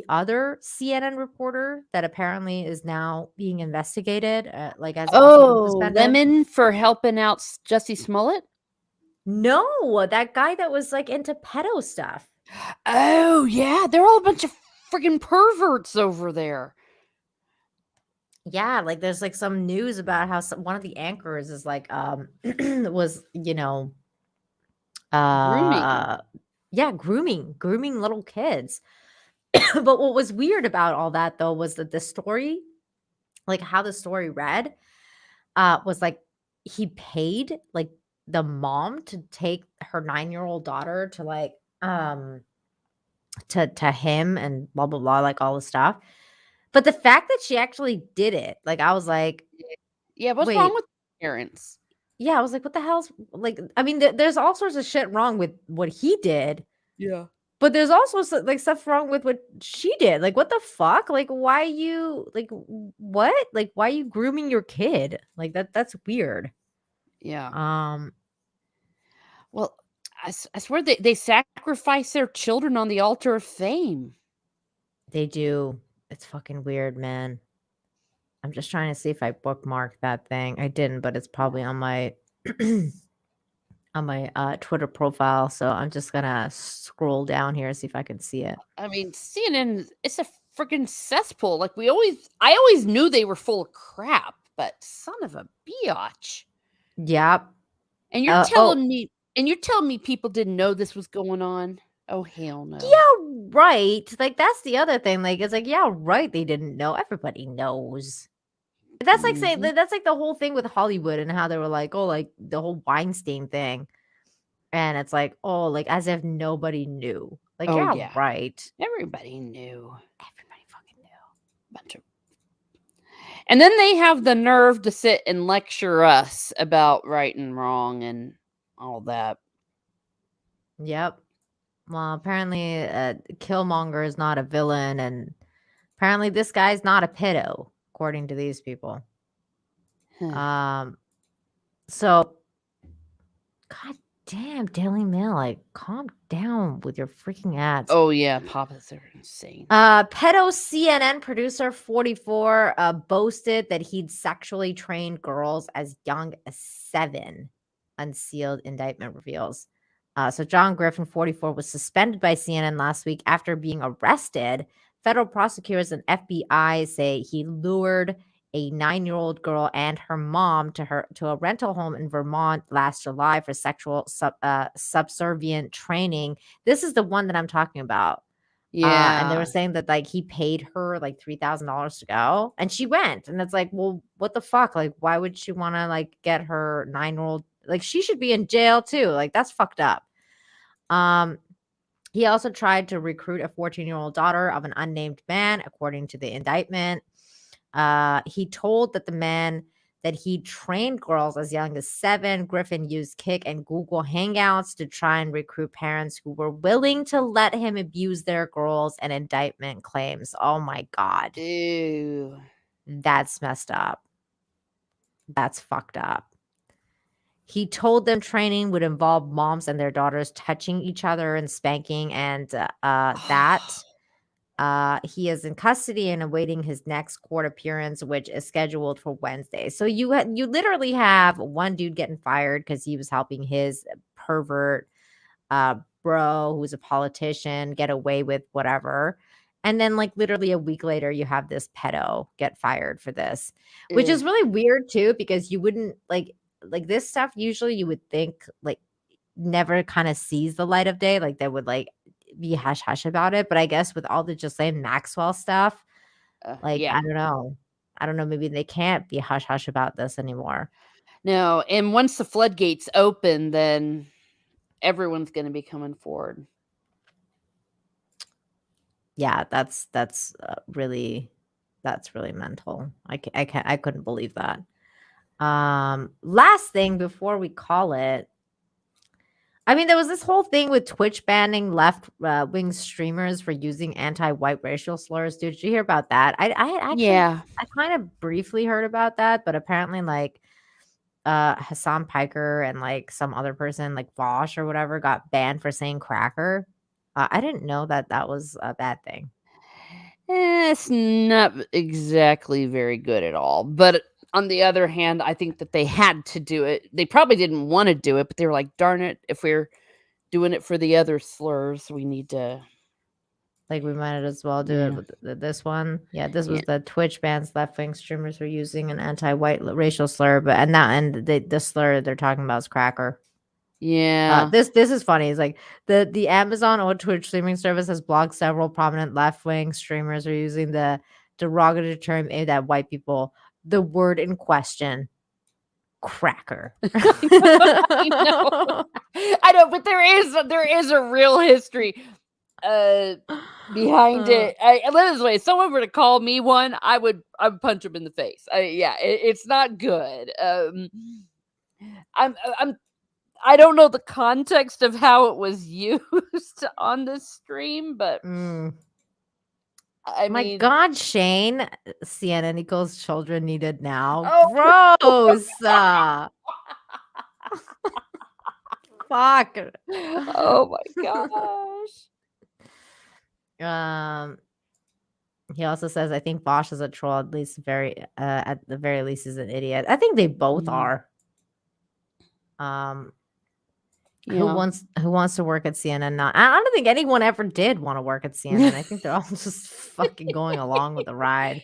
other CNN reporter that apparently is now being investigated? Lemon for helping out Jussie Smollett? No, that guy that was like into pedo stuff. Oh yeah, they're all a bunch of freaking perverts over there. Yeah, like there's like some news about how one of the anchors is like was grooming. Grooming little kids. But what was weird about all that though was that the story, like how the story read, was like he paid like the mom to take her 9-year-old daughter to like to him and blah blah blah, like all the stuff. But the fact that she actually did it, like I was like, Yeah, what's wrong wait, with parents? yeah, I was like, what the hell's like? I mean, there's all sorts of shit wrong with what he did, Yeah. but there's also like stuff wrong with what she did. Like, what the fuck? Like, why you like what? Like, why are you grooming your kid? Like that's weird. Yeah. Well, I swear they sacrifice their children on the altar of fame. They do. It's fucking weird, man. I'm just trying to see if I bookmarked that thing. I didn't, but it's probably on my on my Twitter profile. So I'm just gonna scroll down here, see if I can see it. I mean, CNN, it's a freaking cesspool. Like I always knew they were full of crap, but son of a biatch. Yep. And you're telling me people didn't know this was going on? Oh hell no. Yeah, right. Like that's the other thing. Like it's like, yeah, right. They didn't know. Everybody knows. That's like saying that's like the whole thing with Hollywood and how they were like, oh, like the whole Weinstein thing. And it's like, oh, like as if nobody knew. Like, Oh, yeah, right. Everybody knew. Everybody fucking knew. Bunch of... And then they have the nerve to sit and lecture us about right and wrong and all that. Yep. Well, apparently Killmonger is not a villain, and apparently this guy's not a pedo, according to these people. So God damn, Daily Mail, like calm down with your freaking ads. Oh yeah, Papas are insane. Pedo CNN producer 44 boasted that he'd sexually trained girls as young as 7. Unsealed indictment reveals. So John Griffin, 44, was suspended by CNN last week after being arrested. Federal prosecutors and FBI say he lured a 9-year-old girl and her mom to a rental home in Vermont last July for sexual subservient training. This is the one that I'm talking about. And they were saying that like he paid her like $3,000 to go, and she went. And it's like, well, what the fuck? Like, why would she want to like get her 9-year-old? Like, she should be in jail too. Like, that's fucked up. He also tried to recruit a 14-year-old daughter of an unnamed man, according to the indictment. He told that the man that he trained girls as young as 7. Griffin used Kik and Google Hangouts to try and recruit parents who were willing to let him abuse their girls, and indictment claims. Oh my God. Ew. That's messed up. That's fucked up. He told them training would involve moms and their daughters touching each other and spanking, and he is in custody and awaiting his next court appearance, which is scheduled for Wednesday. So you literally have one dude getting fired because he was helping his pervert bro, who's a politician, get away with whatever. And then like literally a week later, you have this pedo get fired for this, which is really weird too, because you wouldn't like this stuff. Usually you would think like never kind of sees the light of day. Like they would like be hush hush about it. But I guess with all the Ghislaine Maxwell stuff, like, I don't know. Maybe they can't be hush hush about this anymore. No. And once the floodgates open, then everyone's going to be coming forward. Yeah, that's really mental. I couldn't believe that. Last thing before we call it, I mean, there was this whole thing with Twitch banning left-wing streamers for using anti-white racial slurs. Did you hear about that? I kind of briefly heard about that, but apparently like Hassan Piker and like some other person like Vosh or whatever got banned for saying cracker. I didn't know that was a bad thing. It's not exactly very good at all. But on the other hand, I think that they had to do it. They probably didn't want to do it, but they were like, darn it, if we're doing it for the other slurs, we need to. Like, we might as well do it with this one. Yeah, this was the Twitch bans left-wing streamers were using an anti-white racial slur, and the slur they're talking about is cracker. Yeah. This is funny. It's like the Amazon or Twitch streaming service has blocked several prominent left-wing streamers who are using the derogatory term aimed at white people. The word in question cracker. I know, but there is a real history behind it. This way, if someone were to call me one, I would punch him in the face. It's not good. I don't know the context of how it was used on this stream, but My mean, God, Shane, CNN equals children needed now. Oh. Gross. Fuck. Oh my gosh. He also says, I think Bosch is a troll, at least at the very least is an idiot. I think they both are. Who wants to work at CNN? Not, I don't think anyone ever did want to work at CNN. I think they're all just fucking going along with the ride.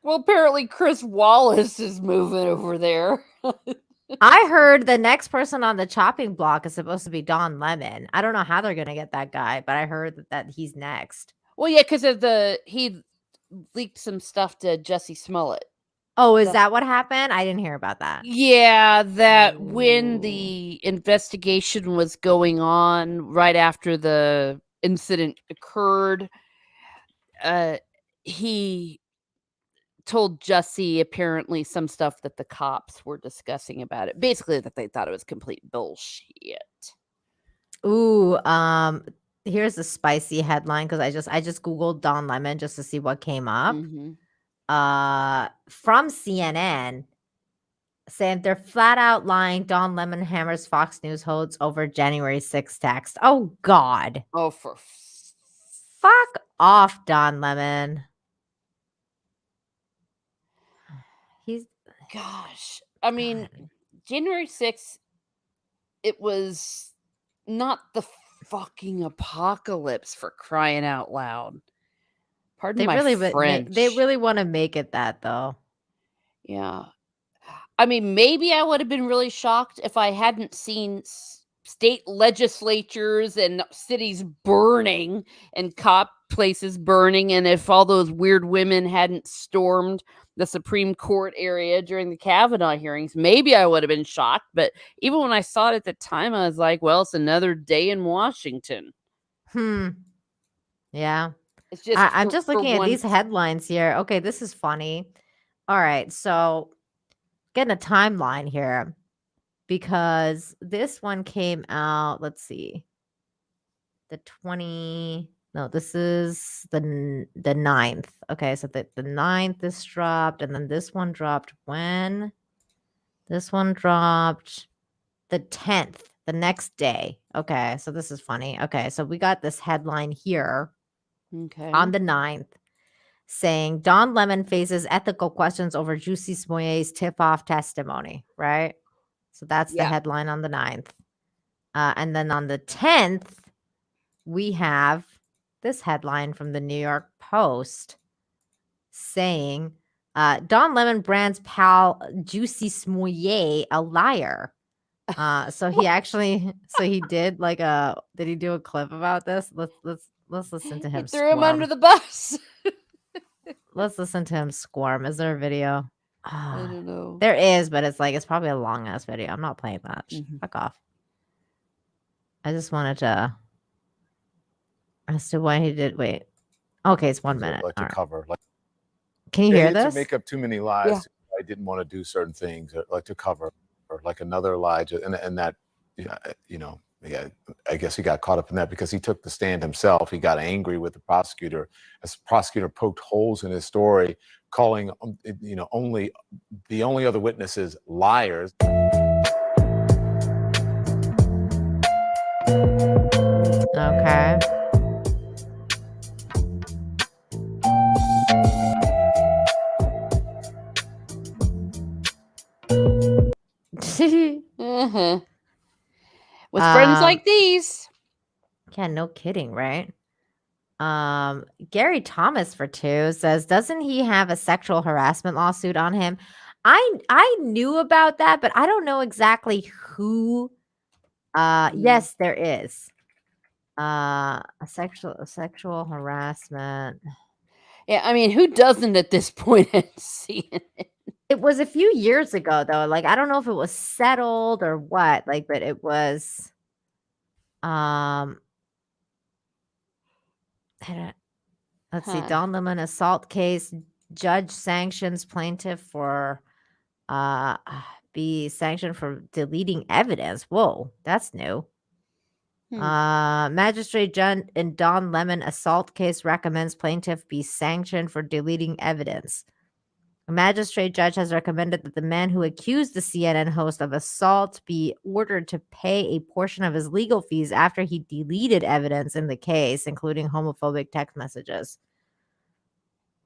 Well, apparently Chris Wallace is moving over there. I heard the next person on the chopping block is supposed to be Don Lemon. I don't know how they're gonna get that guy, but I heard that he's next. Well, yeah, because he leaked some stuff to Jussie Smollett. Oh, is that what happened? I didn't hear about that. Yeah, that when the investigation was going on right after the incident occurred, he told Jussie apparently some stuff that the cops were discussing about it. Basically, that they thought it was complete bullshit. Ooh, here's a spicy headline because I just Googled Don Lemon just to see what came up. From CNN saying they're flat out lying. Don Lemon hammers Fox News hosts over January 6th text. Oh God. Oh, for fuck off, Don Lemon. Gosh. I mean, January 6th, it was not the fucking apocalypse, for crying out loud. Pardon my French. They really want to make it that though. Yeah. I mean, maybe I would have been really shocked if I hadn't seen state legislatures and cities burning and cop places burning, and if all those weird women hadn't stormed the Supreme Court area during the Kavanaugh hearings, maybe I would have been shocked. But even when I saw it at the time, I was like, well, it's another day in Washington. Yeah. It's just I'm just looking at these headlines here. Okay, this is funny. All right, so getting a timeline here because this one came out, let's see. This is the 9th. Okay, so the 9th this dropped, and then this one dropped when? This one dropped the 10th, the next day. Okay, so this is funny. Okay, so we got this headline here on the 9th saying Don Lemon faces ethical questions over Jussie Smollett's tip-off testimony, right? So that's the headline on the 9th. And then on the 10th, we have this headline from the New York Post saying Don Lemon brands pal Jussie Smollett a liar. So he did did he do a clip about this? Let's listen to him. He threw him under the bus. Let's listen to him squirm. Is there a video? I don't know. There is, but it's probably a long ass video. I'm not playing that. Fuck off. I just wanted to as to why he did. Wait. Okay, it's 1 minute. Like to cover. Can you hear this? To make up too many lies. I didn't want to do certain things, like to cover, or like another lie, and that, I guess he got caught up in that because he took the stand himself. He got angry with the prosecutor as the prosecutor poked holes in his story, calling the only other witnesses liars. Okay. With friends like these. Yeah, no kidding, right? Gary Thomas for 2 says, doesn't he have a sexual harassment lawsuit on him? I knew about that, but I don't know exactly who. Yes, there is. A sexual harassment. Yeah, I mean, who doesn't at this point have seen it? It was a few years ago, though. Like, I don't know if it was settled or what. Like, but it was. I don't- Let's see. Huh. Don Lemon assault case. Judge sanctions plaintiff for be sanctioned for deleting evidence. Whoa, that's new. Magistrate Judge in Don Lemon assault case recommends plaintiff be sanctioned for deleting evidence. A magistrate judge has recommended that the man who accused the CNN host of assault be ordered to pay a portion of his legal fees after he deleted evidence in the case, including homophobic text messages.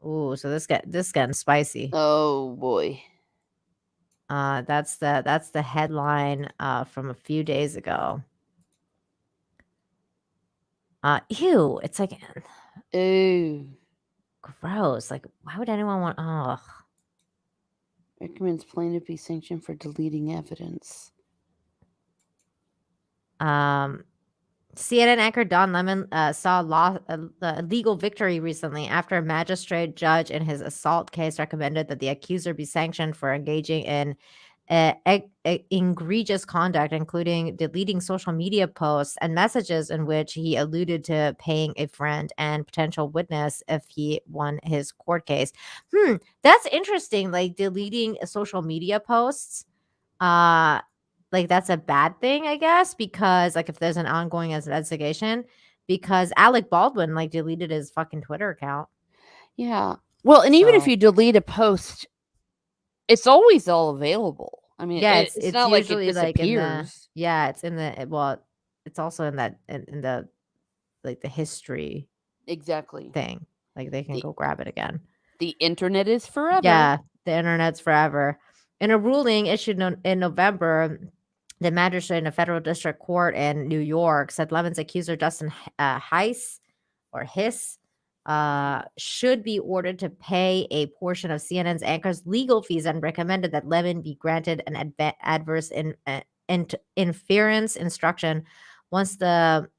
Ooh, so this getting spicy. Oh boy. That's the headline from a few days ago. Ew, it's like Ooh. Gross. Like, why would anyone want? Oh, Recommends plaintiff be sanctioned for deleting evidence. CNN anchor Don Lemon saw a legal victory recently after a magistrate judge in his assault case recommended that the accuser be sanctioned for engaging in egregious conduct, including deleting social media posts and messages in which he alluded to paying a friend and potential witness if he won his court case. That's interesting. Like, deleting social media posts. Like, that's a bad thing, I guess, because like if there's an ongoing investigation, because Alec Baldwin like deleted his fucking Twitter account. Yeah. Well, and even if So- you delete a post, it's always all available. I mean, Yeah, it's not like it usually like in the disappears. it's in the well, it's also in that in the like the history Exactly. thing. Like they can go grab it again. The internet is forever. Yeah, the internet's forever. In a ruling issued in November, the magistrate in a federal district court in New York said Lemon's accuser, Justin Hiss, should be ordered to pay a portion of CNN's anchor's legal fees and recommended that Lemon be granted an adverse inference instruction once the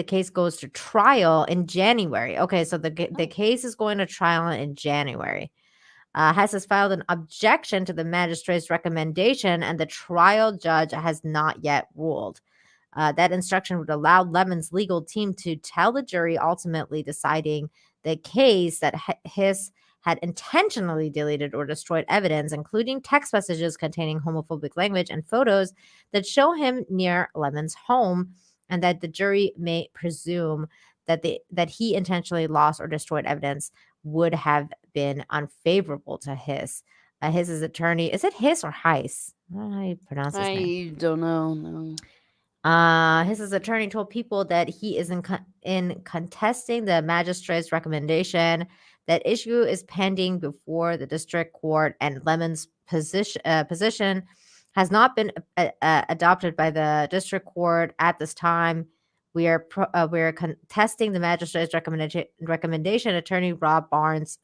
case goes to trial in January. Okay, so the case is going to trial in January. Hess has filed an objection to the magistrate's recommendation, and the trial judge has not yet ruled. That instruction would allow Lemon's legal team to tell the jury, ultimately deciding the case, that Hiss had intentionally deleted or destroyed evidence, including text messages containing homophobic language and photos that show him near Lemon's home, and that the jury may presume that he intentionally lost or destroyed evidence would have been unfavorable to Hiss. Hiss's attorney, is it Hiss or Heiss? I don't know how you pronounce his name. I don't know. No. Hiss's attorney told People that he is in contesting the magistrate's recommendation. That issue is pending before the district court, and Lemon's position has not been adopted by the district court at this time. We are contesting the magistrate's recommendation. Attorney Robert Barnes,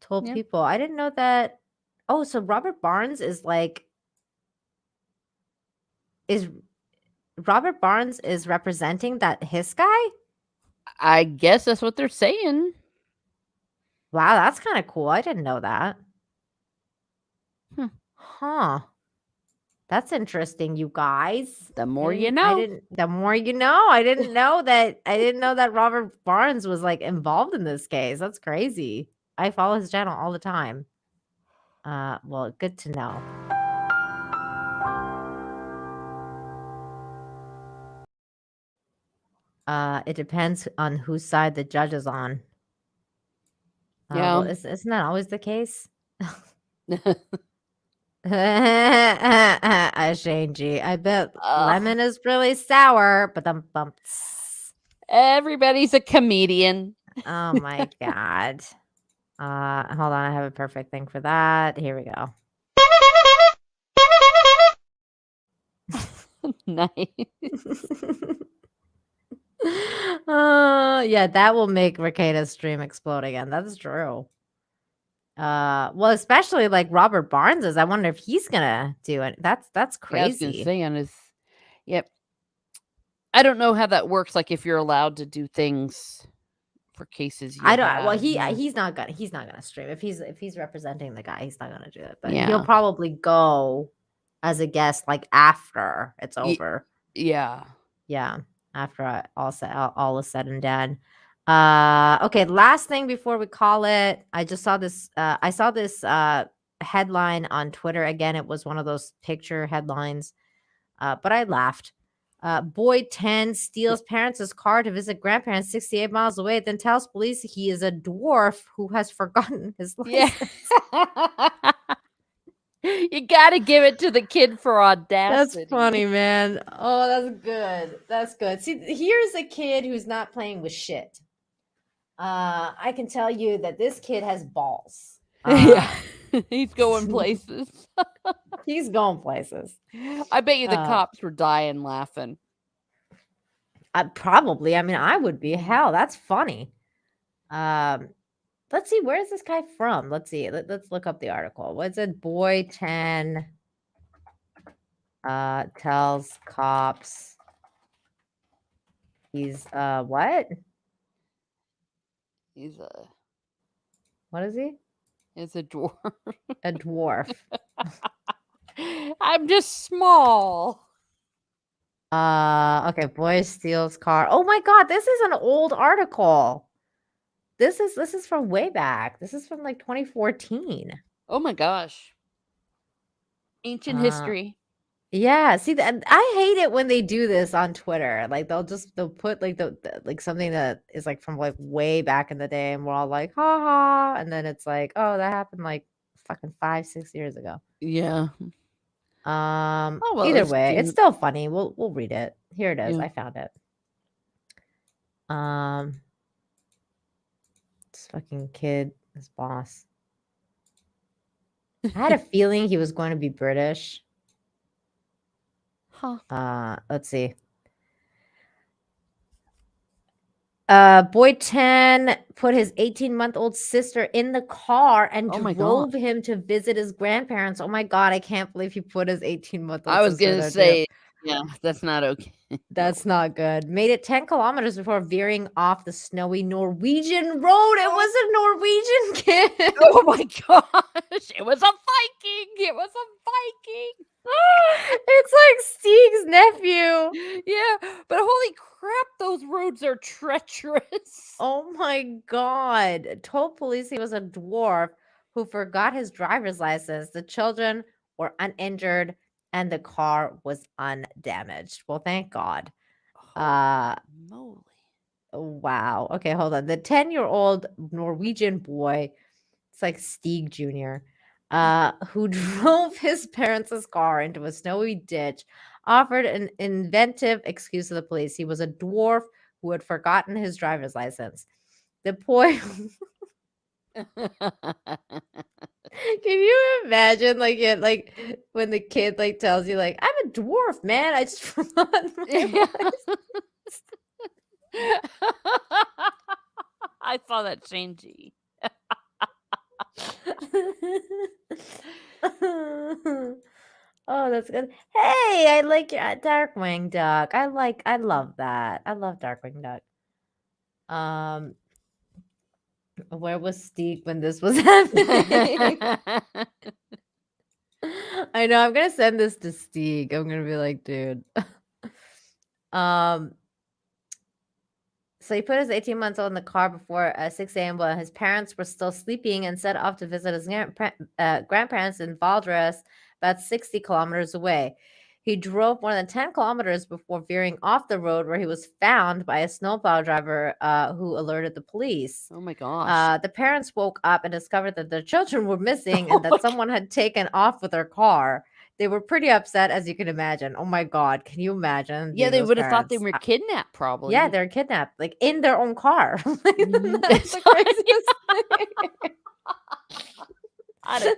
told Yep. People. I didn't know that. Oh, so Robert Barnes is Robert Barnes is representing that Hiss guy? I guess that's what they're saying. Wow, that's kind of cool. I didn't know that. Huh. That's interesting, you guys. The more you know. The more you know. I didn't know that Robert Barnes was like involved in this case. That's crazy. I follow his channel all the time. Well, good to know. It depends on whose side the judge is on. Yeah. Well, isn't that always the case? Shane G. I bet Lemon is really sour, but everybody's a comedian. Oh my god. Hold on, I have a perfect thing for that. Here we go. Nice. Yeah, that will make Rekida's stream explode again. That's true. Well, especially like Robert Barnes's. I wonder if he's gonna do it. That's Yeah, I was crazy. gonna say on his. Yep. I don't know how that works. Like if you're allowed to do things for cases. I don't. Well, he's not gonna stream if he's representing the guy. He's not gonna do it. But he'll Yeah. probably go as a guest like after it's over. Yeah. Yeah, after all is said and done. Okay, last thing before we call it. I just saw this. I saw this headline on Twitter again. It was one of those picture headlines, but I laughed. Boy 10 steals parents' car to visit grandparents 68 miles away, then tells police he is a dwarf who has forgotten his license. Yeah. You got to give it to the kid for audacity. That's funny, man. Oh, that's good. That's good. See, here's a kid who's not playing with shit. I can tell you that this kid has balls. Yeah. He's going places. He's going places. I bet you the cops were dying laughing. Probably. I mean, I would be. Hell, that's funny. Let's see. Where is this guy from? Let's see. Let's look up the article. What's it? Boy 10 tells cops he's what? He's a. What is he? He's a dwarf. A dwarf. I'm just small. Okay, boy steals car. Oh my god, this is an old article. This is from way back. This is from like 2014. Oh my gosh. Ancient history. Yeah, see that I hate it when they do this on Twitter. Like they'll put like the like something that is like from like way back in the day, and we're all like, ha ha, and then it's like, oh, that happened like fucking 5-6 years ago. Yeah. Well, Either way, it's still funny. We'll read it. Here it is. Yeah. I found it. This fucking kid, this boss. I had a feeling he was going to be British. Let's see. Boy 10 put his 18-month-old sister in the car and drove him to visit his grandparents. Oh my god, I can't believe he put his 18-month-old I was sister gonna there, say, too. yeah, that's not okay. That's not good. Made it 10 kilometers before veering off the snowy Norwegian road. It was a Norwegian kid. Oh my gosh. It was a Viking. It was a Viking. It's like Stig's nephew. Yeah, but holy crap, those roads are treacherous. Oh my god. Told police he was a dwarf who forgot his driver's license. The children were uninjured and the car was undamaged. Well, thank God. Moly. Wow. Okay, hold on. The 10-year-old Norwegian boy, it's like Stieg Jr., who drove his parents' car into a snowy ditch, offered an inventive excuse to the police. He was a dwarf who had forgotten his driver's license. The boy... Can you imagine like when the kid like tells you like, I'm a dwarf, man, I just forgot my license. I saw that changey. Oh, that's good. Hey, I like your Darkwing Duck. I love that. I love Darkwing Duck. Where was Steve when this was happening? I know. I'm gonna send this to Steve. I'm gonna be like, dude. So he put his 18 months old in the car before 6 a.m. while his parents were still sleeping and set off to visit his grandparents in Valdres, about 60 kilometers away. He drove more than 10 kilometers before veering off the road, where he was found by a snowplow driver who alerted the police. Oh my gosh. The parents woke up and discovered that their children were missing and that someone had taken off with their car. They were pretty upset, as you can imagine. Oh my God. Can you imagine? Yeah, they would have thought they were kidnapped, probably. Yeah, they're kidnapped, like in their own car. That's the craziest thing.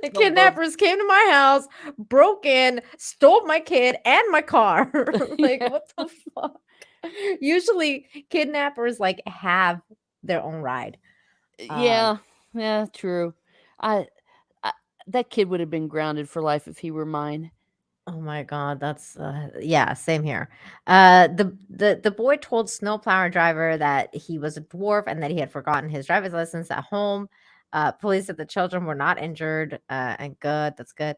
The kidnappers came to my house, broke in, stole my kid and my car. Like, what the fuck? Usually, kidnappers like have their own ride. Yeah, true. That kid would have been grounded for life if he were mine. Oh my God, that's yeah, same here. The boy told snowplower driver that he was a dwarf and that he had forgotten his driver's license at home. Police said the children were not injured, and good. That's good.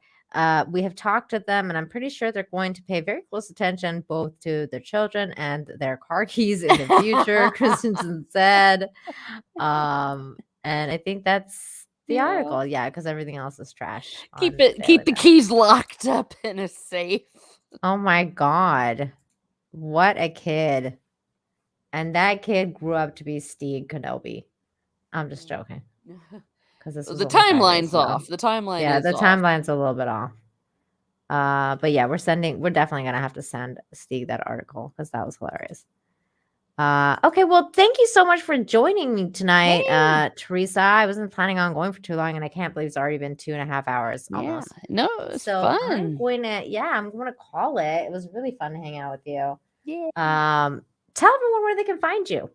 We have talked to them, and I'm pretty sure they're going to pay very close attention both to their children and their car keys in the future. Christensen said, and I think that's the Yeah. article. Yeah, because everything else is trash. Keep on it. Daily Keep the Mail. keys locked up in a safe. Oh my God. What a kid. And that kid grew up to be Steve Kenobi. I'm just joking. Because this was The only 5 years timeline's ago. off. The timeline Yeah, is the off. timeline's a little bit off. But yeah, we're definitely gonna have to send Steve that article because that was hilarious. Okay, well, thank you so much for joining me tonight, Teresa. I wasn't planning on going for too long, and I can't believe it's already been 2.5 hours almost. No, it's So fun. I'm going to call it. It was really fun to hang out with you. Yeah. Tell everyone where they can find you.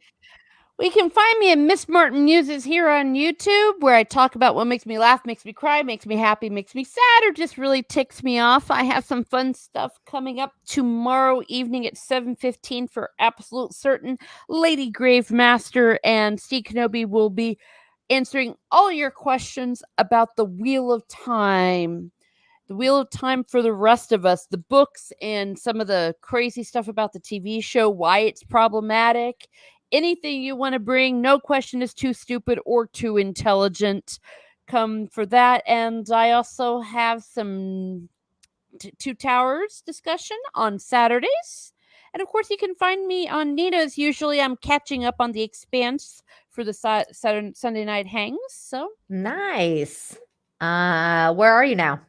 We can find me at Miss Martin Muses here on YouTube, where I talk about what makes me laugh, makes me cry, makes me happy, makes me sad, or just really ticks me off. I have some fun stuff coming up tomorrow evening at 7:15 for absolute certain. Lady Gravemaster and Steve Kenobi will be answering all your questions about the Wheel of Time. The Wheel of Time for the rest of us, the books, and some of the crazy stuff about the TV show, why it's problematic. Anything you want to bring, no question is too stupid or too intelligent. Come for that. And I also have some Two Towers discussion on Saturdays. And of course, you can find me on Nina's. Usually, I'm catching up on The Expanse for the Sunday night hangs. So Nice. Where are you now?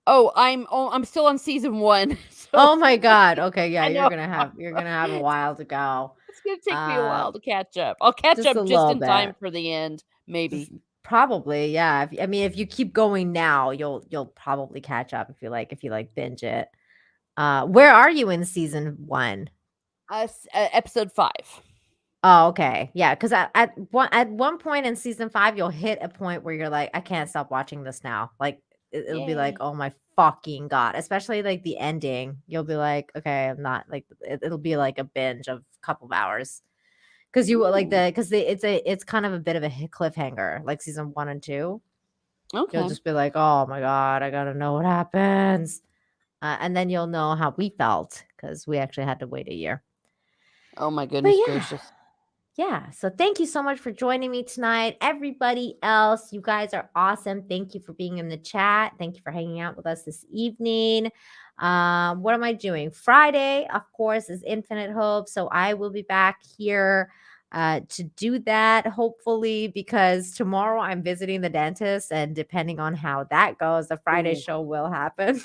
Oh, I'm still on season 1. So Oh my God. Okay, yeah, I you're know. gonna have a while to go. It's gonna take me a while to catch up. I'll catch just up a just little in time bit. for the end, maybe. Probably, yeah. If you keep going now, you'll probably catch up if you like binge it. Where are you in season 1? Episode 5. Oh, okay. Yeah, because at one point in season 5, you'll hit a point where you're like, I can't stop watching this now. Like it'll be like, oh my fucking God. Especially like the ending. You'll be like, okay, I'm not like it'll be like a binge of a couple of hours. Because you like it's kind of a bit of a cliffhanger, like season 1 and 2. Okay. You'll just be like, oh my God, I gotta know what happens. And then you'll know how we felt because we actually had to wait a year. Oh my goodness yeah. gracious. Yeah. So thank you so much for joining me tonight. Everybody else, you guys are awesome. Thank you for being in the chat. Thank you for hanging out with us this evening. What am I doing? Friday, of course, is Infinite Hope. So I will be back here to do that, hopefully, because tomorrow I'm visiting the dentist, and depending on how that goes, the Friday show will happen.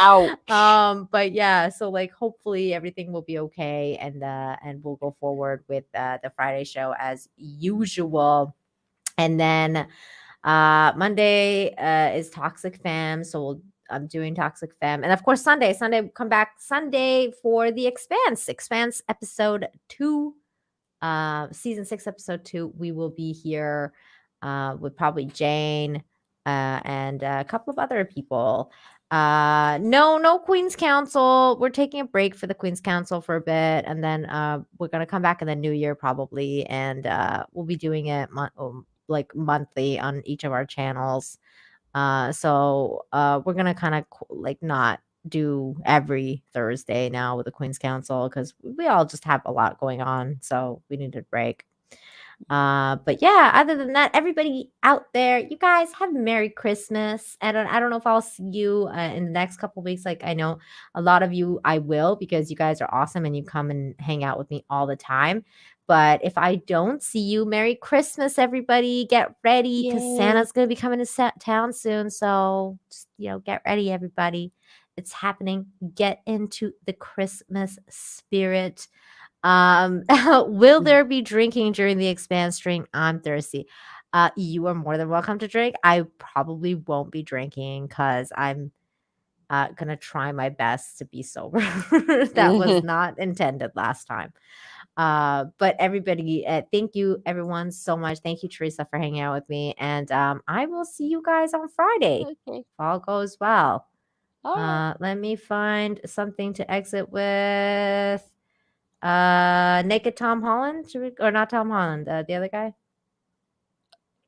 Ouch. But yeah, so like hopefully everything will be okay, and we'll go forward with the Friday show as usual. And then Monday is Toxic Fam, so I'm doing Toxic Fam, and of course Sunday come back Sunday for the Expanse episode 2, season 6 episode 2. We will be here with probably Jane and a couple of other people. No Queen's Council. We're taking a break for the Queen's Council for a bit, and then we're gonna come back in the new year probably, and we'll be doing it monthly on each of our channels. So we're gonna kind of not do every Thursday now with the Queen's Council because we all just have a lot going on, so we need a break. But yeah, other than that, everybody out there, you guys have a Merry Christmas. And I don't know if I'll see you in the next couple weeks. Like I know a lot of you I will, because you guys are awesome and you come and hang out with me all the time. But if I don't see you, Merry Christmas, everybody. Get ready because Santa's gonna be coming to town soon. So just, get ready, everybody. It's happening. Get into the Christmas spirit. Will there be drinking during the Expanse stream? I'm thirsty. You are more than welcome to drink. I probably won't be drinking because I'm gonna try my best to be sober. That was not intended last time. But everybody, thank you everyone so much. Thank you, Teresa, for hanging out with me. And I will see you guys on Friday. Okay. If all goes well. Let me find something to exit with. Naked Tom Holland, or not Tom Holland? The other guy.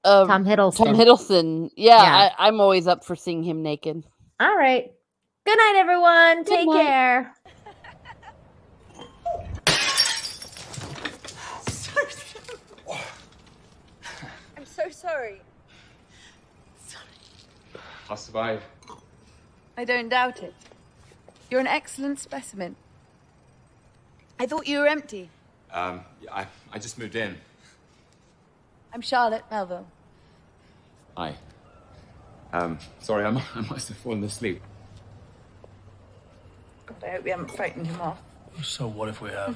Tom Hiddleston. Tom Hiddleston. Yeah, Yeah. I'm always up for seeing him naked. All right. Good night, everyone. Take night. care. I'm so sorry. I'll survive. I don't doubt it. You're an excellent specimen. I thought you were empty. I just moved in. I'm Charlotte Melville. Hi. Sorry, I must have fallen asleep. I hope we haven't frightened him off. So what if we have?